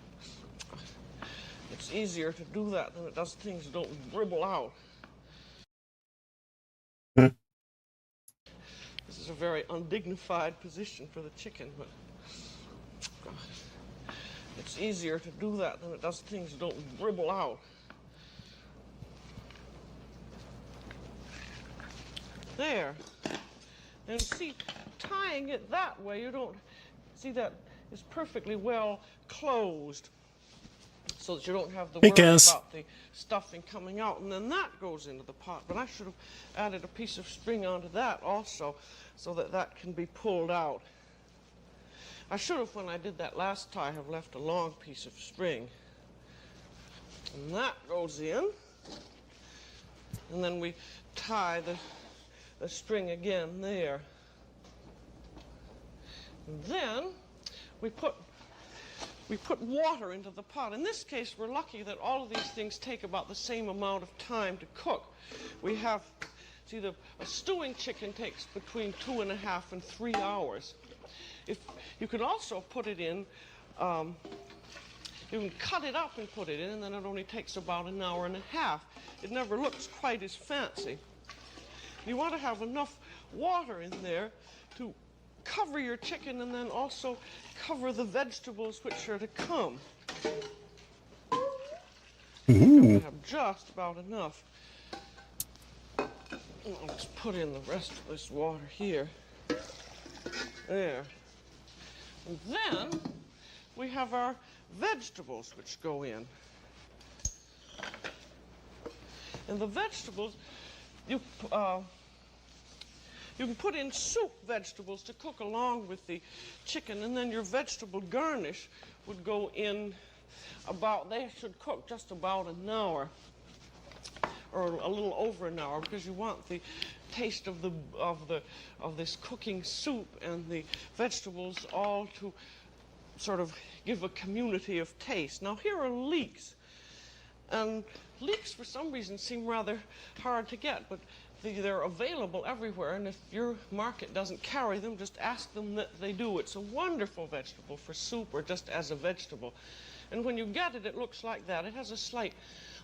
it's easier to do that than it does things that don't dribble out. This is a very undignified position for the chicken, but it's easier to do that than it does things that don't dribble out. There. And see, tying it that way, you don't see that is perfectly well closed so that you don't have the worry about the stuffing coming out. And then that goes into the pot. But I should have added a piece of string onto that also so that that can be pulled out. I should have, when I did that last tie, have left a long piece of string. And that goes in. And then we tie the string again there. And then we put water into the pot. In this case, we're lucky that all of these things take about the same amount of time to cook. We have, see, a stewing chicken takes between 2.5 and 3 hours. If you can also put it in, you can cut it up and put it in, and then it only takes about 1.5 hours. It never looks quite as fancy. You want to have enough water in there to cover your chicken and then also cover the vegetables which are to come. You have just about enough. I'll just put in the rest of this water here. There. And then we have our vegetables which go in. And the vegetables, you can put in soup vegetables to cook along with the chicken, and then your vegetable garnish would go in about, they should cook just about 1 hour, or a little over 1 hour, because you want the taste of this cooking soup and the vegetables all to sort of give a community of taste. Now here are leeks, and leeks for some reason seem rather hard to get, but they're available everywhere, and if your market doesn't carry them, just ask them that they do. It's a wonderful vegetable for soup or just as a vegetable. And when you get it, it looks like that. It has a slight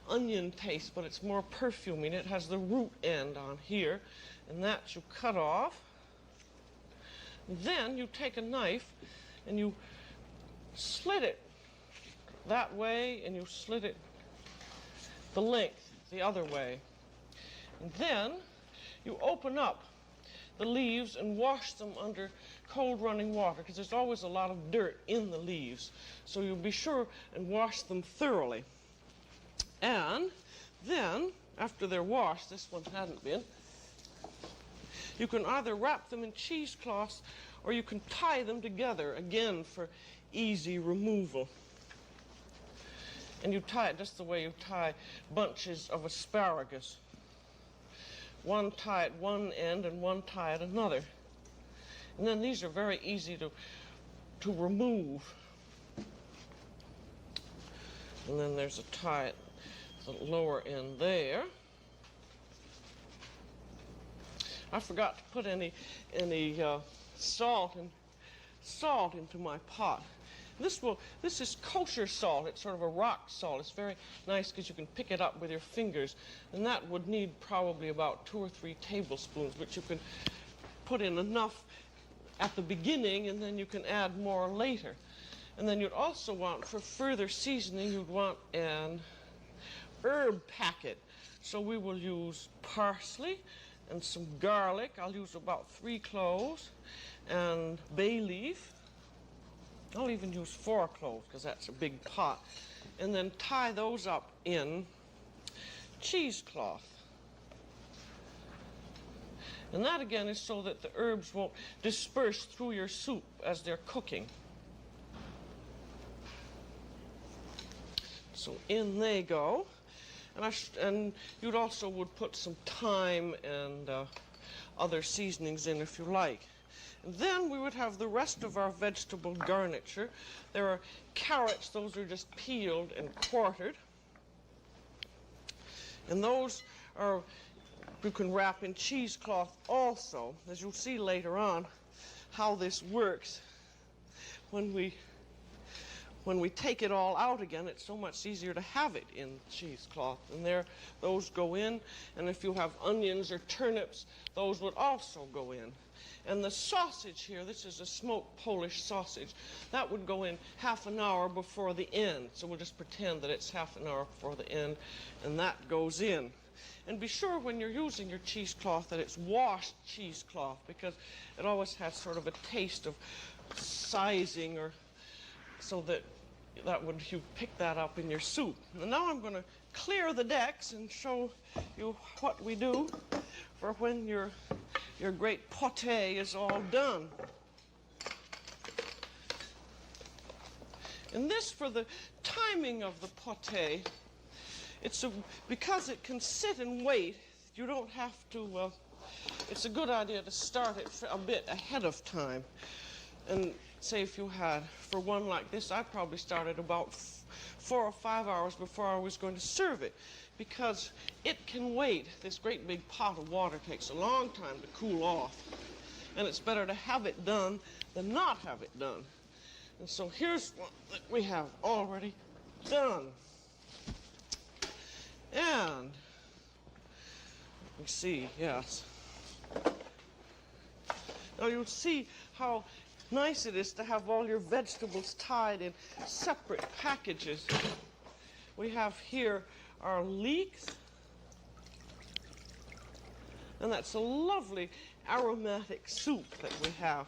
onion taste, but it's more perfuming. It has the root end on here, and that you cut off. Then you take a knife and you slit it that way, and you slit it the length the other way. And then you open up the leaves and wash them under cold running water, because there's always a lot of dirt in the leaves. So you'll be sure and wash them thoroughly. And then, after they're washed, this one hadn't been, you can either wrap them in cheesecloths or you can tie them together, again, for easy removal. And you tie it just the way you tie bunches of asparagus. One tie at one end and one tie at another. And then these are very easy to remove. And then there's a tie at the lower end there. I forgot to put any salt into my pot. This is kosher salt. It's sort of a rock salt. It's very nice because you can pick it up with your fingers. And that would need probably about 2 or 3 tablespoons, which you can put in enough at the beginning, and then you can add more later. And then you'd also want, for further seasoning, you'd want an herb packet. So we will use parsley and some garlic. I'll use about 3 cloves, and bay leaf. I'll even use 4 cloves because that's a big pot. And then tie those up in cheesecloth. And that again is so that the herbs won't disperse through your soup as they're cooking. So in they go. And you'd also would put some thyme and other seasonings in if you like. Then we would have the rest of our vegetable garniture. There are carrots. Those are just peeled and quartered. And those are, you can wrap in cheesecloth also, as you'll see later on how this works. When we take it all out again, it's so much easier to have it in cheesecloth. And there, those go in. And if you have onions or turnips, those would also go in. And the sausage here, this is a smoked Polish sausage, that would go in ½ an hour before the end. So we'll just pretend that it's ½ an hour before the end, and that goes in. And be sure when you're using your cheesecloth that it's washed cheesecloth, because it always has sort of a taste of sizing, or so that would, you pick that up in your soup. And now I'm going to clear the decks and show you what we do for when your great pâté is all done. And this, for the timing of the pâté, because it can sit and wait, you don't have to, it's a good idea to start it a bit ahead of time. And say if you had, for one like this, I probably started about 4 or 5 hours before I was going to serve it, because it can wait. This great big pot of water takes a long time to cool off, and it's better to have it done than not have it done. And so here's what that we have already done. And we see, yes. Now you'll see how nice it is to have all your vegetables tied in separate packages. We have here our leeks, and that's a lovely aromatic soup that we have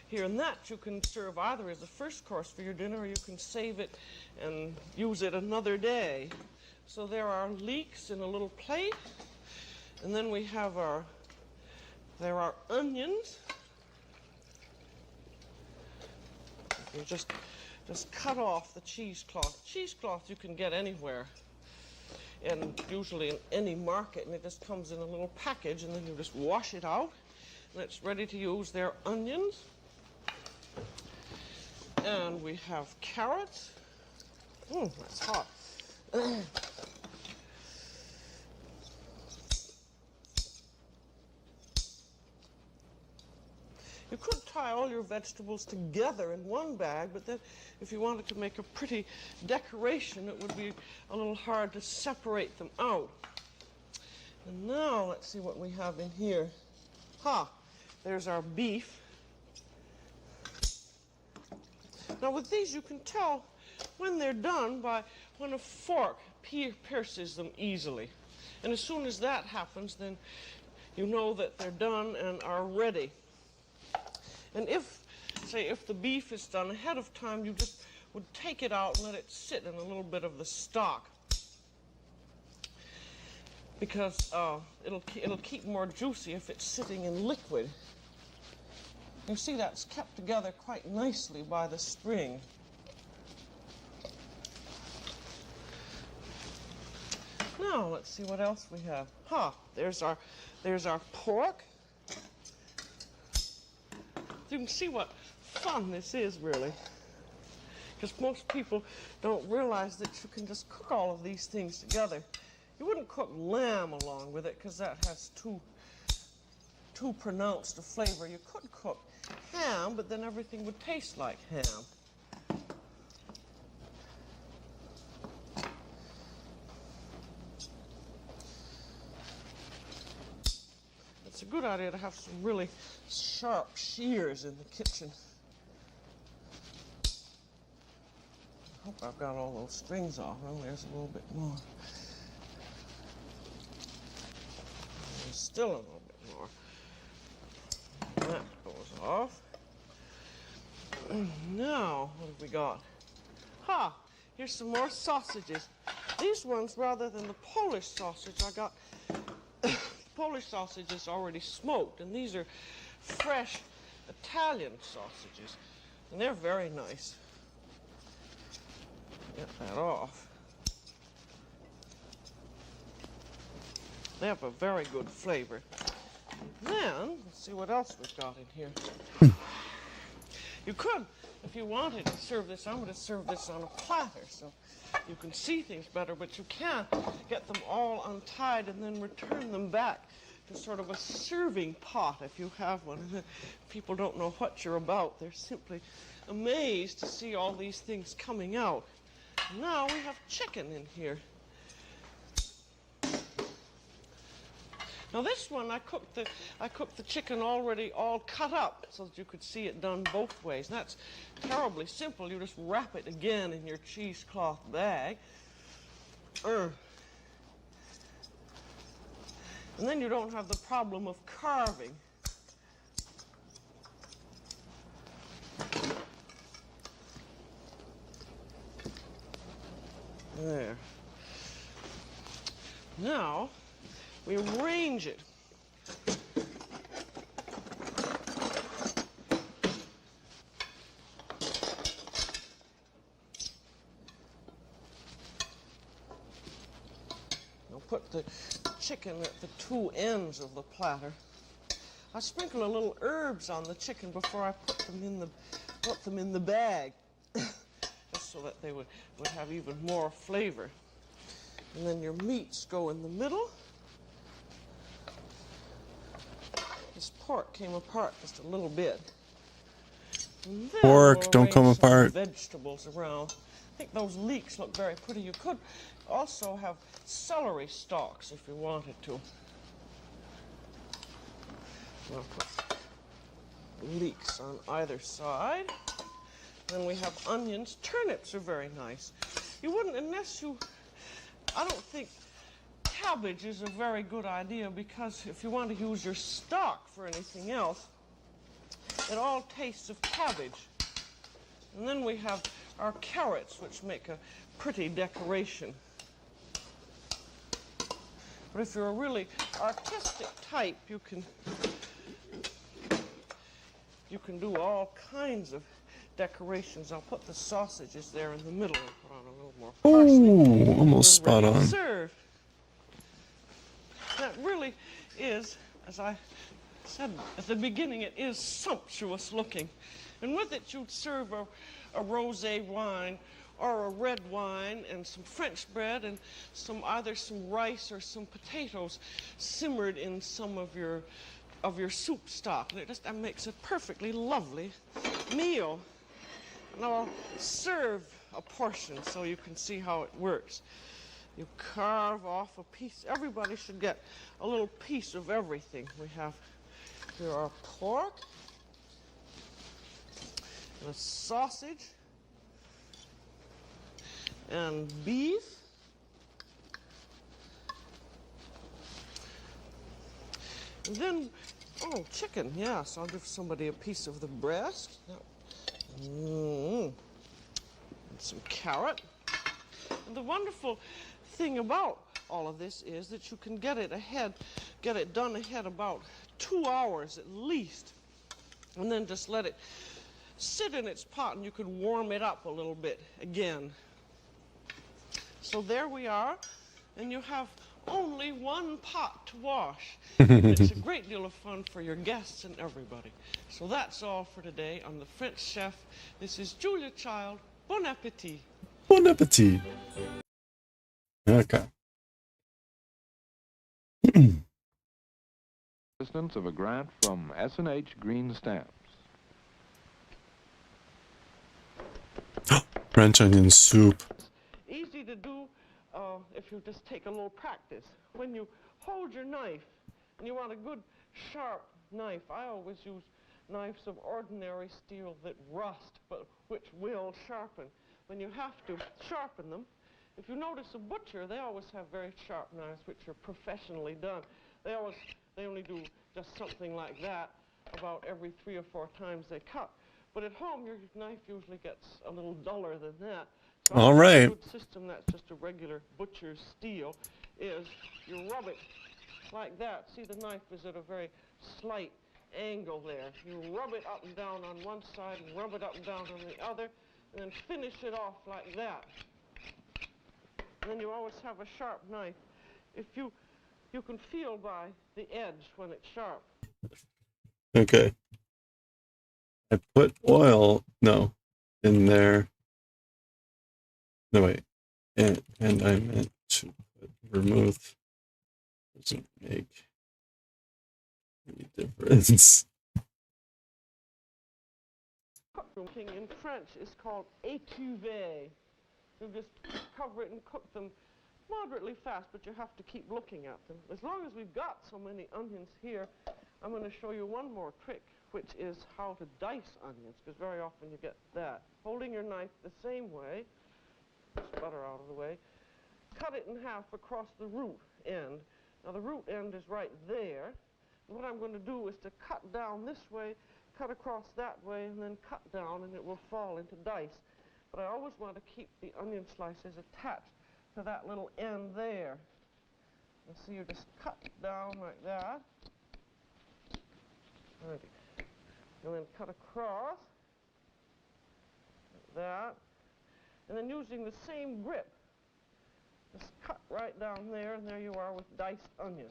here, and that you can serve either as a first course for your dinner, or you can save it and use it another day. So there are leeks in a little plate, and then we have there are onions. You just cut off the cheesecloth. Cheesecloth you can get anywhere, and usually in any market, and it just comes in a little package, and then you just wash it out, and it's ready to use. There are onions, and we have carrots. That's hot. You could tie all your vegetables together in one bag, but then if you wanted to make a pretty decoration, it would be a little hard to separate them out. And now let's see what we have in here. There's our beef. Now with these you can tell when they're done by when a fork pierces them easily. And as soon as that happens, then you know that they're done and are ready. And if the beef is done ahead of time, you just would take it out and let it sit in a little bit of the stock, because it'll keep more juicy if it's sitting in liquid. You see that's kept together quite nicely by the string. Now let's see what else we have. There's our pork. You can see what fun this is, really, because most people don't realize that you can just cook all of these things together. You wouldn't cook lamb along with it because that has too pronounced a flavor. You could cook ham, but then everything would taste like ham. It's a good idea to have some really sharp shears in the kitchen. I hope I've got all those strings off. Well, there's a little bit more. There's still a little bit more. That goes off. Now, what have we got? Here's some more sausages. These ones, rather than the Polish sausage, I got Polish sausages already smoked, and these are fresh Italian sausages, and they're very nice. Get that off. They have a very good flavor. Then, let's see what else we've got in here. You could, if you wanted to serve this, I'm going to serve this on a platter so you can see things better, but you can't get them all untied and then return them back to sort of a serving pot if you have one. People don't know what you're about. They're simply amazed to see all these things coming out. Now we have chicken in here. Now this one, I cooked the chicken already all cut up so that you could see it done both ways. And that's terribly simple. You just wrap it again in your cheesecloth bag. And then you don't have the problem of carving. There. Now, we arrange it. the chicken at the two ends of the platter. I sprinkle a little herbs on the chicken before I put them in the bag, just so that they would have even more flavor. And then your meats go in the middle. This pork came apart just a little bit. And then Pork, don't come arrange some apart. Vegetables around. I think those leeks look very pretty. You could also have celery stalks if you wanted to. I'll put leeks on either side. Then we have onions. Turnips are very nice. You wouldn't, I don't think cabbage is a very good idea, because if you want to use your stock for anything else, it all tastes of cabbage. And then we have our carrots, which make a pretty decoration. But if you're a really artistic type, you can do all kinds of decorations. I'll put the sausages there in the middle and put on a little more parsley. Ooh, almost We're ready spot to on. serve. That really is, as I said at the beginning, it is sumptuous looking. And with it, you'd serve a rosé wine or a red wine and some French bread and either some rice or some potatoes simmered in some of your soup stock. And it just makes a perfectly lovely meal. And I'll serve a portion so you can see how it works. You carve off a piece. Everybody should get a little piece of everything. We have here our pork, and a sausage, and beef, and then, chicken, yes. I'll give somebody a piece of the breast. And some carrot. And the wonderful thing about all of this is that you can get it done ahead about 2 hours at least, and then just let it sit in its pot, and you can warm it up a little bit again. So there we are, and you have only one pot to wash. It's a great deal of fun for your guests and everybody. So that's all for today on The French Chef. This is Julia Child. Bon appetit. Bon appetit. Okay. Assistance of a grant from S&H Green Stamps. French onion soup. Easy to do if you just take a little practice. When you hold your knife and you want a good sharp knife, I always use knives of ordinary steel that rust but which will sharpen. When you have to sharpen them, if you notice a butcher, they always have very sharp knives which are professionally done. They only do just something like that about every 3 or 4 times they cut. But at home, your knife usually gets a little duller than that. So All right. A good system that's just a regular butcher's steel is you rub it like that. See, the knife is at a very slight angle there. You rub it up and down on one side and rub it up and down on the other, and then finish it off like that. And then you always have a sharp knife. If you can feel by the edge when it's sharp. Okay. I put oil, in there. No, wait. And I meant to put vermouth. Doesn't make any difference. Cooking in French is called étuver. You just cover it and cook them moderately fast, but you have to keep looking at them. As long as we've got so many onions here, I'm going to show you one more trick, which is how to dice onions, because very often you get that. Holding your knife the same way, butter out of the way, cut it in half across the root end. Now the root end is right there. And what I'm going to do is to cut down this way, cut across that way, and then cut down, and it will fall into dice. But I always want to keep the onion slices attached to that little end there. And so you just cut down like that. And then cut across like that. And then using the same grip, Just cut right down there, and there you are with diced onion.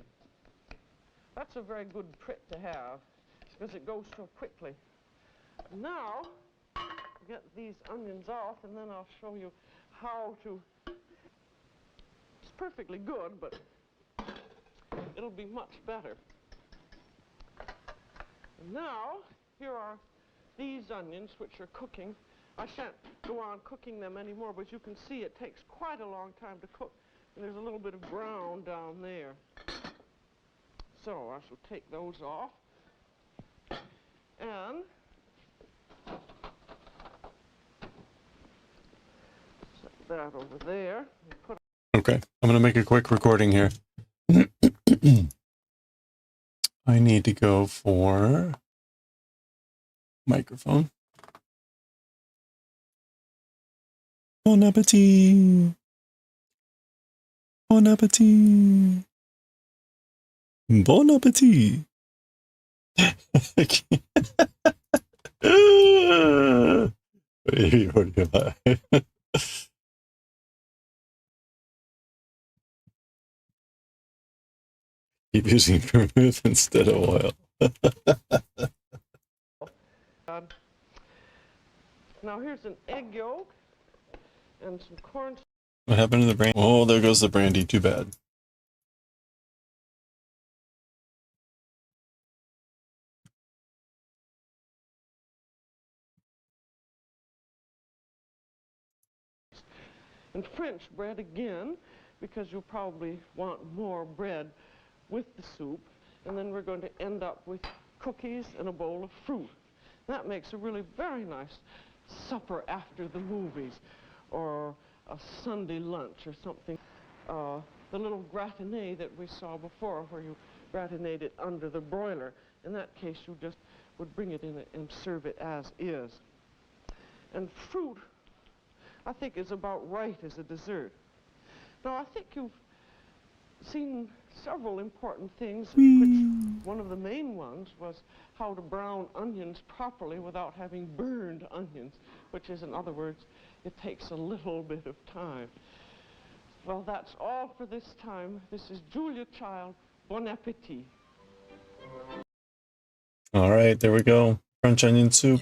That's a very good trick to have because it goes so quickly. Now, get these onions off, and then I'll show you how to. It's perfectly good, but it'll be much better. And now, here are these onions, which are cooking. I shan't go on cooking them anymore, but you can see it takes quite a long time to cook. And there's a little bit of brown down there. So I shall take those off. And set that over there. And put Okay, I'm going to make a quick recording here. I need to go for microphone. Bon appetit! Bon appetit! Bon appetit! Keep using vermouth instead of oil. now here's an egg yolk and some corn. What happened to the brandy? Oh, there goes the brandy. Too bad. And French bread again, because you'll probably want more bread with the soup. And then we're going to end up with cookies and a bowl of fruit. That makes a really very nice supper after the movies, or a Sunday lunch or something. The little gratiné that we saw before, where you gratinate it under the broiler. In that case, you just would bring it in and serve it as is. And fruit, I think, is about right as a dessert. Now, I think you've seen several important things, which one of the main ones was how to brown onions properly without having burned onions, which is, in other words, it takes a little bit of time. Well, that's all for this time. This is Julia Child. Bon appetit. All right, there we go. French onion soup.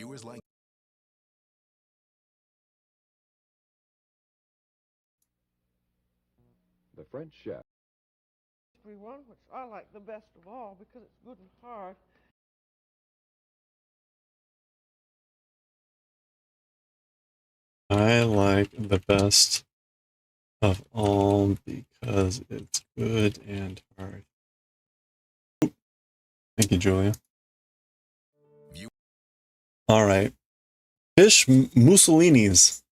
The French chef. One, which I like the best of all because it's good and hard. I like the best of all because it's good and hard. Thank you, Julia. All right. Fish Mussolinis.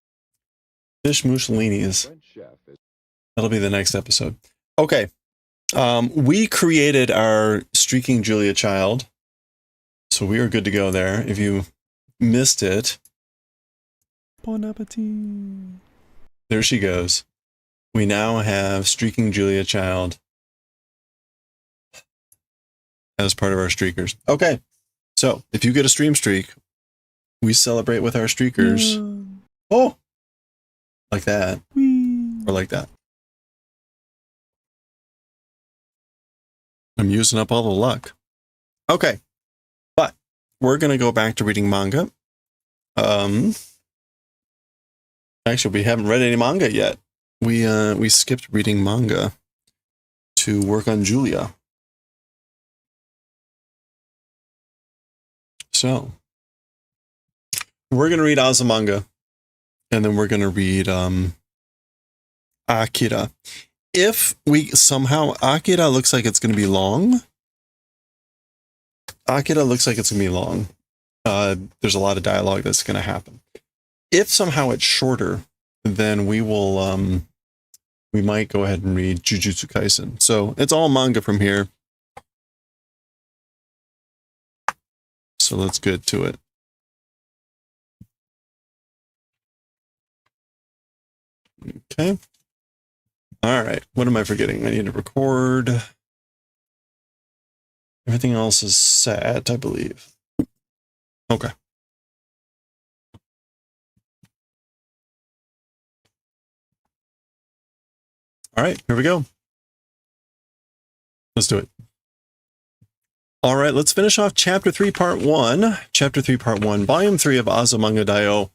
Fish Mussolinis. French chef is That'll be the next episode. Okay. We created our Streaking Julia Child, so we are good to go there. If you missed it, bon appetit. There she goes. We now have Streaking Julia Child as part of our streakers. Okay, so if you get a stream streak, we celebrate with our streakers. Oh, like that, or like that. I'm using up all the luck. Okay, but we're gonna go back to reading manga. Actually, we haven't read any manga yet. We skipped reading manga to work on Julia. So we're gonna read Azumanga, and then we're gonna read Akira. If we somehow, Akira looks like it's going to be long. Akira looks like it's going to be long. There's a lot of dialogue that's going to happen. If somehow it's shorter, then we will, we might go ahead and read Jujutsu Kaisen. So it's all manga from here. So let's get to it. Okay. All right, what am I forgetting? I need to record. Everything else is set, I believe. Okay. All right, here we go. Let's do it. All right, let's finish off Chapter 3, Part 1. Chapter 3, Part 1, Volume 3 of Azumanga Daioh.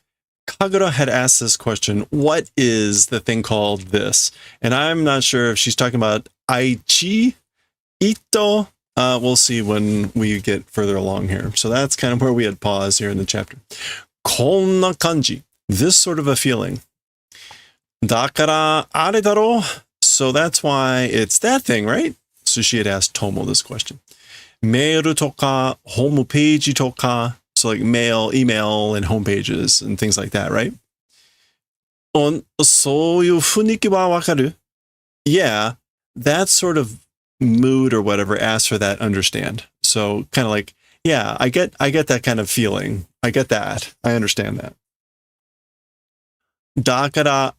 Kagura had asked this question, what is the thing called this? And I'm not sure if she's talking about Aichi, Ito. We'll see when we get further along here. So that's kind of where we had paused here in the chapter. Konna kanji, this sort of a feeling. Dakara are daro. So that's why it's that thing, right? So she had asked Tomo this question. Meiru toka, homepeiji toka. So like mail, email, and homepages and things like that, right? On soyu funiki wa wakaru? Yeah, that sort of mood or whatever asks for that understand. So kind of like, yeah, I get that kind of feeling. I get that. I understand that. Dakara,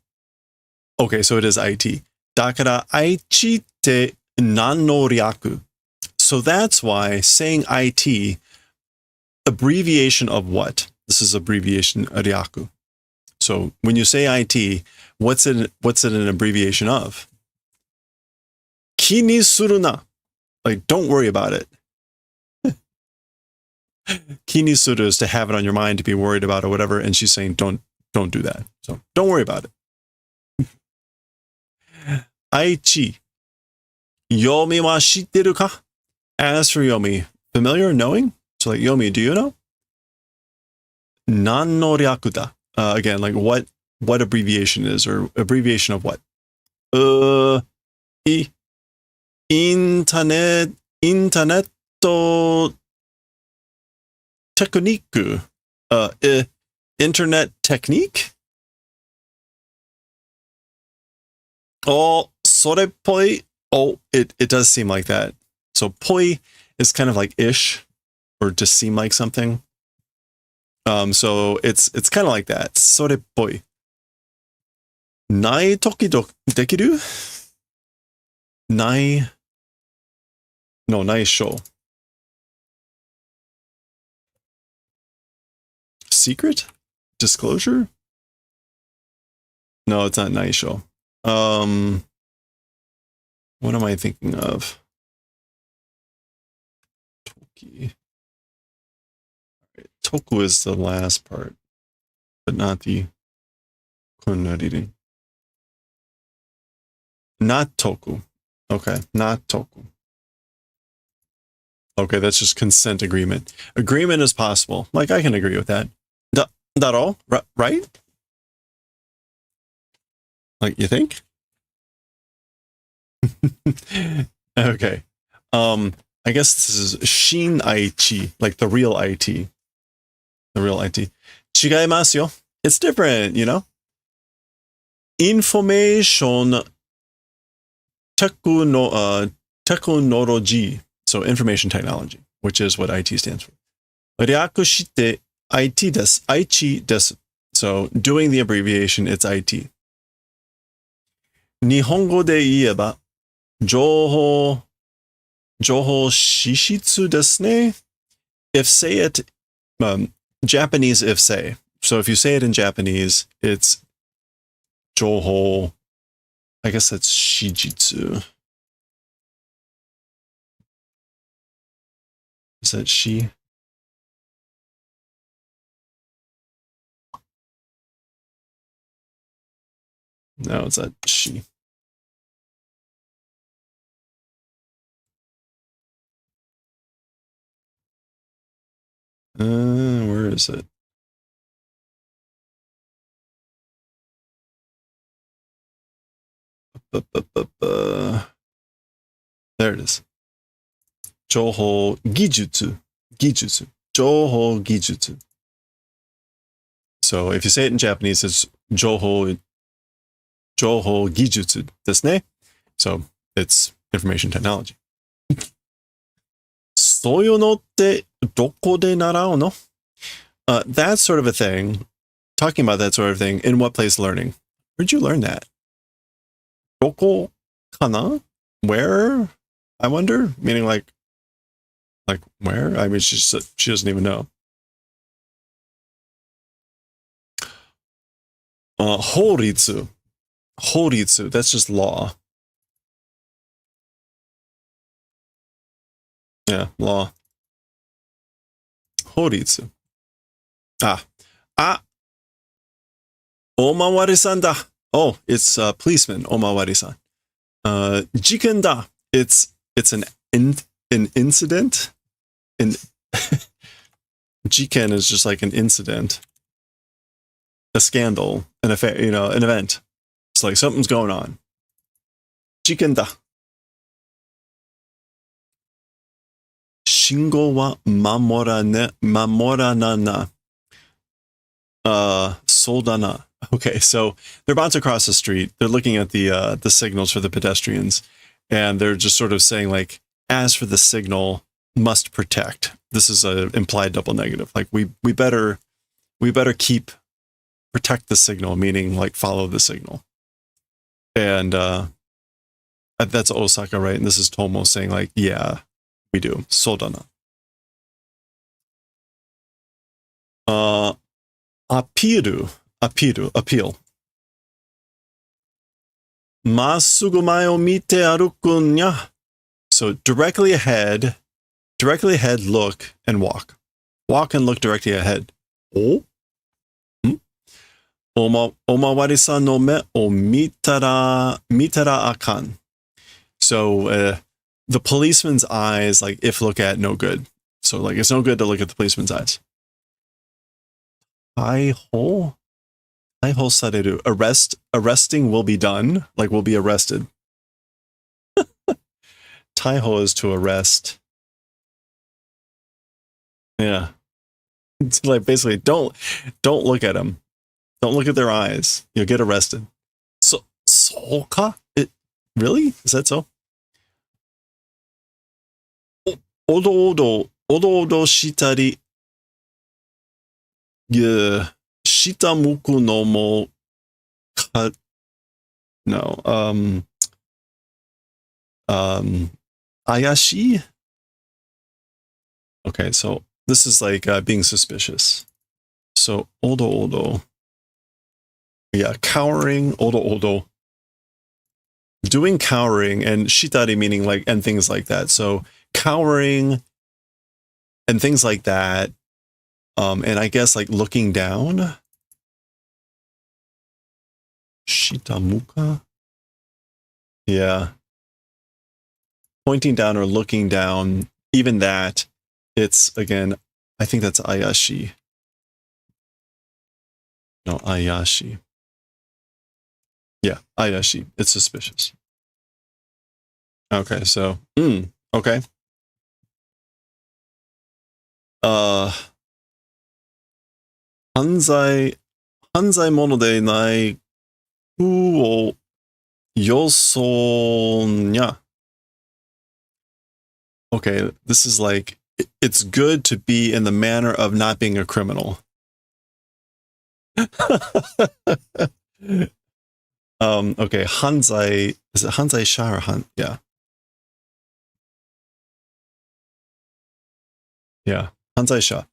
okay, so it is IT. Dakara aichi te nan no ryaku. So that's why saying IT, abbreviation of what? This is abbreviation ryaku. So when you say IT, what's it an abbreviation of? Kini suru na. Like, don't worry about it. Kini suru is to have it on your mind, to be worried about or whatever. And she's saying, don't do that. So don't worry about it. Aichi. Yomi wa shitteru ka? As for Yomi, familiar, knowing? So like, Yomi, do you know? Nan no ryaku da. Again, like what abbreviation is, or abbreviation of what? Internet technique. Internet technique? Oh, sore poi. Oh, it does seem like that. So poi is kind of like ish, or just seem like something. So it's kind of like that. Sore poi. Nai toki dekiru? Nai sho. Secret? Disclosure? No, it's not nai sho. What am I thinking of? Toki. Right. Toku is the last part, but not the kunariri. Not toku. Okay, not toku. Okay, that's just consent agreement. Agreement is possible. Like, I can agree with that. Daro, right? Like, you think? Okay. I guess this is Shin Aichi, like the real IT. The real IT. Chigaimasu yo. It's different, you know? Information technology. So information technology, which is what IT stands for. Ryaku shite IT desu. Aichi desu. So doing the abbreviation, it's IT. Nihongo de ieba, Joho shishitsu desu ne. If say it, Japanese if say. So if you say it in Japanese, it's Joho. I guess that's shijitsu. Is that she? No, it's not she. Where is it? There it is. Joho gijutsu. Joho gijutsu. So if you say it in Japanese, it's Joho gijutsu desu ne. So it's information technology. Soyo no te doko de narao no? That sort of a thing. Talking about that sort of thing. In what place learning? Where'd you learn that? Doko kana? Where? I wonder. Meaning like where? I mean, she doesn't even know. Horitsu. That's just law. Yeah, law. 法律. Omawari-san da. Oh, it's policeman, Omawari-san. Jiken da. It's an incident. Jiken is just like an incident, a scandal, an affair, an event. It's like something's going on. Jiken da. Shingo wa mamoranana. Soldana. Okay, so they're about to cross the street. They're looking at the signals for the pedestrians, and they're just sort of saying like, as for the signal, must protect. This is an implied double negative. Like we better protect the signal, meaning like follow the signal. And that's Osaka, right? And this is Tomo saying like, yeah, we do. Soldana. Appeal. まっすぐ前を見て歩くんや. So directly ahead, look and walk. Walk and look directly ahead. Oh? おまわりさんの目を見たらあかん. So the policeman's eyes, like if look at, no good. So like it's no good to look at the policeman's eyes. Taiho sareru. Arresting will be done. Like will be arrested. Taiho is to arrest. Yeah. It's like basically don't look at them. Don't look at their eyes. You'll get arrested. So ka? Really? Is that so? Odo shitari. Yeah. Shitamuku no mo ka. No. Ayashi? Okay, so this is like being suspicious. So odo. Yeah, cowering, odo. Doing cowering and shitari meaning like and things like that. So cowering and things like that. And I guess like looking down. Shitamuka? Yeah. Pointing down or looking down, even that, it's again, I think that's Ayashi. No, Ayashi. Yeah, Ayashi. It's suspicious. Okay, so, okay. 犯罪者でない風を装にゃ. Okay, this is like, it's good to be in the manner of not being a criminal. Okay, Hanzai, is it Hanzai Sha or yeah. Yeah, Hanzai Sha.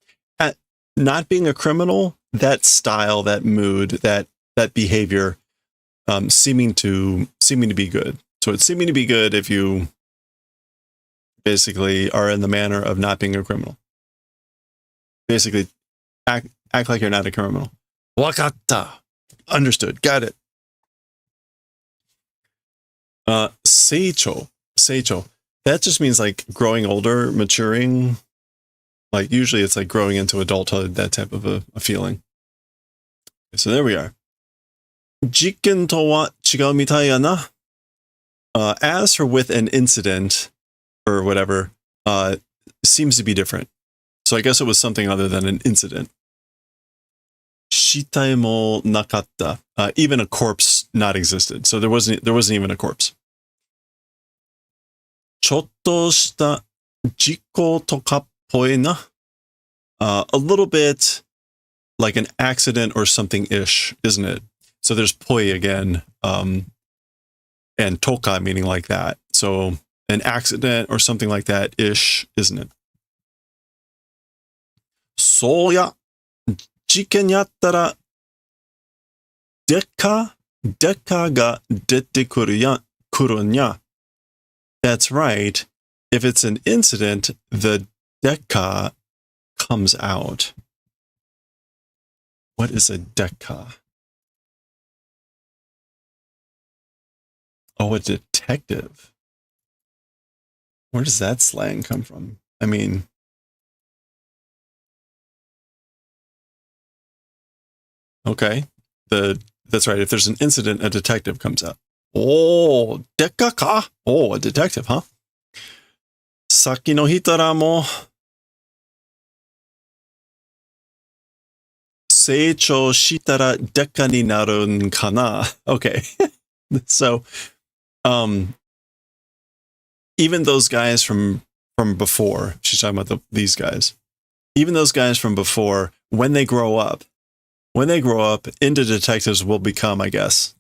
Not being a criminal, that style, that mood, that behavior, seeming to be good. So it's seeming to be good if you basically are in the manner of not being a criminal. Basically, act like you're not a criminal. Wakatta. Understood. Got it. Seicho. That just means like growing older, maturing. Like usually it's like growing into adulthood, that type of a feeling. So there we are. Jiken to wa chigau mitai ya na. As for with an incident or whatever, seems to be different. So I guess it was something other than an incident. Shitai mo nakatta. Even a corpse not existed. So there wasn't even a corpse. Chotto shita jiko to ka poena. A little bit like an accident or something-ish, isn't it? So there's poi again, and toka meaning like that. So an accident or something like that ish, isn't it? So ya, jiken yattara deka ga dete kuru nya. That's right. if it's an incident, the dekka comes out. What is a dekka? Oh, a detective. Where does that slang come from? I mean, okay. That's right. If there's an incident, a detective comes out. Oh, dekka ka? Oh, a detective, huh? Saki no hitara mo seichou shitara dekka ni narun kana. Okay. So, even those guys from before, she's talking about these guys. Even those guys from before, when they grow up into detectives will become, I guess.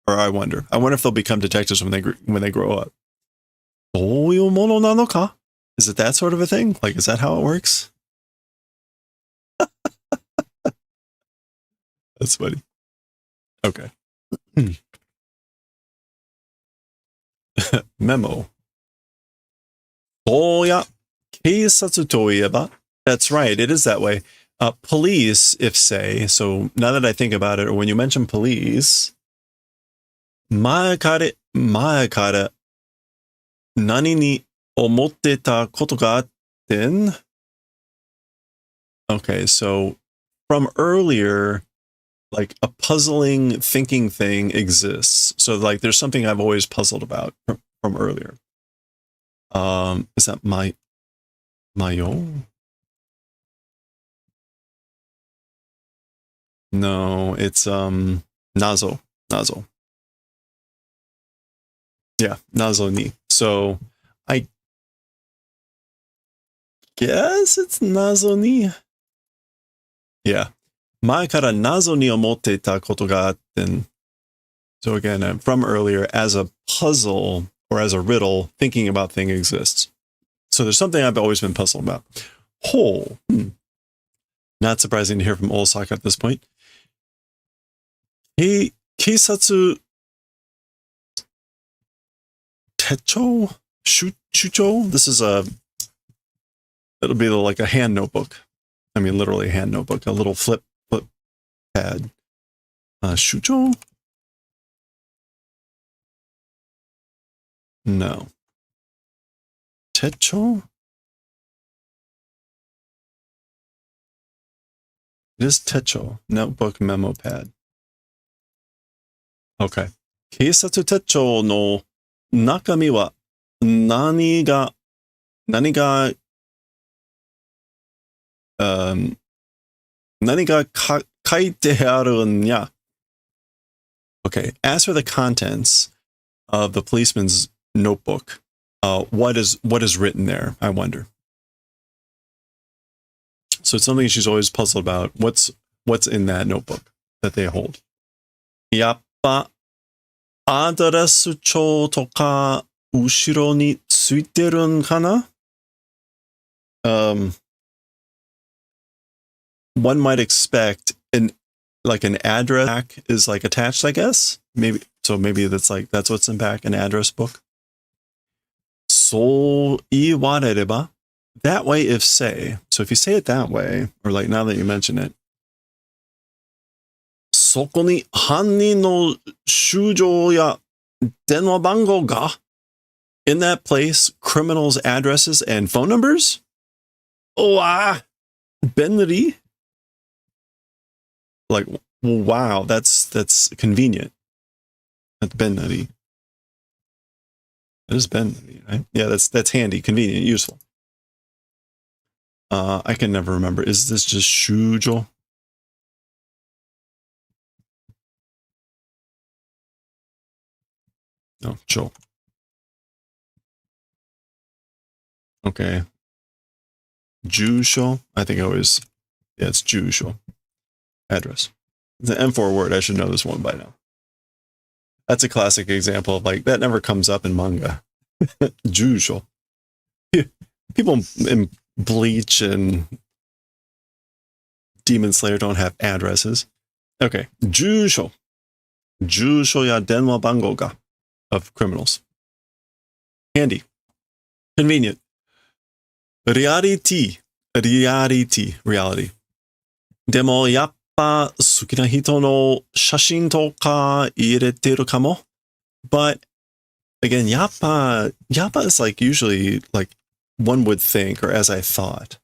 Or I wonder if they'll become detectives when they grow up. Is it that sort of a thing? Like, is that how it works? That's funny. Okay. Memo. Oh yeah. Keisatsu to ieba. That's right. It is that way. Police, if say, so now that I think about it, or when you mention police, 前から何に思ってたことがあってん? Okay, so from earlier, like a puzzling thinking thing exists. So like there's something I've always puzzled about from earlier. Is that Mayo? No, it's Nazo. Yeah, Nazo ni. So I guess it's Nazo ni. Yeah. 前から謎に思ってたことがあってん. So again, from earlier, as a puzzle or as a riddle, thinking about thing exists. So there's something I've always been puzzled about. Not surprising to hear from Osaka at this point. Keisatsu Techo? Shucho? This is it'll be like a hand notebook. I mean, literally a hand notebook, a little flip pad. Shucho? No. Techo? It is Techo. Notebook memo pad. Okay. Keisatsu Techo no nakami wa nani ga kaite aru nya. Okay. As for the contents of the policeman's notebook, what is written there? I wonder. So it's something she's always puzzled about. What's in that notebook that they hold? Yappa aderesu chou toka ushiro ni tsuiterun kana? One might expect an address is like attached, I guess. Maybe that's what's in back, an address book. So iwarereba. That way, if say, so if you say it that way, or like now that you mention it, そこに犯人の住所や電話番号が in that place, criminals' addresses and phone numbers? Oh, Benri? Like, wow, that's convenient. That's Benri. That is Benri, right? Yeah, that's handy, convenient, useful. I can never remember. Is this just Shujo? No, Cho. Okay. Jusho? I think it's Jusho. Address. It's an M4 word. I should know this one by now. That's a classic example of like, that never comes up in manga. Jusho. People in Bleach and Demon Slayer don't have addresses. Okay. Jusho. Jusho ya denwa bango ga of criminals. Handy. Convenient. Reality. Reality. でもやっぱ好きな人の写真とか入れてるかも. But again, yappa is like usually like one would think, or as I thought.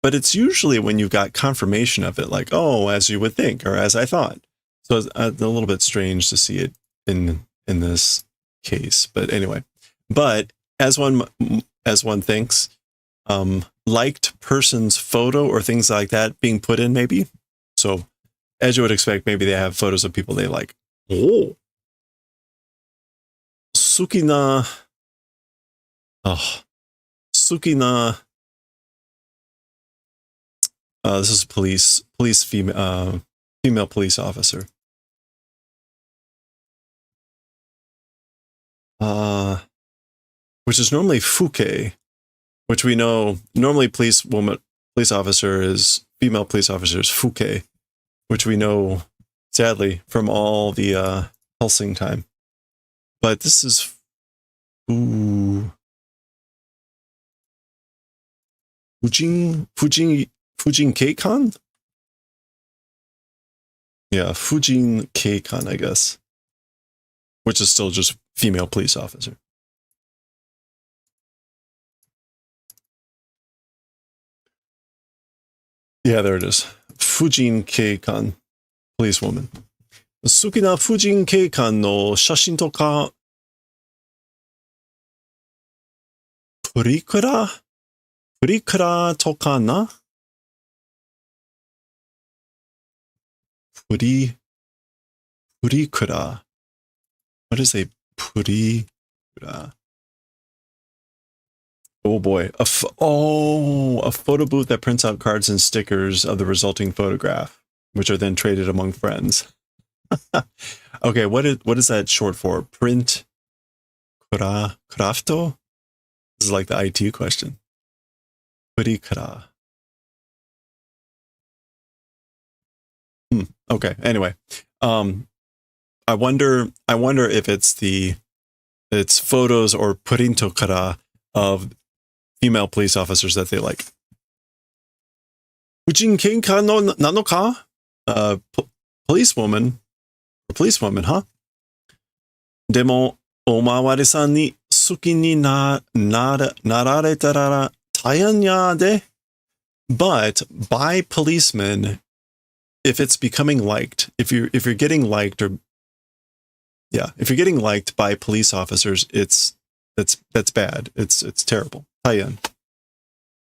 But it's usually when you've got confirmation of it, like, oh, as you would think, or as I thought. So it's a little bit strange to see it in this case. But anyway, but as one thinks, liked person's photo or things like that being put in, maybe. So as you would expect, maybe they have photos of people they like. Oh, Sukina. Oh, Sukina. This is police female police officer. Which is normally Fuke, which we know normally police officer is female police officer is Fuke, which we know sadly from all the pulsing time. But this is Fujin Keikan? Yeah, Fujin Keikan, I guess. Which is still just female police officer. Yeah, there it is. Fujin Keikan, policewoman. 好きな婦人警官の写真とか、プリクラとかな？プリクラ。What is a プリクラ? Oh boy. A photo booth that prints out cards and stickers of the resulting photograph, which are then traded among friends. Okay, what is that short for? Print crafto? This is like the IT question. Purikara. Okay, anyway. I wonder if it's photos or purintokara of female police officers that they like. Fujin Kenka no nanoka? Policewoman, huh? でも、おまわりさんに好きになられたら大変やで. But by policemen, if it's becoming liked, if you're getting liked if you're getting liked by police officers, that's bad. It's terrible. 大変.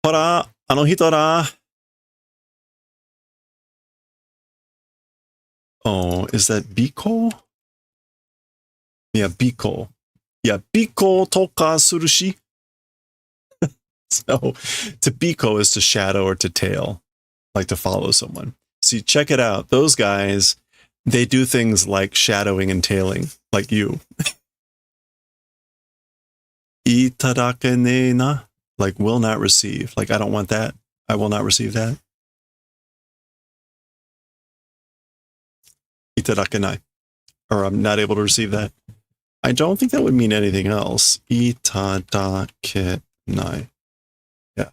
ほら、あの人ら. Oh, is that Biko? Yeah, Biko. Yeah, Biko toka surushi. So, to Biko is to shadow or to tail, like to follow someone. See, check it out. Those guys, they do things like shadowing and tailing, like you. Itarakene na, like will not receive. Like, I don't want that. I will not receive that. Itarakenai. Or I'm not able to receive that. I don't think that would mean anything else. Itarakenai. Yeah.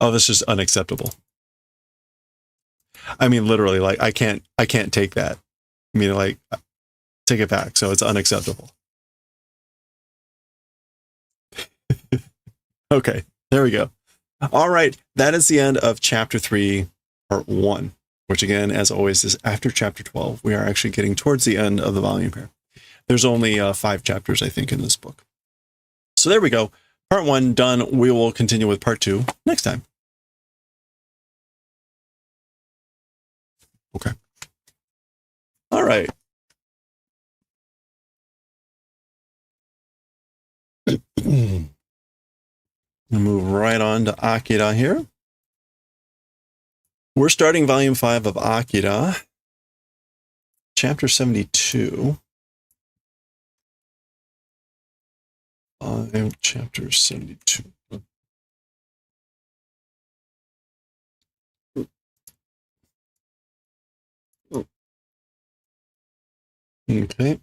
Oh, this is unacceptable. I mean, literally, like, I can't take that. I mean, like, take it back. So it's unacceptable. Okay, there we go. All right, that is the end of Chapter 3, Part 1, which again, as always, is after Chapter 12. We are actually getting towards the end of the volume here. There's only 5 chapters, I think, in this book. So there we go. Part 1 done. We will continue with Part 2 next time. Okay. All right. We'll move right on to Akira here. We're starting Volume 5 of Akira, Chapter 72. Chapter 72. Okay.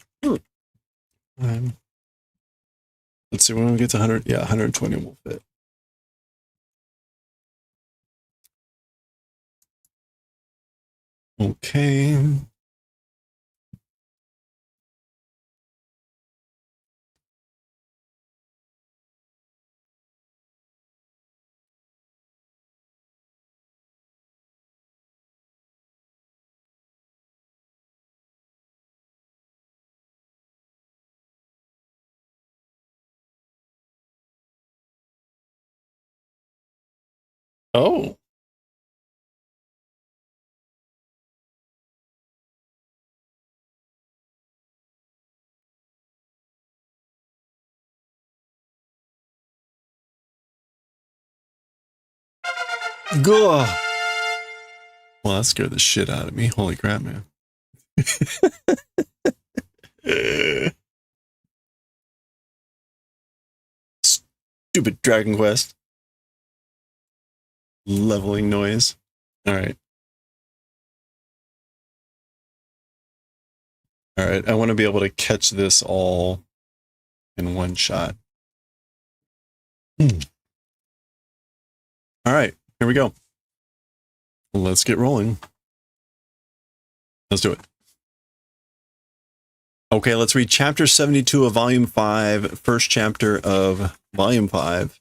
Let's see when we get to 100. Yeah, 120 will fit. Okay. Oh. Gah. Well, that scared the shit out of me. Holy crap, man. Stupid Dragon Quest. Leveling noise. All right. All right. I want to be able to catch this all in one shot. All right. Here we go. Let's get rolling. Let's do it. Okay, let's read chapter 72 of volume 5, first chapter of volume 5.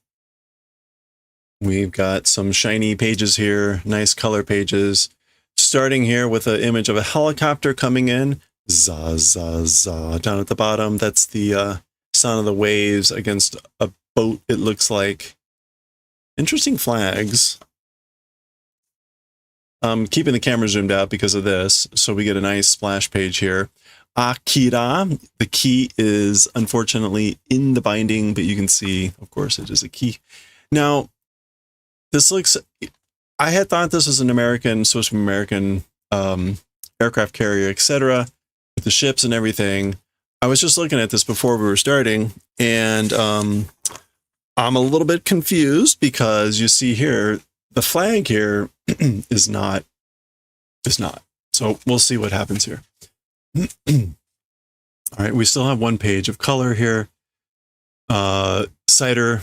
We've got some shiny pages here, nice color pages. Starting here with an image of a helicopter coming in. Za, za, za. Down at the bottom, that's the sound of the waves against a boat, it looks like. Interesting flags. I'm keeping the camera zoomed out because of this, so we get a nice splash page here. Akira, the key is unfortunately in the binding, but you can see, of course, it is a key. Now, this looks, I had thought this was an American, supposed to be American aircraft carrier, etc., with the ships and everything. I was just looking at this before we were starting, and I'm a little bit confused because you see here, the flag here is not. So we'll see what happens here. All right, we still have one page of color here. Cider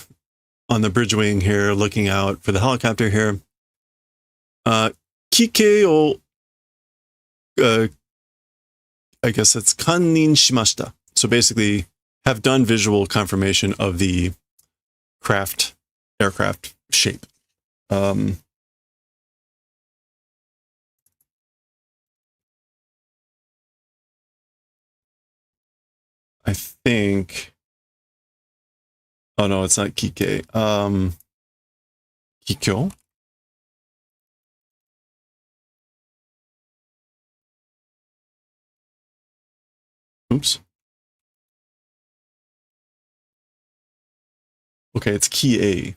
on the bridge wing here, looking out for the helicopter here. Kike o, I guess it's kannin shimashita. So basically, have done visual confirmation of the aircraft shape. I think. Oh no, it's not Kike. Kikyo. Oops. Okay, it's Kie,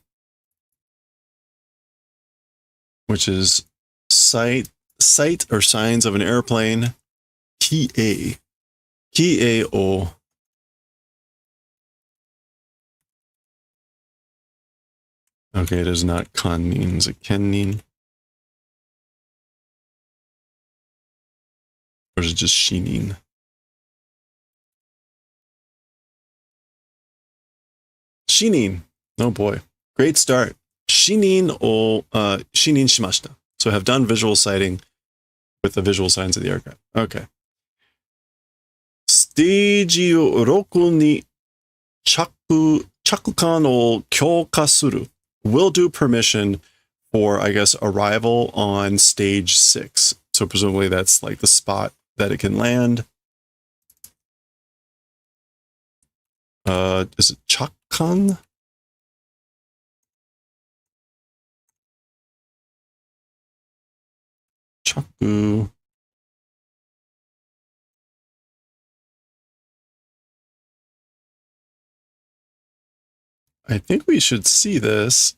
which is sight or signs of an airplane. Kie. Kie o. Okay, it is not kannin, it's a kennin. Or is it just shinin? Shinin. Oh boy. Great start. Shinin shimashita. So have done visual sighting with the visual signs of the aircraft. Okay. Stage 6 ni chakukan o kyouka suru. Will do permission for, I guess, arrival on stage 6. So presumably that's like the spot that it can land. Is it chakan? Chaku. I think we should see this.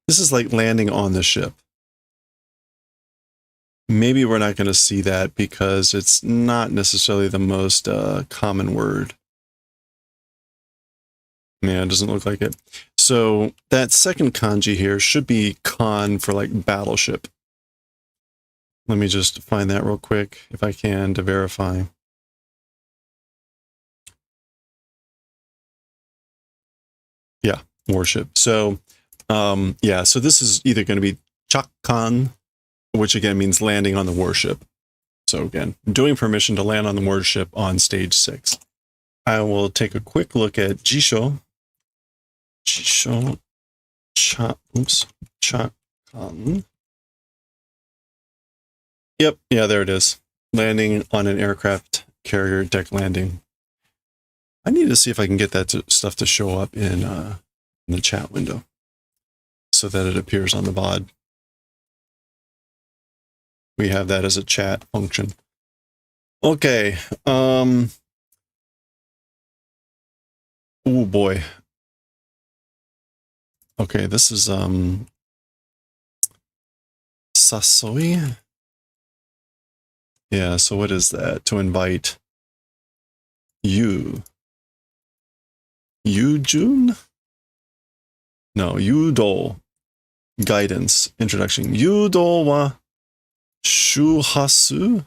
This is like landing on the ship. Maybe we're not going to see that because it's not necessarily the most common word. Yeah, it doesn't look like it. So that second kanji here should be kan for like battleship. Let me just find that real quick, if I can, to verify. Yeah, worship. So, yeah, so this is either going to be chakkan, which again means landing on the warship. So again, doing permission to land on the warship on stage 6. I will take a quick look at Jisho. Jisho, chakkan. Yep, yeah, there it is. Landing on an aircraft carrier deck landing. I need to see if I can get that stuff to show up in the chat window so that it appears on the VOD. We have that as a chat function. Okay. Oh boy. Okay, this is Sasoi. Yeah, so what is that? To invite you. Yujun? No, Yudo. Guidance. Introduction. Yudo wa shuhasu?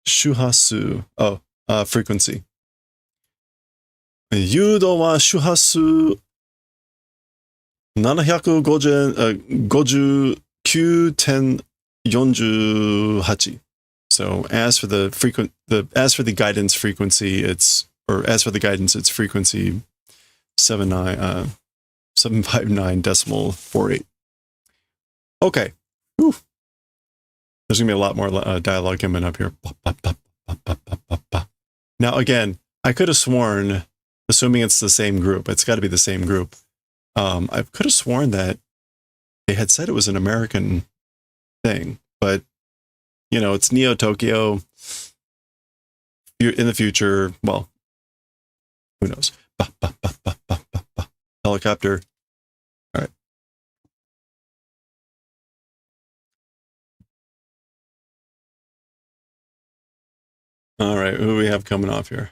Shuhasu. Oh, frequency. Yudo wa shuhasu 759.48. So as for the guidance frequency, it's frequency 759.48. Okay. Whew. There's gonna be a lot more dialogue coming up here. Now again, I could have sworn, assuming it's the same group, it's got to be the same group. I could have sworn that they had said it was an American thing, but you know, it's Neo Tokyo. In the future, well, who knows? Helicopter. All right. All right, who do we have coming off here?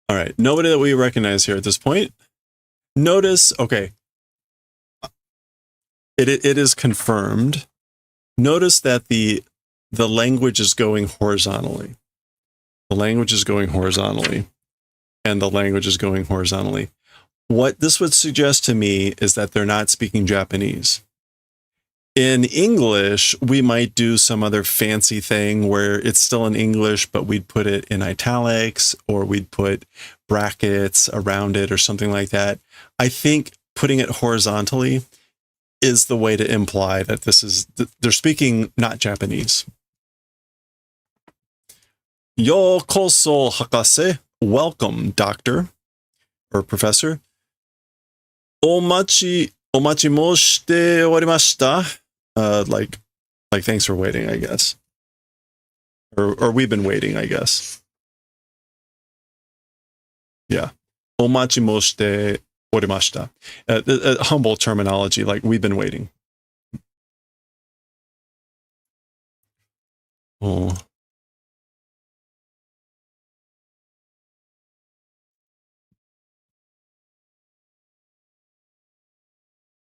All right, nobody that we recognize here at this point. Notice, okay, it is confirmed. Notice that the language is going horizontally. The language is going horizontally, and the language is going horizontally. What this would suggest to me is that they're not speaking Japanese. In English, we might do some other fancy thing where it's still in English, but we'd put it in italics, or we'd put brackets around it or something like that. I think putting it horizontally is the way to imply that they're speaking not Japanese. Yokoso hakase, welcome, doctor or professor. Omachi mo shite owarimashita. Like thanks for waiting, I guess. Or we've been waiting, I guess. Yeah. Omachi mo shite owarimashita. Humble terminology, like we've been waiting. Oh.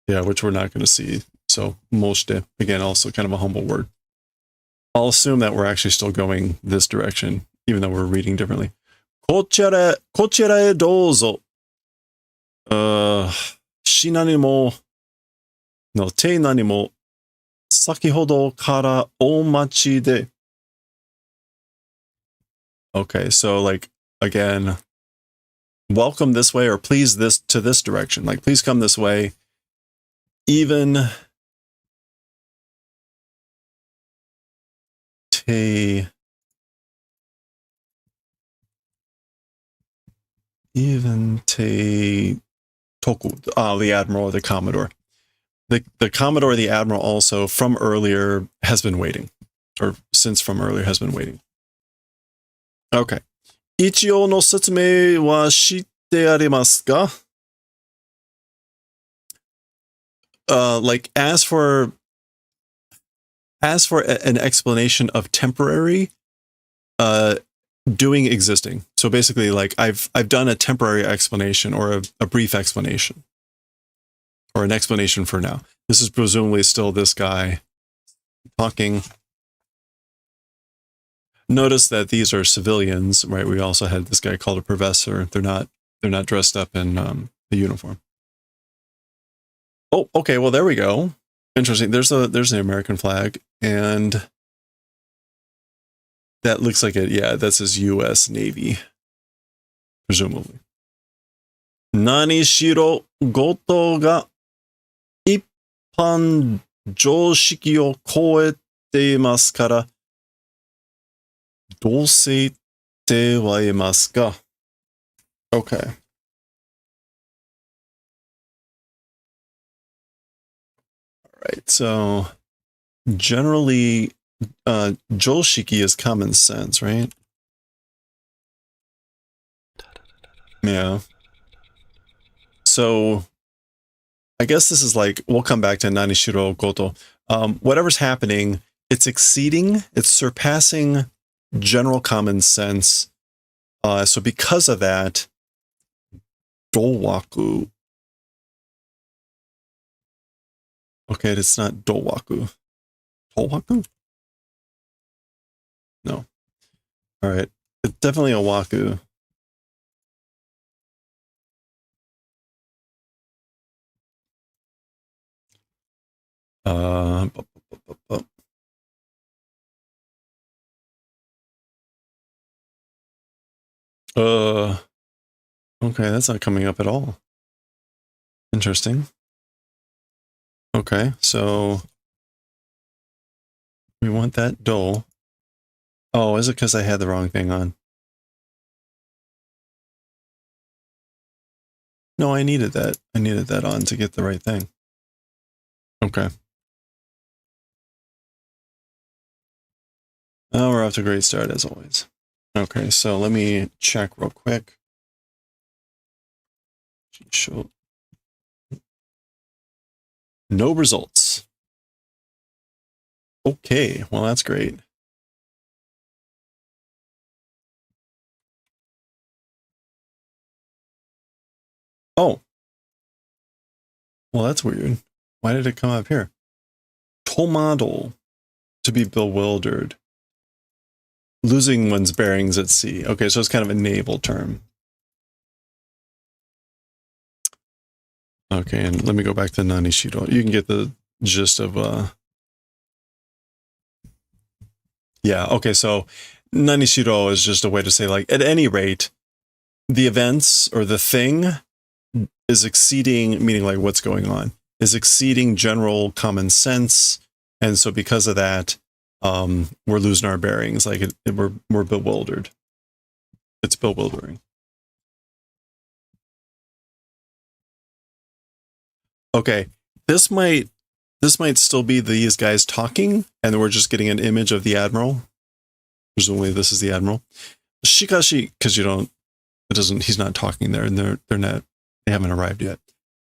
Yeah, which we're not going to see. So, moshite, again, also kind of a humble word. I'll assume that we're actually still going this direction, even though we're reading differently. Kochira e douzo. Shinani mo no te nani mo sakihodo kara omachi de. Okay, so like, again, welcome this way, or please to this direction. Like, please come this way. Even te toku, the admiral or the commodore. The commodore, the admiral also from earlier has been waiting, or since from earlier has been waiting. Okay. Ichio no setsumei wa shite arimasu ka? Like as for an explanation of temporary, doing existing. So basically, like I've done a temporary explanation or a brief explanation. or an explanation for now. This is presumably still this guy talking. Notice that these are civilians, right? We also had this guy called a professor. They're not dressed up in the uniform. Oh, okay. Well, there we go. Interesting. There's the American flag, and that looks like it. Yeah, that's his U.S. Navy, presumably. Nani shiro goto ga ippan joshiki o koete imasu kara dousei te wa imasu ka? Okay. Right, so generally, joshiki is common sense, right? Yeah. So I guess this is like, we'll come back to Nanishiro Goto. Whatever's happening, it's surpassing general common sense. So because of that, Dowaku. Okay, it's not Dowaku. Towaku? No. All right. It's definitely a Waku. Okay, that's not coming up at all. Interesting. Okay, so we want that do. Oh, is it because I had the wrong thing on? No, I needed that. I needed that on to get the right thing. Okay. Oh, we're off to a great start as always. Okay, so let me check real quick. No results. Okay, well, that's great. Oh. Well, that's weird. Why did it come up here? Tomado, to be bewildered. Losing one's bearings at sea. Okay, so it's kind of a naval term. Okay, and let me go back to Nanishiro. You can get the gist of yeah, okay, so Nanishiro is just a way to say, like, at any rate, the events or the thing is exceeding, meaning like what's going on, is exceeding general common sense. And so because of that, we're losing our bearings. Like we're bewildered. It's bewildering. Okay, this might still be these guys talking, and we're just getting an image of the admiral. Presumably, this is the admiral. Shikashi, because he's not talking there, and they haven't arrived yet.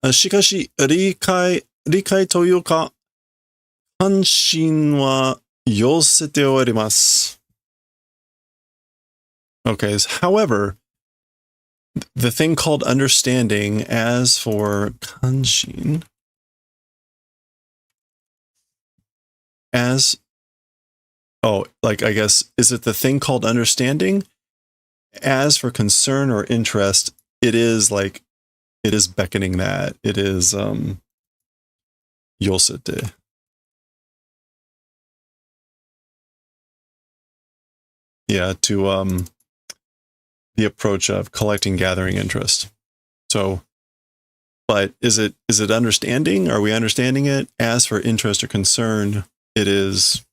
Shikashi, rikai toyu ka hanshin wa yosete orimasu. Okay, however, the thing called understanding, as for kanshin, I guess, is it the thing called understanding? As for concern or interest, it is beckoning that. It is yosete. Yeah, to the approach of collecting, gathering interest. So, but is it understanding? Are we understanding it? As for interest or concern, it is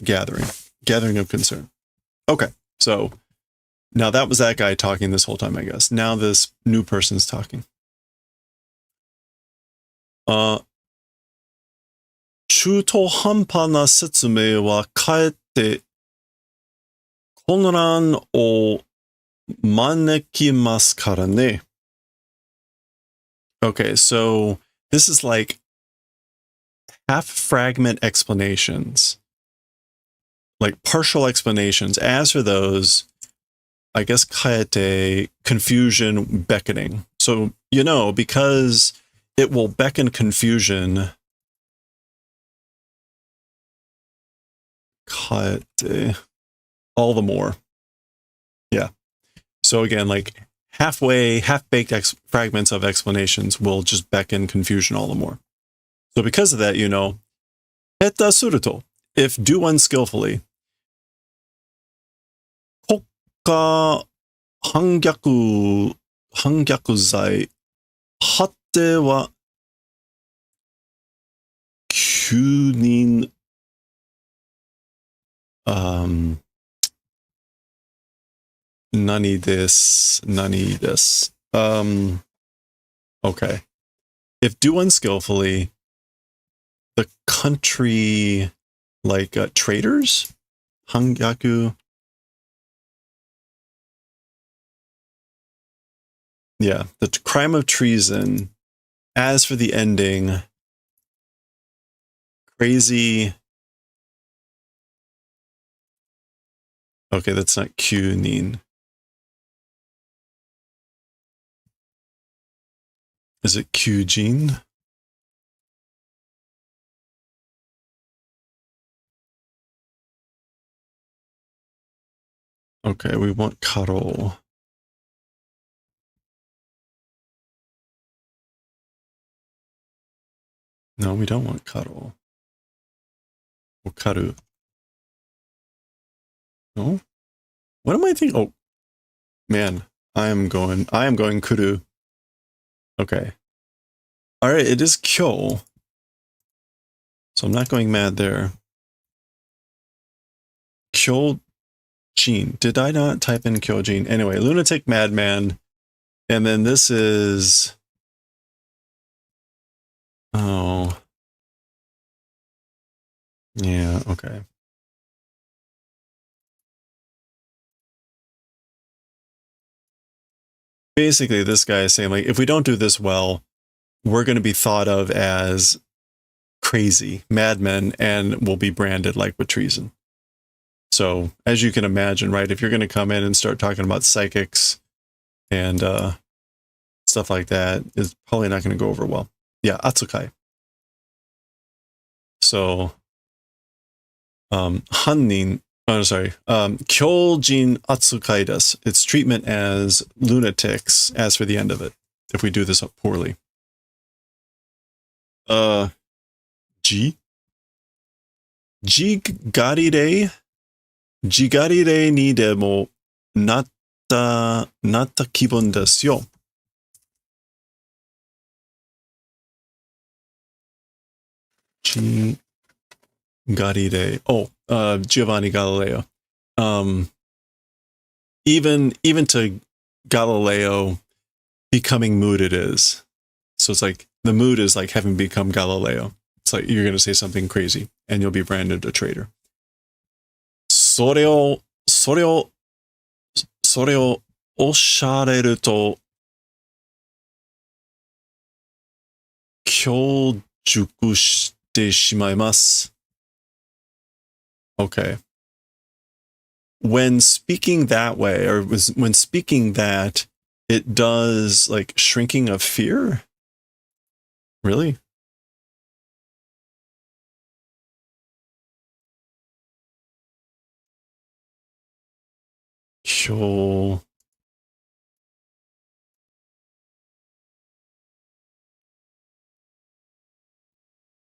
gathering of concern. Okay, so now that was that guy talking this whole time, I guess. Now this new person's talking. Chuto-hanpa na setsumei wa kaete konran o manekimasu kara ne. Okay, so this is like half fragment explanations, like partial explanations. As for those, I guess kaete, confusion, beckoning. So, because it will beckon confusion. All the more. Yeah. So again, like half-baked fragments of explanations will just beckon confusion all the more. So because of that, Etta suruto, if do unskillfully, kokka hangyaku zai hatte wa kyunin nani desu. Okay. If do unskillfully, the country, like traitors, hangyaku. Yeah, the crime of treason. As for the ending, crazy. Okay, that's not kyunin. Is it kyujin? Okay, we want karo. No, we don't want karo. Karu. No? What am I thinking? Oh, man. I am going kuru. Okay. All right, it is kyo. So I'm not going mad there. Kyojin. Did I not type in Kyojin? Anyway, Lunatic Madman. And then this is... Oh. Yeah, okay. Basically, this guy is saying, like, if we don't do this well, we're going to be thought of as crazy madmen and will be branded like with treason. So, as you can imagine, right, if you're going to come in and start talking about psychics and stuff like that, is probably not going to go over well. Yeah, Atsukai. So, Kyojin Atsukai desu. It's treatment as lunatics, as for the end of it, if we do this up poorly. Jigarire ni demo natta kibun desu yo. Galilei. Giovanni Galileo. Even to Galileo, becoming mood it is. So it's like the mood is like having become Galileo. It's like you're going to say something crazy and you'll be branded a traitor. それをおっしゃれると強熟してしまいます。Okay. When speaking that way, or when speaking that, it does like shrinking of fear? Really?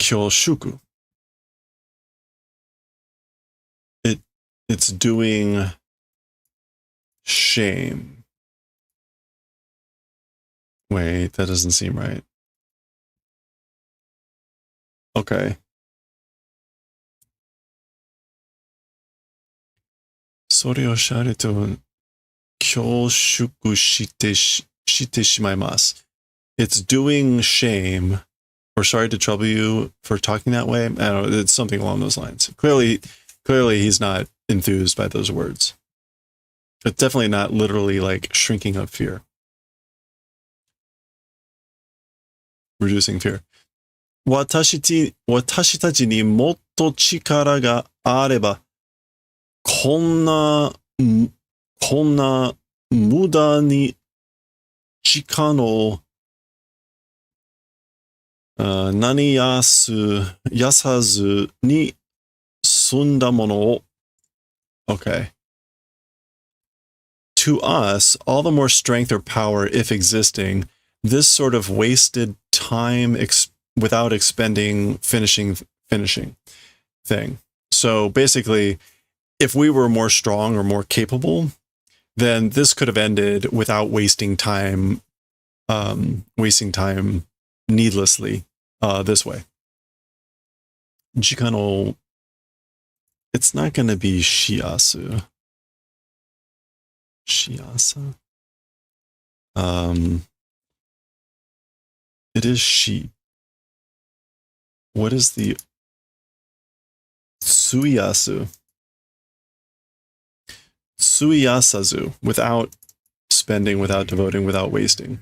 Kyoshuku. It's doing shame. Wait, that doesn't seem right. Okay. それをしゃれと恐縮してしまいます。It's doing shame. We're sorry to trouble you for talking that way. I don't know. It's something along those lines. Clearly he's not enthused by those words. It's definitely not literally like shrinking of fear. Reducing fear. 私たちにもっと力があれば、こんな無駄に時間を何やさずに済んだものを. Okay. To us, all the more strength or power, if existing, this sort of wasted time without expending finishing thing. So basically, if we were more strong or more capable, then this could have ended without wasting time needlessly this way. Jikano, it's not going to be shiasu. Shiasa. It is shi. What is the suiyasu? Suiyasazu, without spending, without devoting, without wasting.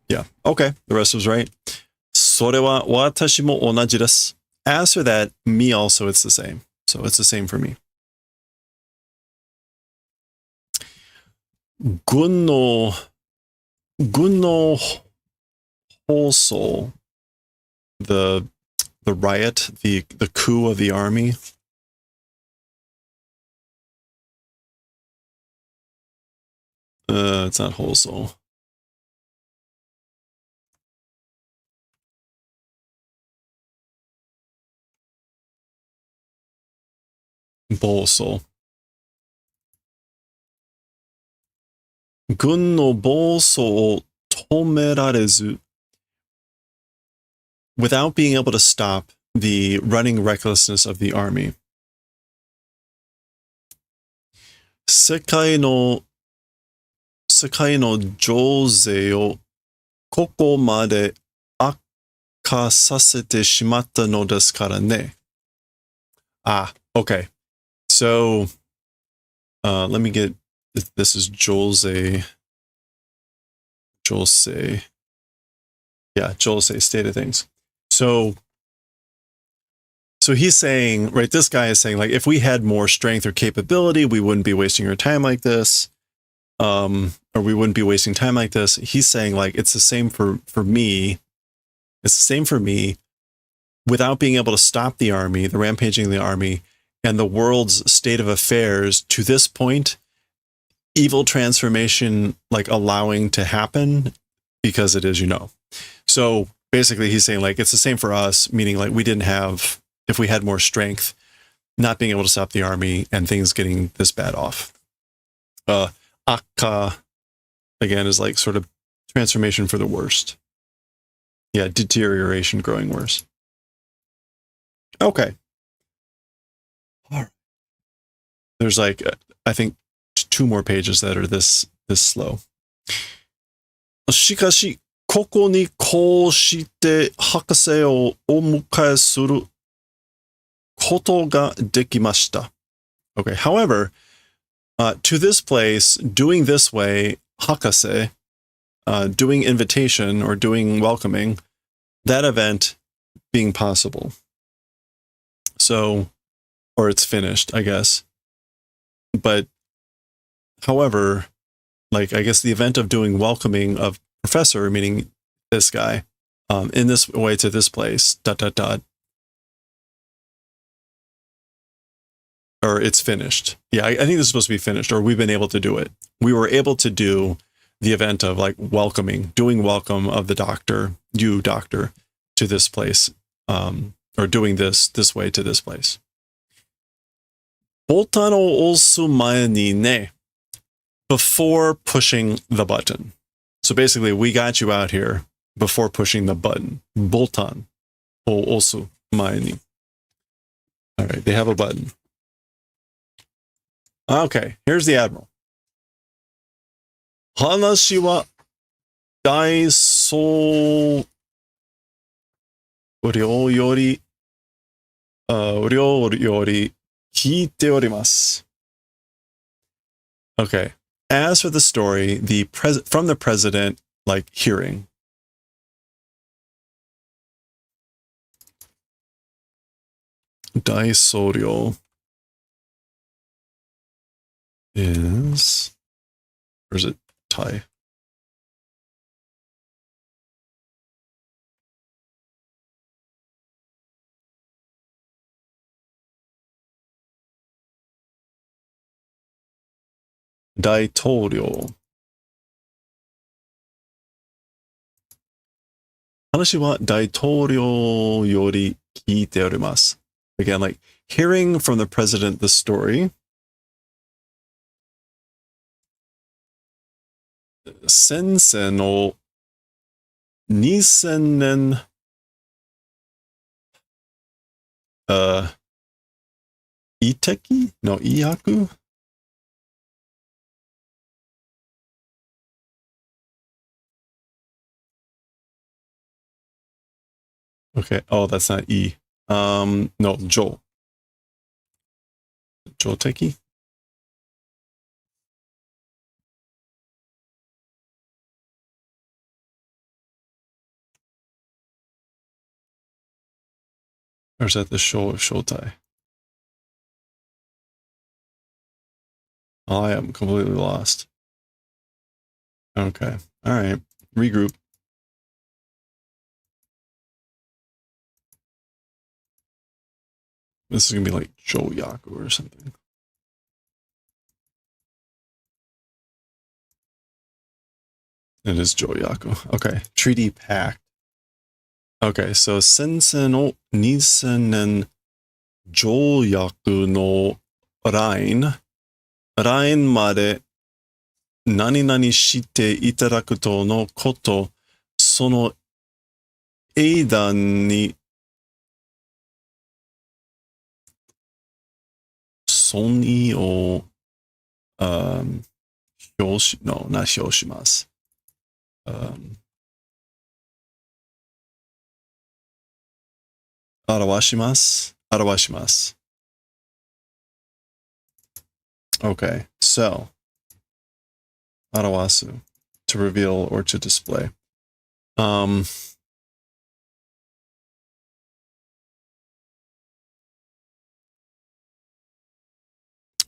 Yeah, okay, the rest was right. それは私も同じです. As for that, me also, it's the same. So it's the same for me. 軍の放送, the riot, the coup of the army. It's not wholesale. Bolso. 軍の暴走を止められず without being able to stop the running recklessness of the army. 世界の情勢をここまで悪化させてしまったのですからね. Ah, okay. So, let me get, this is Jose. Yeah, Jose, state of things. So he's saying, right, this guy is saying, like, if we had more strength or capability, we wouldn't be wasting our time like this. Or we wouldn't be wasting time like this. He's saying, like, it's the same for me. It's the same for me without being able to stop the army, the rampaging of the army, and the world's state of affairs to this point, evil transformation, like, allowing to happen because it is, you know. So basically he's saying, like, it's the same for us, meaning, like, we didn't have, if we had more strength, not being able to stop the army and things getting this bad off. Akka, again, is like sort of transformation for the worst. Yeah, deterioration, growing worse. Okay. All right. There's like, I think 2 more pages that are this slow. しかし、ここにこうして博士をお迎えすることができました. Okay, however, to this place, doing this way, hakase, doing invitation or doing welcoming, that event being possible. So, or it's finished, I guess. But, however, like, I guess the event of doing welcoming of professor, meaning this guy, in this way to this place, ... Or it's finished. Yeah, I think this is supposed to be finished, or we've been able to do it. We were able to do the event of, like, welcoming, doing welcome of the doctor, you doctor, to this place, or doing this way to this place. ボタンを押す前にね, before pushing the button. So basically, we got you out here before pushing the button. ボタンを押す前に. All right, they have a button. Okay, here's the Admiral. 話は大総領より聞いております. Okay, as for the story, from the president, like, hearing. Daioh is, or is it Thai? 大統領。話は大統領より聞いております。Again, like hearing from the president the story. 先生の2000年医的の医薬 Okay. Oh, that's not E. No, Joel. Joel Teki? Or is that the Shotai? I am completely lost. Okay. All right. Regroup. This is going to be like Joyaku or something. It is Joyaku. Okay. Treaty Pact. Okay, so Sensei no 2000年条約のラインまで何々していただくとのこと、その間に損益を、表します。表します。Okay, so 表す to reveal or to display.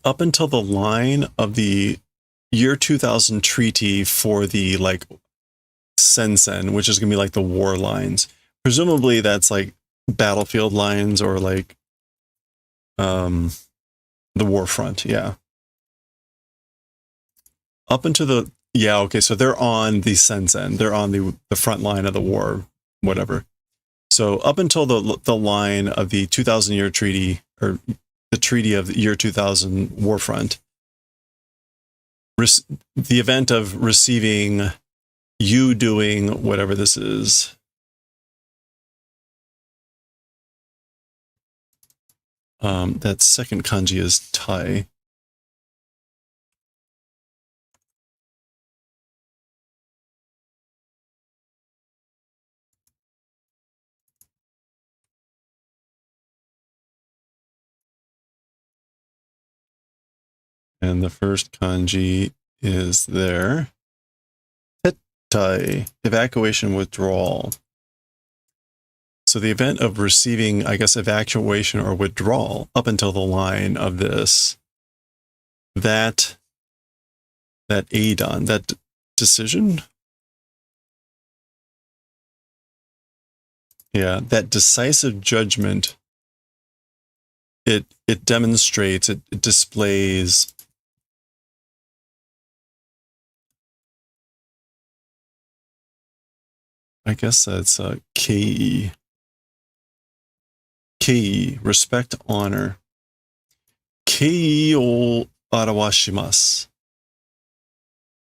Up until the line of the year 2000 treaty for the like Sensen, which is going to be like the war lines. Presumably that's like battlefield lines or like the war front, yeah. Up into the okay, so they're on the Sensen. They're on the front line of the war, whatever. So up until the line of the 2000 year treaty, or the treaty of the year 2000 war front, the event of receiving, you doing whatever this is, that second kanji is tai. And the first kanji is there. Hettai, evacuation, withdrawal. So the event of receiving, I guess, evacuation or withdrawal up until the line of this, that Adon, that decision. Yeah, that decisive judgment, it demonstrates, it displays I guess that's Kei. Kei, respect, honor. Kei o arawashimasu.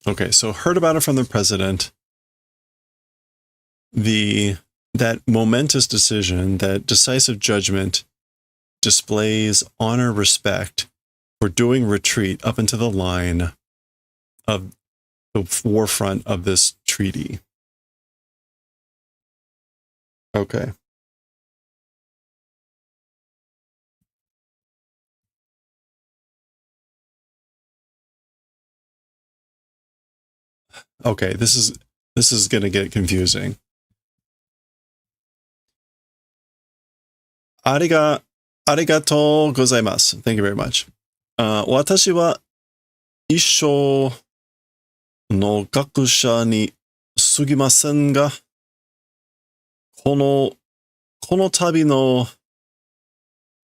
Okay, so heard about it from the president. That momentous decision, that decisive judgment displays honor, respect for doing retreat up into the line of the forefront of this treaty. Okay. Okay, this is going to get confusing. ありがとうございます。Thank you very much. 私は一生の学者に過ぎませんが、この旅の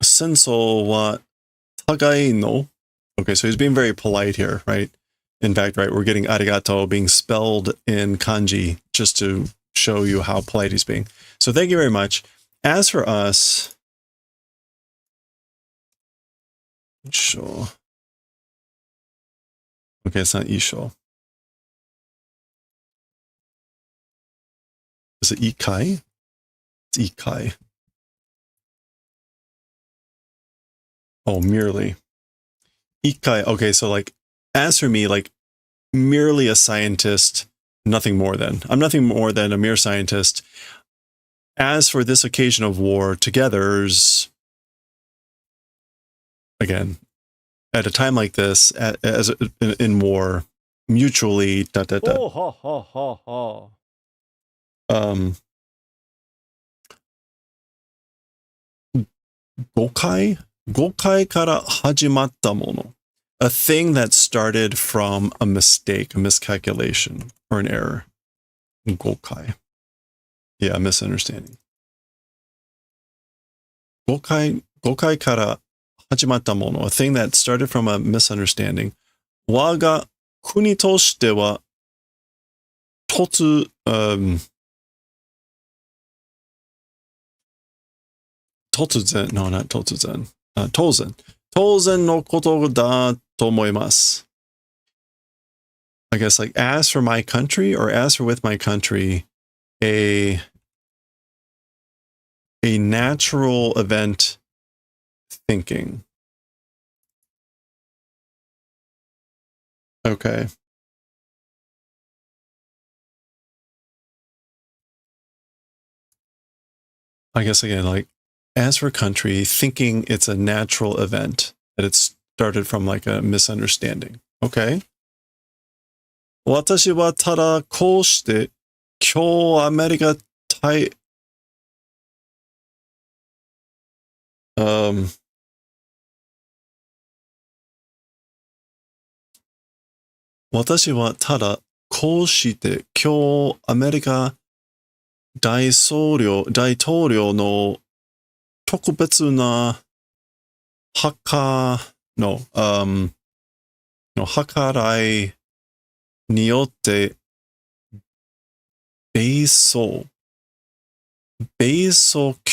戦争は互いの Okay, so he's being very polite here, right? In fact, right, we're getting arigato being spelled in kanji just to show you how polite he's being. So thank you very much. As for us, sure. Okay, it's not isho. Is it ikai? It's ikai. Oh, merely. Ikai. Okay, so like, as for me, like, merely a scientist, nothing more than. I'm nothing more than a mere scientist. As for this occasion of war, togethers, again, at a time like this, as in war, mutually, gokai? Gokai kara hajimatta mono. A thing that started from a mistake, a miscalculation, or an error. Gokai. Yeah, a misunderstanding. Gokai kara hajimatta mono. A thing that started from a misunderstanding. Waga kuni toshite wa totuzen, no, not totuzen. Tozen. Tozen no koto da tomoimasu. I guess like as for my country or as for with my country, a natural event thinking. Okay. I guess again, like as for country, thinking it's a natural event, that it started from like a misunderstanding. Okay. 私はただこうして今日アメリカ大私はただこうして今日アメリカ大統領の特別なの計らいによって米ソ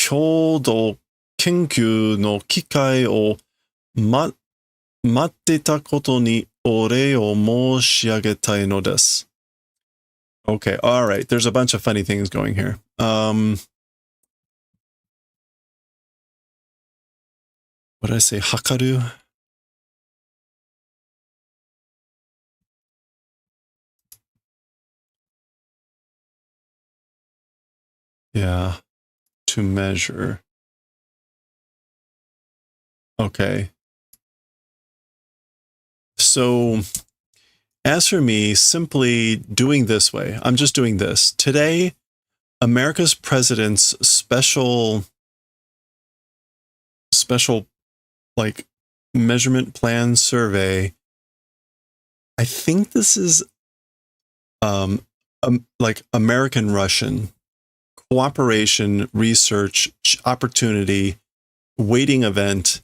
共同研究の機会を待ってたことにお礼を申し上げたいのです。Okay, all right. There's a bunch of funny things going here. What did I say? Hakaru? Yeah. To measure. Okay. So, as for me, simply doing this way, I'm just doing this. Today, America's president's special like measurement plan survey. I think this is like American Russian cooperation, research, opportunity, waiting event,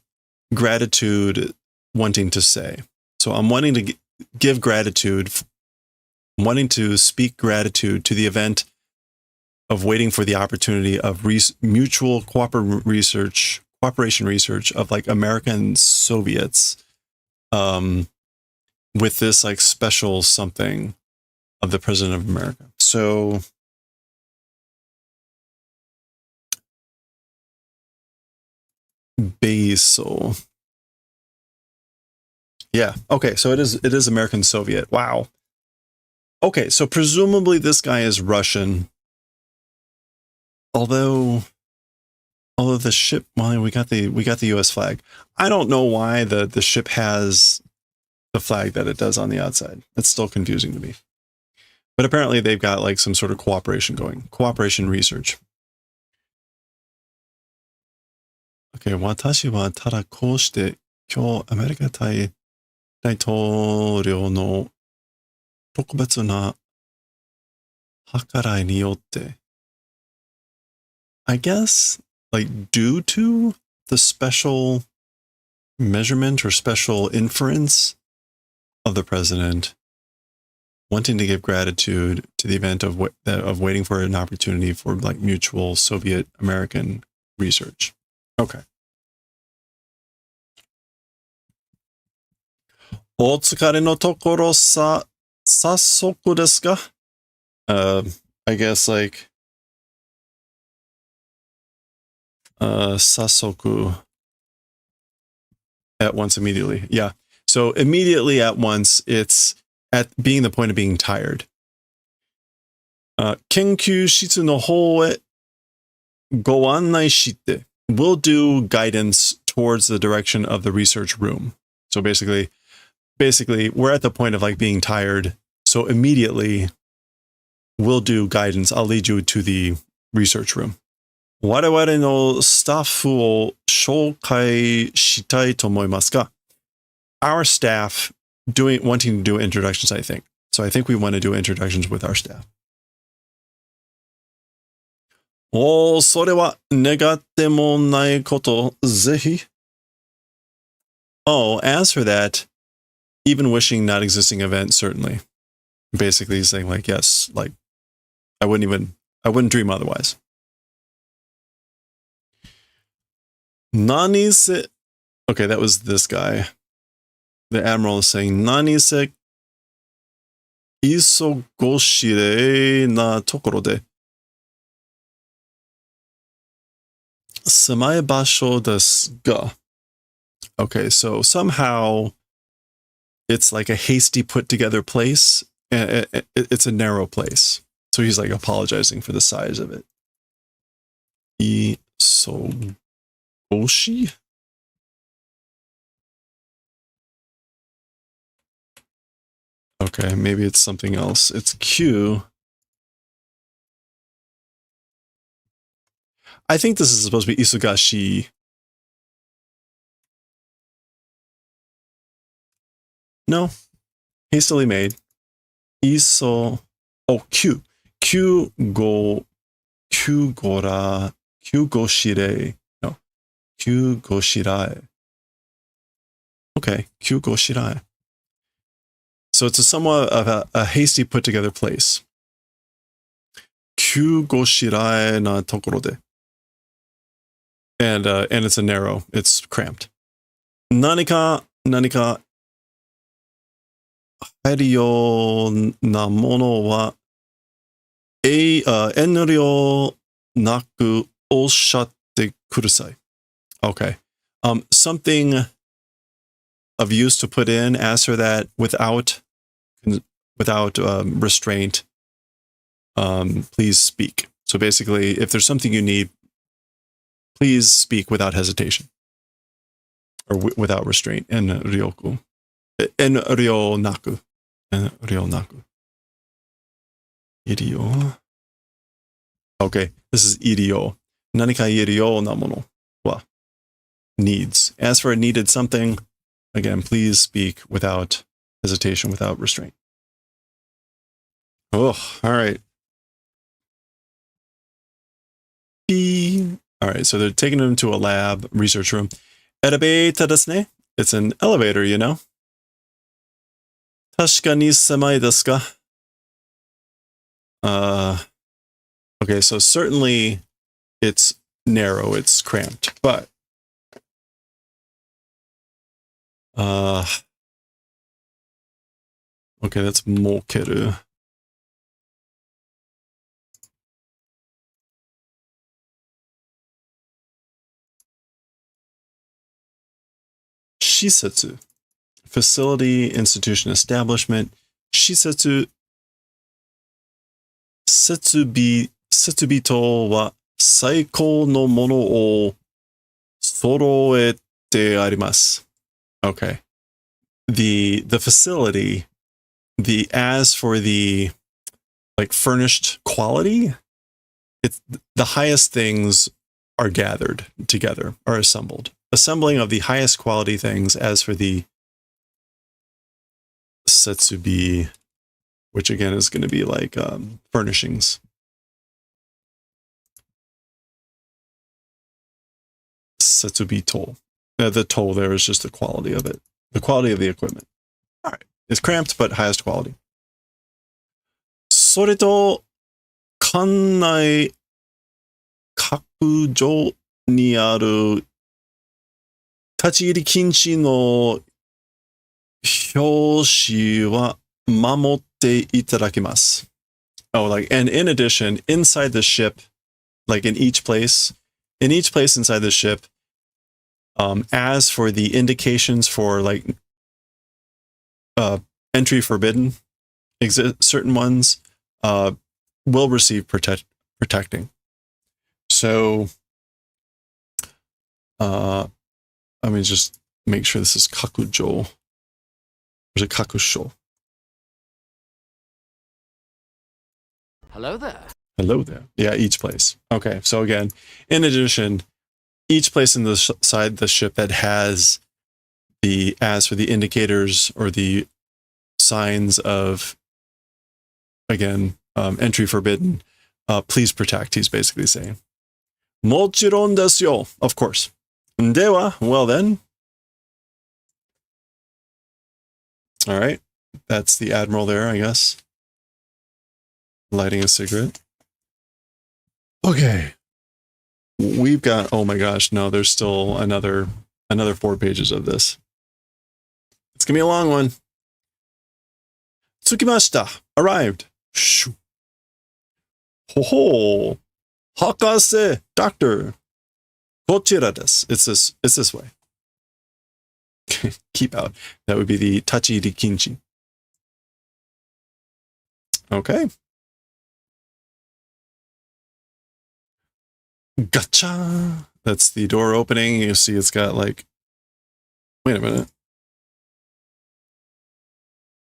gratitude, wanting to say. So I'm wanting to give gratitude, wanting to speak gratitude to the event of waiting for the opportunity of mutual cooperation research of like American Soviets with this like special something of the President of America. So Basil. Yeah. Okay. So it is American Soviet. Wow. Okay. So presumably this guy is Russian. Although the ship, well, we got the U.S. flag. I don't know why the ship has the flag that it does on the outside. It's still confusing to me. But apparently they've got like some sort of cooperation going. Cooperation research. Okay. 私はただこうして今日アメリカ大統領の特別な計らいによって I guess like due to the special measurement or special inference of the president wanting to give gratitude to the event of waiting for an opportunity for like mutual Soviet American research. Okay. お疲れのところ早速ですか? I guess like 早速 at once immediately. Yeah. So immediately at once, it's at being the point of being tired. 研究室の方へご案内して will do guidance towards the direction of the research room. So basically, we're at the point of like being tired. So immediately, we'll do guidance. I'll lead you to the research room. 我々のスタッフを紹介したいと思いますか? Our staff wanting to do introductions, I think. So I think we want to do introductions with our staff. それは願ってもないこと、ぜひ. Oh, as for that, even wishing not existing event, certainly. Basically saying like, yes, like, I wouldn't dream otherwise. Nani se... Okay, that was this guy. The admiral is saying, Nani se isogoshire na tokoro de. Samae basho desu ga. Okay, so somehow it's like a hasty put together place. It's a narrow place. So he's like apologizing for the size of it. Isogoshi? Okay, maybe it's something else. It's Q. I think this is supposed to be Isugashi. No. Hastily made. Oh, Q. Q go shire. No. Q go shirai. Okay. Q go shirai. So it's a somewhat of a hasty put together place. Q go shirai na tokoro de. And it's a narrow, it's cramped. Nanika hariyo na mono wa enryo naku oshatte kudasai. Okay. Something of use to put in, ask for that without restraint. Please speak. So basically, if there's something you need, please speak without hesitation or without restraint. En ryoku. En ryonaku. En ryonaku. Irio. Okay, this is irio. Nanika irio na mono wa needs. As for a needed something, again, please speak without hesitation, without restraint. Oh, all right. All right, so they're taking him to a lab, research room. Elevator desu ne? It's an elevator, you know? Tasuka ni samai desu ka? Okay, so certainly it's narrow, it's cramped, but okay, that's mokeru. Shisetsu, facility, institution, establishment. Shisetsu, setsubito wa saikou no mono o soroete arimasu. Okay. The facility, as for the like furnished quality, it's the highest things are gathered together, are assembled. Assembling of the highest quality things. As for the setsubi, which again is going to be like furnishings. Setsubi toll. The toll there is just the quality of it. The quality of the equipment. All right. It's cramped, but highest quality. それと、館内各所にある立ち入り禁止の表紙は守っていただきます。Oh, like, and in addition, inside the ship, like in each place inside the ship, as for the indications for like entry forbidden, certain ones will receive protecting. So, let me just make sure this is kakujo. Or is it kakusho? Hello there. Hello there. Yeah, each place. Okay, so again, in addition, each place in the side the ship that has the, as for the indicators or the signs of, again, entry forbidden, please protect, he's basically saying. もちろんですよ, of course. では, well then. All right, that's the admiral there, I guess. Lighting a cigarette. Okay. We've got, oh my gosh, no, there's still another 4 pages of this. It's gonna be a long one. Tsukimashita, arrived. Shoo. Ho ho. Hakase, doctor. Kochira desu. It's this way. Keep out. That would be the tachi rikinchi. Okay. Gotcha. That's the door opening. You see it's got like, wait a minute.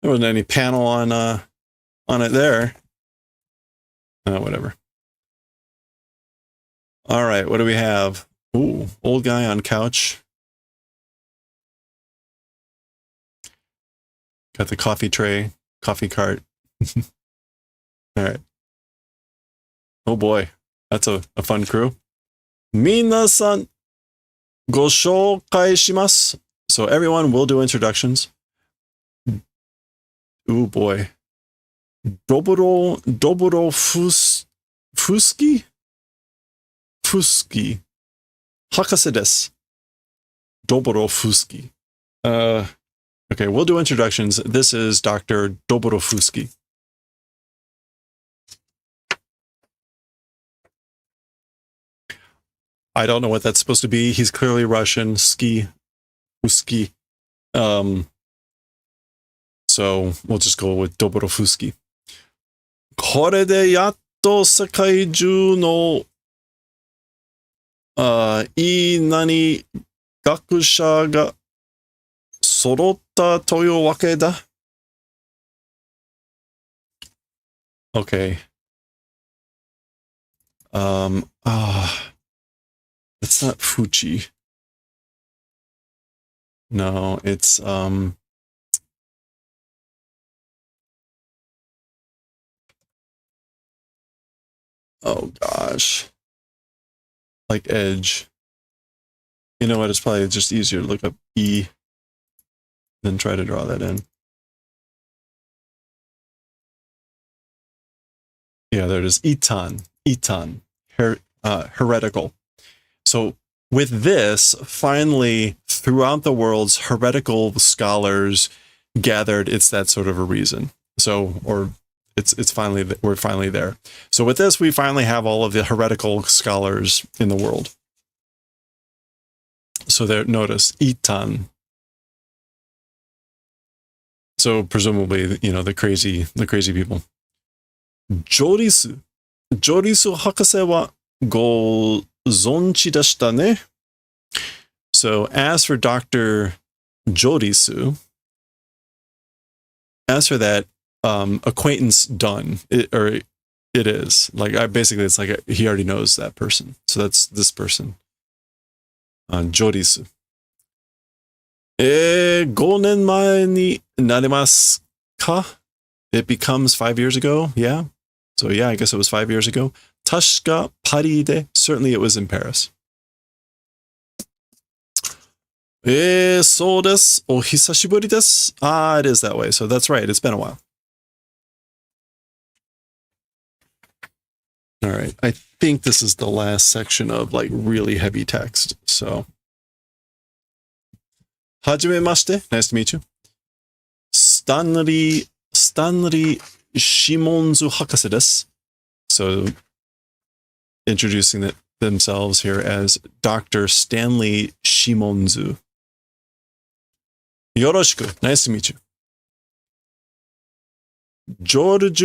There wasn't any panel on it there. Oh, whatever. All right, what do we have? Ooh, old guy on couch. Got the coffee tray, coffee cart. All right. Oh boy, that's a fun crew. Minasan go shoukai shimasu. So everyone will do introductions. Oh boy. Dobro Fuski? Fuski. Hakase desu. Dobro Fuski. Okay, we'll do introductions. This is Dr. Dobro Fuski. I don't know what that's supposed to be. He's clearly Russian. Fuski. So we'll just go with Dobro Fuski. これでやっと世界中のいい何学者が揃ったというわけだ。Okay. It's not Fuji. No, it's oh gosh. Like edge. You know what? It's probably just easier to look up E than try to draw that in. Yeah, there it is. Itan. Heretical. So with this, finally, throughout the world's heretical scholars gathered, it's that sort of a reason. So, or it's finally, we're finally there. So with this, we finally have all of the heretical scholars in the world. So there, notice, Itan. So presumably, you know, the crazy people. Jorisu Hakase wa go zonchi deshita ne? So as for Dr. Jorisu, as for that, acquaintance done, it is. Like, basically, it's like he already knows that person. So that's this person. Jorisu. 5年前になりますか? It becomes 5 years ago, yeah? So yeah, I guess it was 5 years ago. 確かパリで, certainly it was in Paris. そうです。お久しぶりです. Ah, it is that way. So that's right. It's been a while. All right. I think this is the last section of like really heavy text. So, hajimemashite. Nice to meet you. Stanley Shimonzu Hakase desu. So, introducing themselves here as Dr. Stanley Shimonzu. Yoroshiku. Nice to meet you. George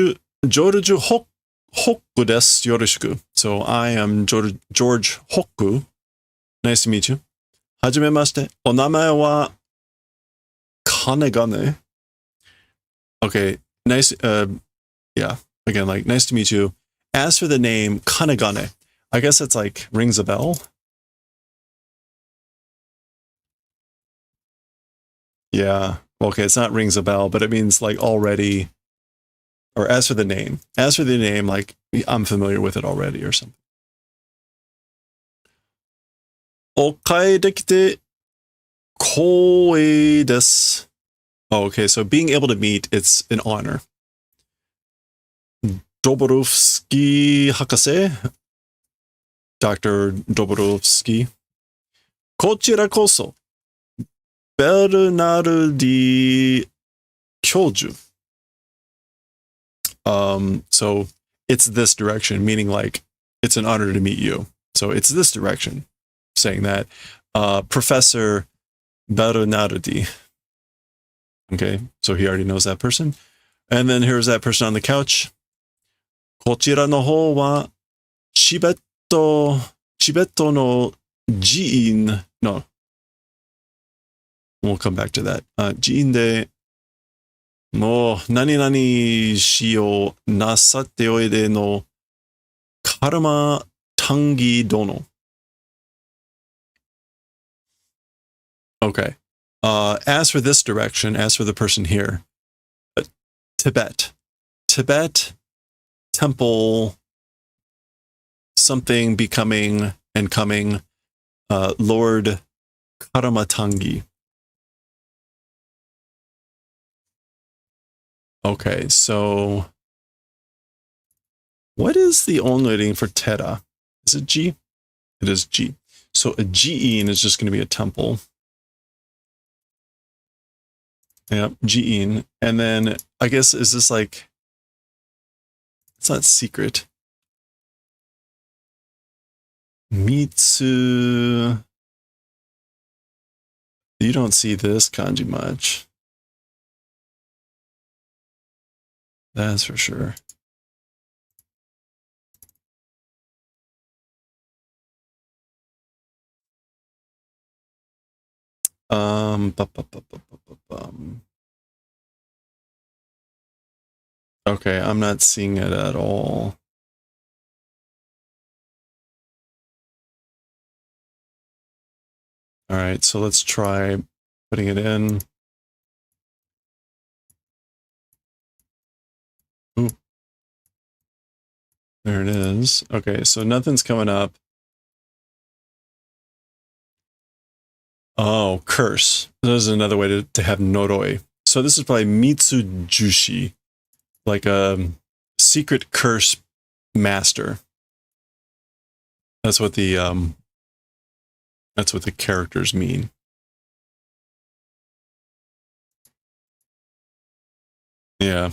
Hoku desu. Yoroshiku. So I am George Hoku. Nice to meet you. Hajimemashite. Onamae wa Kanegane. Okay. Nice. Yeah. Again, like, nice to meet you. As for the name Kanegane, I guess it's like rings a bell. Yeah. Okay, it's not rings a bell, but it means like already. Or as for the name, like I'm familiar with it already or something. Okai dekite koei desu. Oh, okay, so being able to meet, it's an honor. Doborovsky Hakase. Dr. Doborovsky. Kochira koso. Bernardi Kyoju. So it's this direction, meaning like it's an honor to meet you. So it's this direction, saying that Professor Bernardi. Okay, so he already knows that person. And then here's that person on the couch. Kochira no hou wa Chibetto no jiin. No. We'll come back to that. Jiin de no nani nani shi o nasatte oide no karma tangi dono. Okay. As for this direction, as for the person here, Tibet, temple, something becoming and coming, Lord Karamatangi. Okay, so what is the only for Tera? Is it G? It is G. So a G-in is just going to be a temple. Yep, G-in. And then I guess, is this like, it's not secret. Mitsu. You don't see this kanji much. That's for sure. Okay, I'm not seeing it at all. All right, so let's try putting it in. Ooh. There it is. Okay, so nothing's coming up. Oh, curse. This is another way to have noroi. So this is probably Mitsujushi, like a secret curse master. That's what the characters mean. Yeah.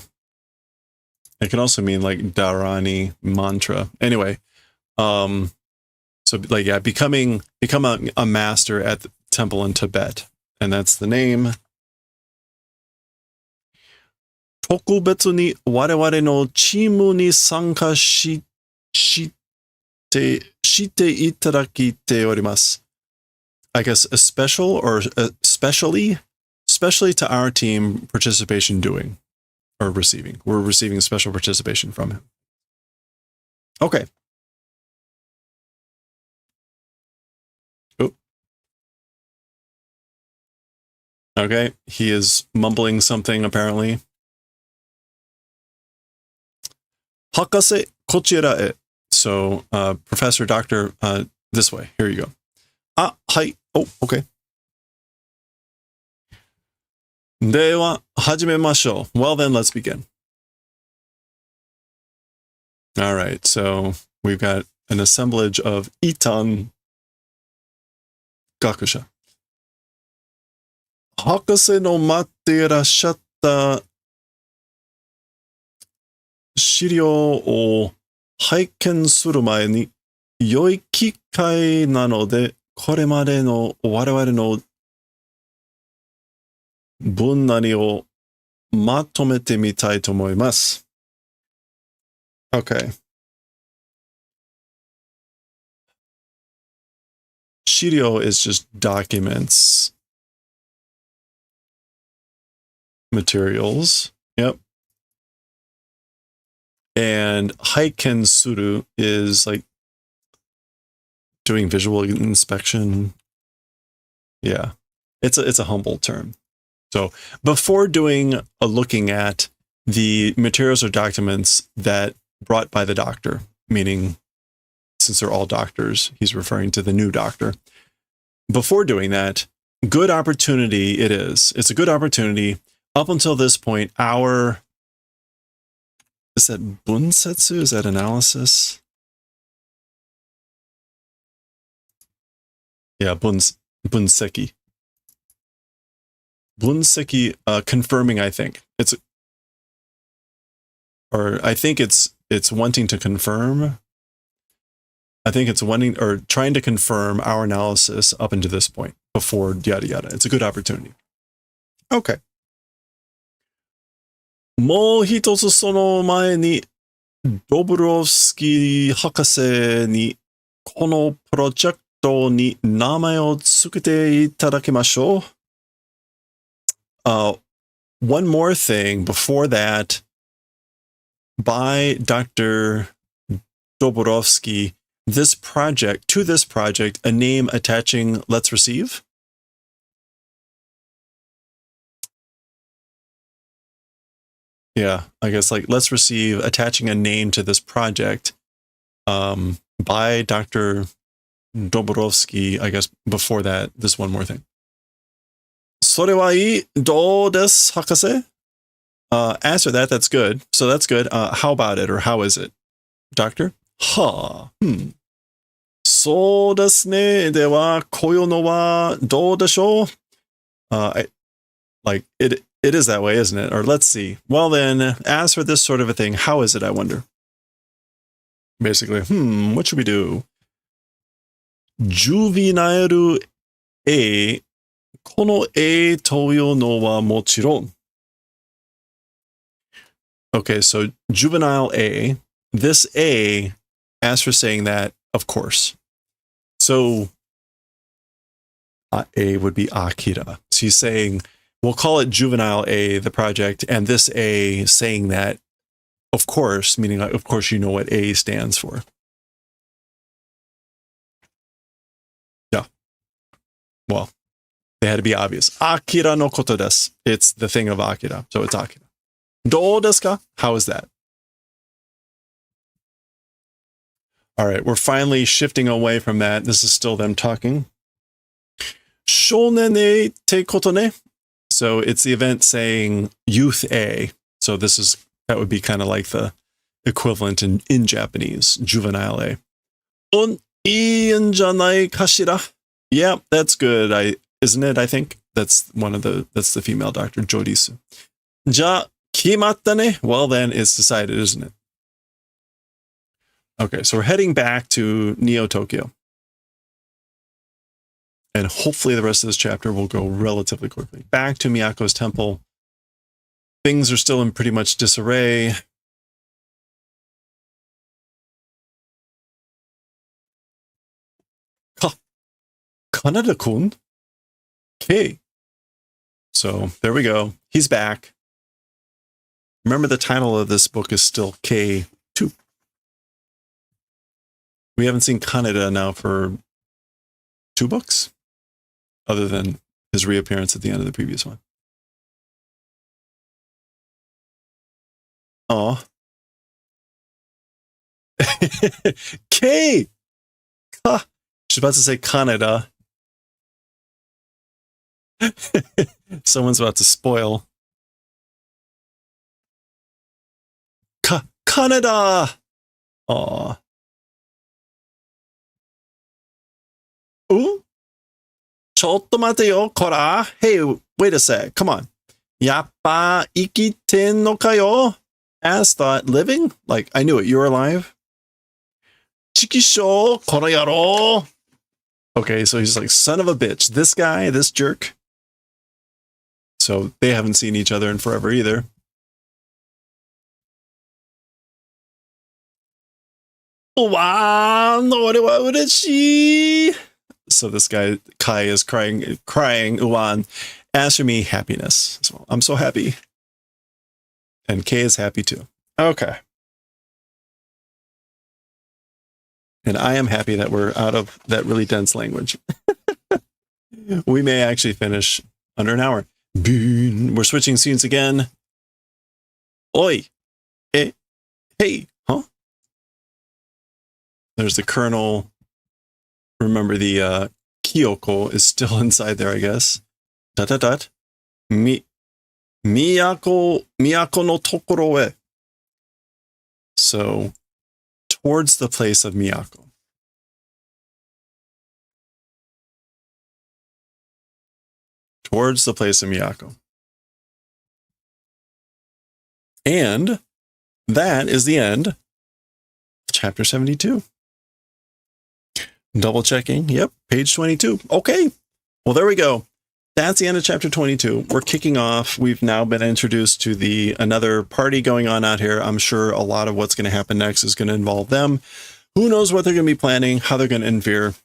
It can also mean like Dharani mantra. Anyway, so like, yeah, become a master at the temple in Tibet, and that's the name. Tokubetsu ni wareware no chiimu ni sanka shite itarakite orimasu. I guess a special or especially to our team participation doing or receiving. We're receiving special participation from him. Okay. Oh. Okay, he is mumbling something apparently. Hakase kochira e. So, Professor, Doctor, this way. Here you go. Ah, hi. Oh, okay. Dewa, hajimemashou. Well then, let's begin. All right, so we've got an assemblage of Itan Gakusha. 博士の待っていらっしゃった資料を拝見する前に良い機会なので、これまでの我々の分なりをまとめてみたいと思います。Okay. 資料 is just documents, materials. Yep. And haiken suru is like doing visual inspection. Yeah. It's a humble term. So before doing a looking at the materials or documents that brought by the doctor, meaning since they're all doctors, he's referring to the new doctor. Before doing that, good opportunity it is. It's a good opportunity. Up until this point, is that bunsetsu? Is that analysis? Yeah, bunseki. Bunseki, confirming, I think. I think it's wanting to confirm. I think it's wanting or trying to confirm our analysis up until this point before yada yada. It's a good opportunity. Okay. もう一つその前に、ドブロフスキー博士にこのプロジェクトに名前を付けていただきましょう。One more thing before that, by Dr. Dobrovsky, to this project, a name attaching Let's Receive. Yeah, I guess like Let's Receive, attaching a name to this project by Dr. Dobrovsky, I guess before that, this one more thing. それはいいどうです博士? Answer that, that's good. So that's good. How about it or how is it? Doctor? はあ、そうですね。では、こういうのはどうでしょう? Like, it is that way, isn't it? Or let's see. Well then, as for this sort of a thing, how is it, I wonder? Basically, what should we do? Juvenile A この A というのはもちろん。Okay, so juvenile A, this A, as for saying that, of course. So A would be Akira. So he's saying, we'll call it juvenile A, the project, and this A saying that, of course, meaning of course you know what A stands for. Yeah. Well, they had to be obvious. Akira no koto desu. It's the thing of Akira, so it's Akira. どうですか? How is that? All right, we're finally shifting away from that. This is still them talking. 少年 A ってことね. So it's the event saying youth A. So that would be kind of like the equivalent in Japanese, juvenile A. いいんじゃないかしら? Yeah, that's good. Isn't it? I think that's the female doctor, Jodisu. じゃあ決まったね? Well then, it's decided, isn't it? Okay, so we're heading back to Neo Tokyo. And hopefully the rest of this chapter will go relatively quickly. Back to Miyako's temple. Things are still in pretty much disarray. Kanada-kun? Okay. So there we go. He's back. Remember, the title of this book is still K2. We haven't seen Kaneda now for 2 books, other than his reappearance at the end of the previous one. Aw. K! She's about to say Kaneda. Someone's about to spoil. Kaneda! Aw. Ooh, ちょっと待てよ、こら。Hey, wait a sec. Come on. やっぱ生きてんのかよ? As thought, living? Like, I knew it. You were alive? チキショー、この野郎. Okay, so he's like, son of a bitch. This guy, this jerk. So they haven't seen each other in forever either. So this guy, Kai, is crying, Uwan, as for me, happiness. So I'm so happy. And Kay is happy too. Okay. And I am happy that we're out of that really dense language. We may actually finish under an hour. We're switching scenes again. Oi. Hey. Huh? There's the colonel. Remember the Kyoko is still inside there, I guess. Miyako no tokoro e. So, towards the place of Miyako. Towards the place of Miyako. And that is the end of chapter 72. Double checking. Yep, page 22. Okay. Well, there we go. That's the end of chapter 22. We're kicking off. We've now been introduced to another party going on out here. I'm sure a lot of what's going to happen next is going to involve them. Who knows what they're going to be planning, how they're going to interfere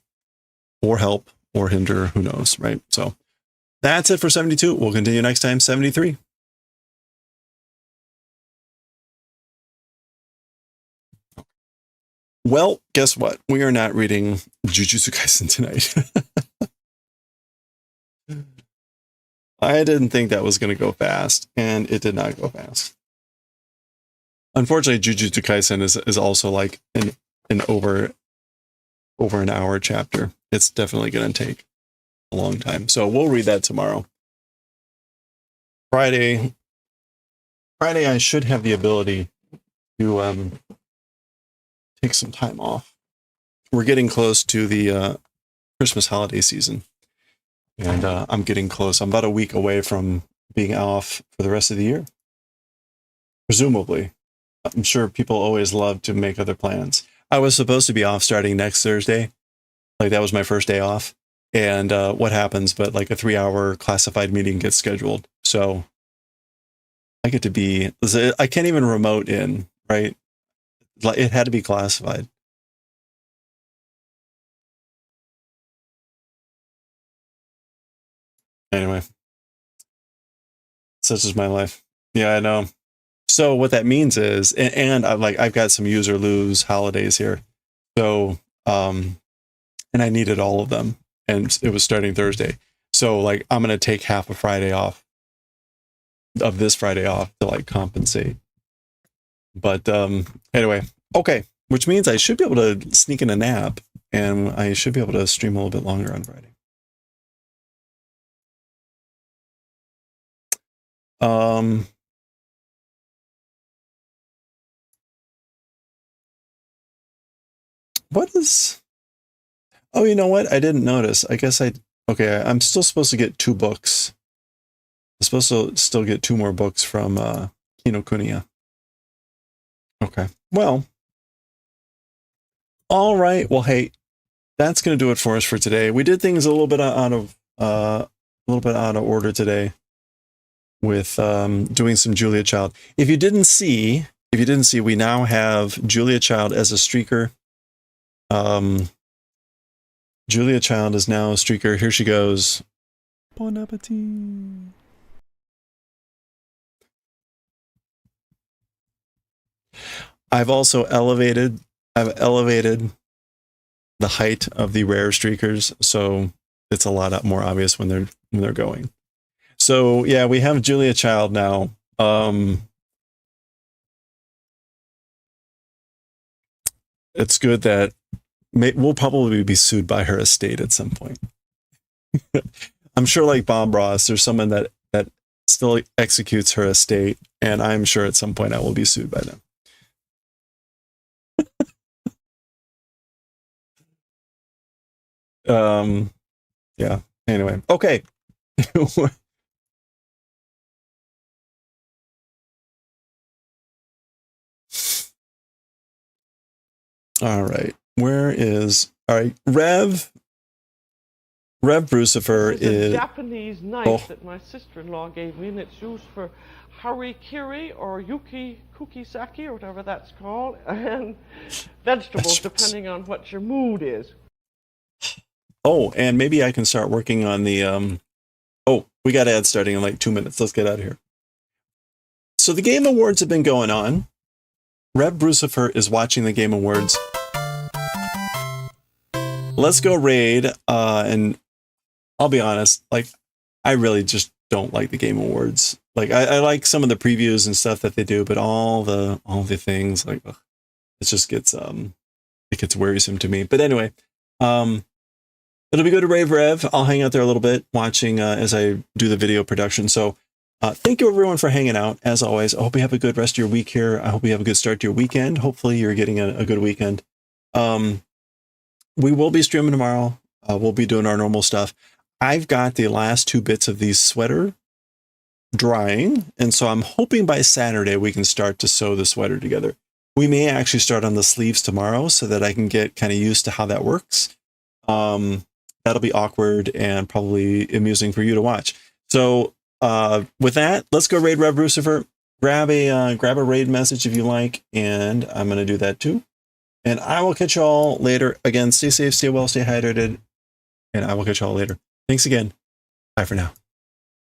or help or hinder. Who knows, right? So that's it for 72. We'll continue next time, 73. Well, guess what? We are not reading Jujutsu Kaisen tonight. I didn't think that was going to go fast, and it did not go fast. Unfortunately, Jujutsu Kaisen is also like an over an hour chapter. It's definitely going to take a long time. So we'll read that tomorrow. Friday, I should have the ability to take some time off. We're getting close to the Christmas holiday season. And I'm getting close. I'm about a week away from being off for the rest of the year. Presumably. I'm sure people always love to make other plans. I was supposed to be off starting next Thursday. Like, that was my first day off. And what happens, but like a 3-hour classified meeting gets scheduled. So I get to be, I can't even remote in, right? It had to be classified. Anyway, such is my life. Yeah, I know. So what that means is, and I've got some use or lose holidays here. So, and I needed all of them, and it was starting Thursday. So like, I'm going to take half a Friday off of this Friday off to like compensate. But anyway, okay, which means I should be able to sneak in a nap, and I should be able to stream a little bit longer on Friday. What is, oh, you know what? I didn't notice. I guess okay, I'm still supposed to get 2 books. I'm supposed to still get 2 more books from Kinokuniya. Okay, well, all right. Well, hey, that's going to do it for us for today. We did things a little bit out of order today with doing some Julia Child. If you didn't see, we now have Julia Child as a streaker. Julia Child is now a streaker. Here she goes. Bon appetit. I've elevated the height of the rare streakers, so it's a lot more obvious when they're going. So yeah, we have Julia Child now. It's good that we'll probably be sued by her estate at some point. I'm sure, like Bob Ross, there's someone that still executes her estate, and I'm sure at some point I will be sued by them. Yeah. Anyway, okay. All right. All right, Rev Brucifer This is is a Japanese knife that my sister-in-law gave me, and it's used for harikiri or kukisaki or whatever that's called, and vegetables, depending on what your mood is. Oh, and maybe I can start working on the oh, we got ads starting in like 2 minutes. Let's get out of here. So the Game Awards have been going on. Rev Brucifer is watching the Game Awards. Let's go raid, and I'll be honest, like, I really just don't like the Game Awards. Like, I like some of the previews and stuff that they do, but all the things, like, ugh, it just gets wearisome to me. But anyway, it'll be good to rave Rev. I'll hang out there a little bit watching as I do the video production. So thank you everyone for hanging out. As always, I hope you have a good rest of your week here. I hope you have a good start to your weekend. Hopefully you're getting a good weekend. We will be streaming tomorrow. We'll be doing our normal stuff. I've got the last 2 bits of these sweater drying, and so I'm hoping by Saturday we can start to sew the sweater together. We may actually start on the sleeves tomorrow so that I can get kind of used to how that works. That'll be awkward and probably amusing for you to watch. So with that, let's go raid Rev Brucifer. Grab a raid message if you like, and I'm going to do that too. And I will catch y'all later. Again, stay safe, stay well, stay hydrated, and I will catch y'all later. Thanks again. Bye for now.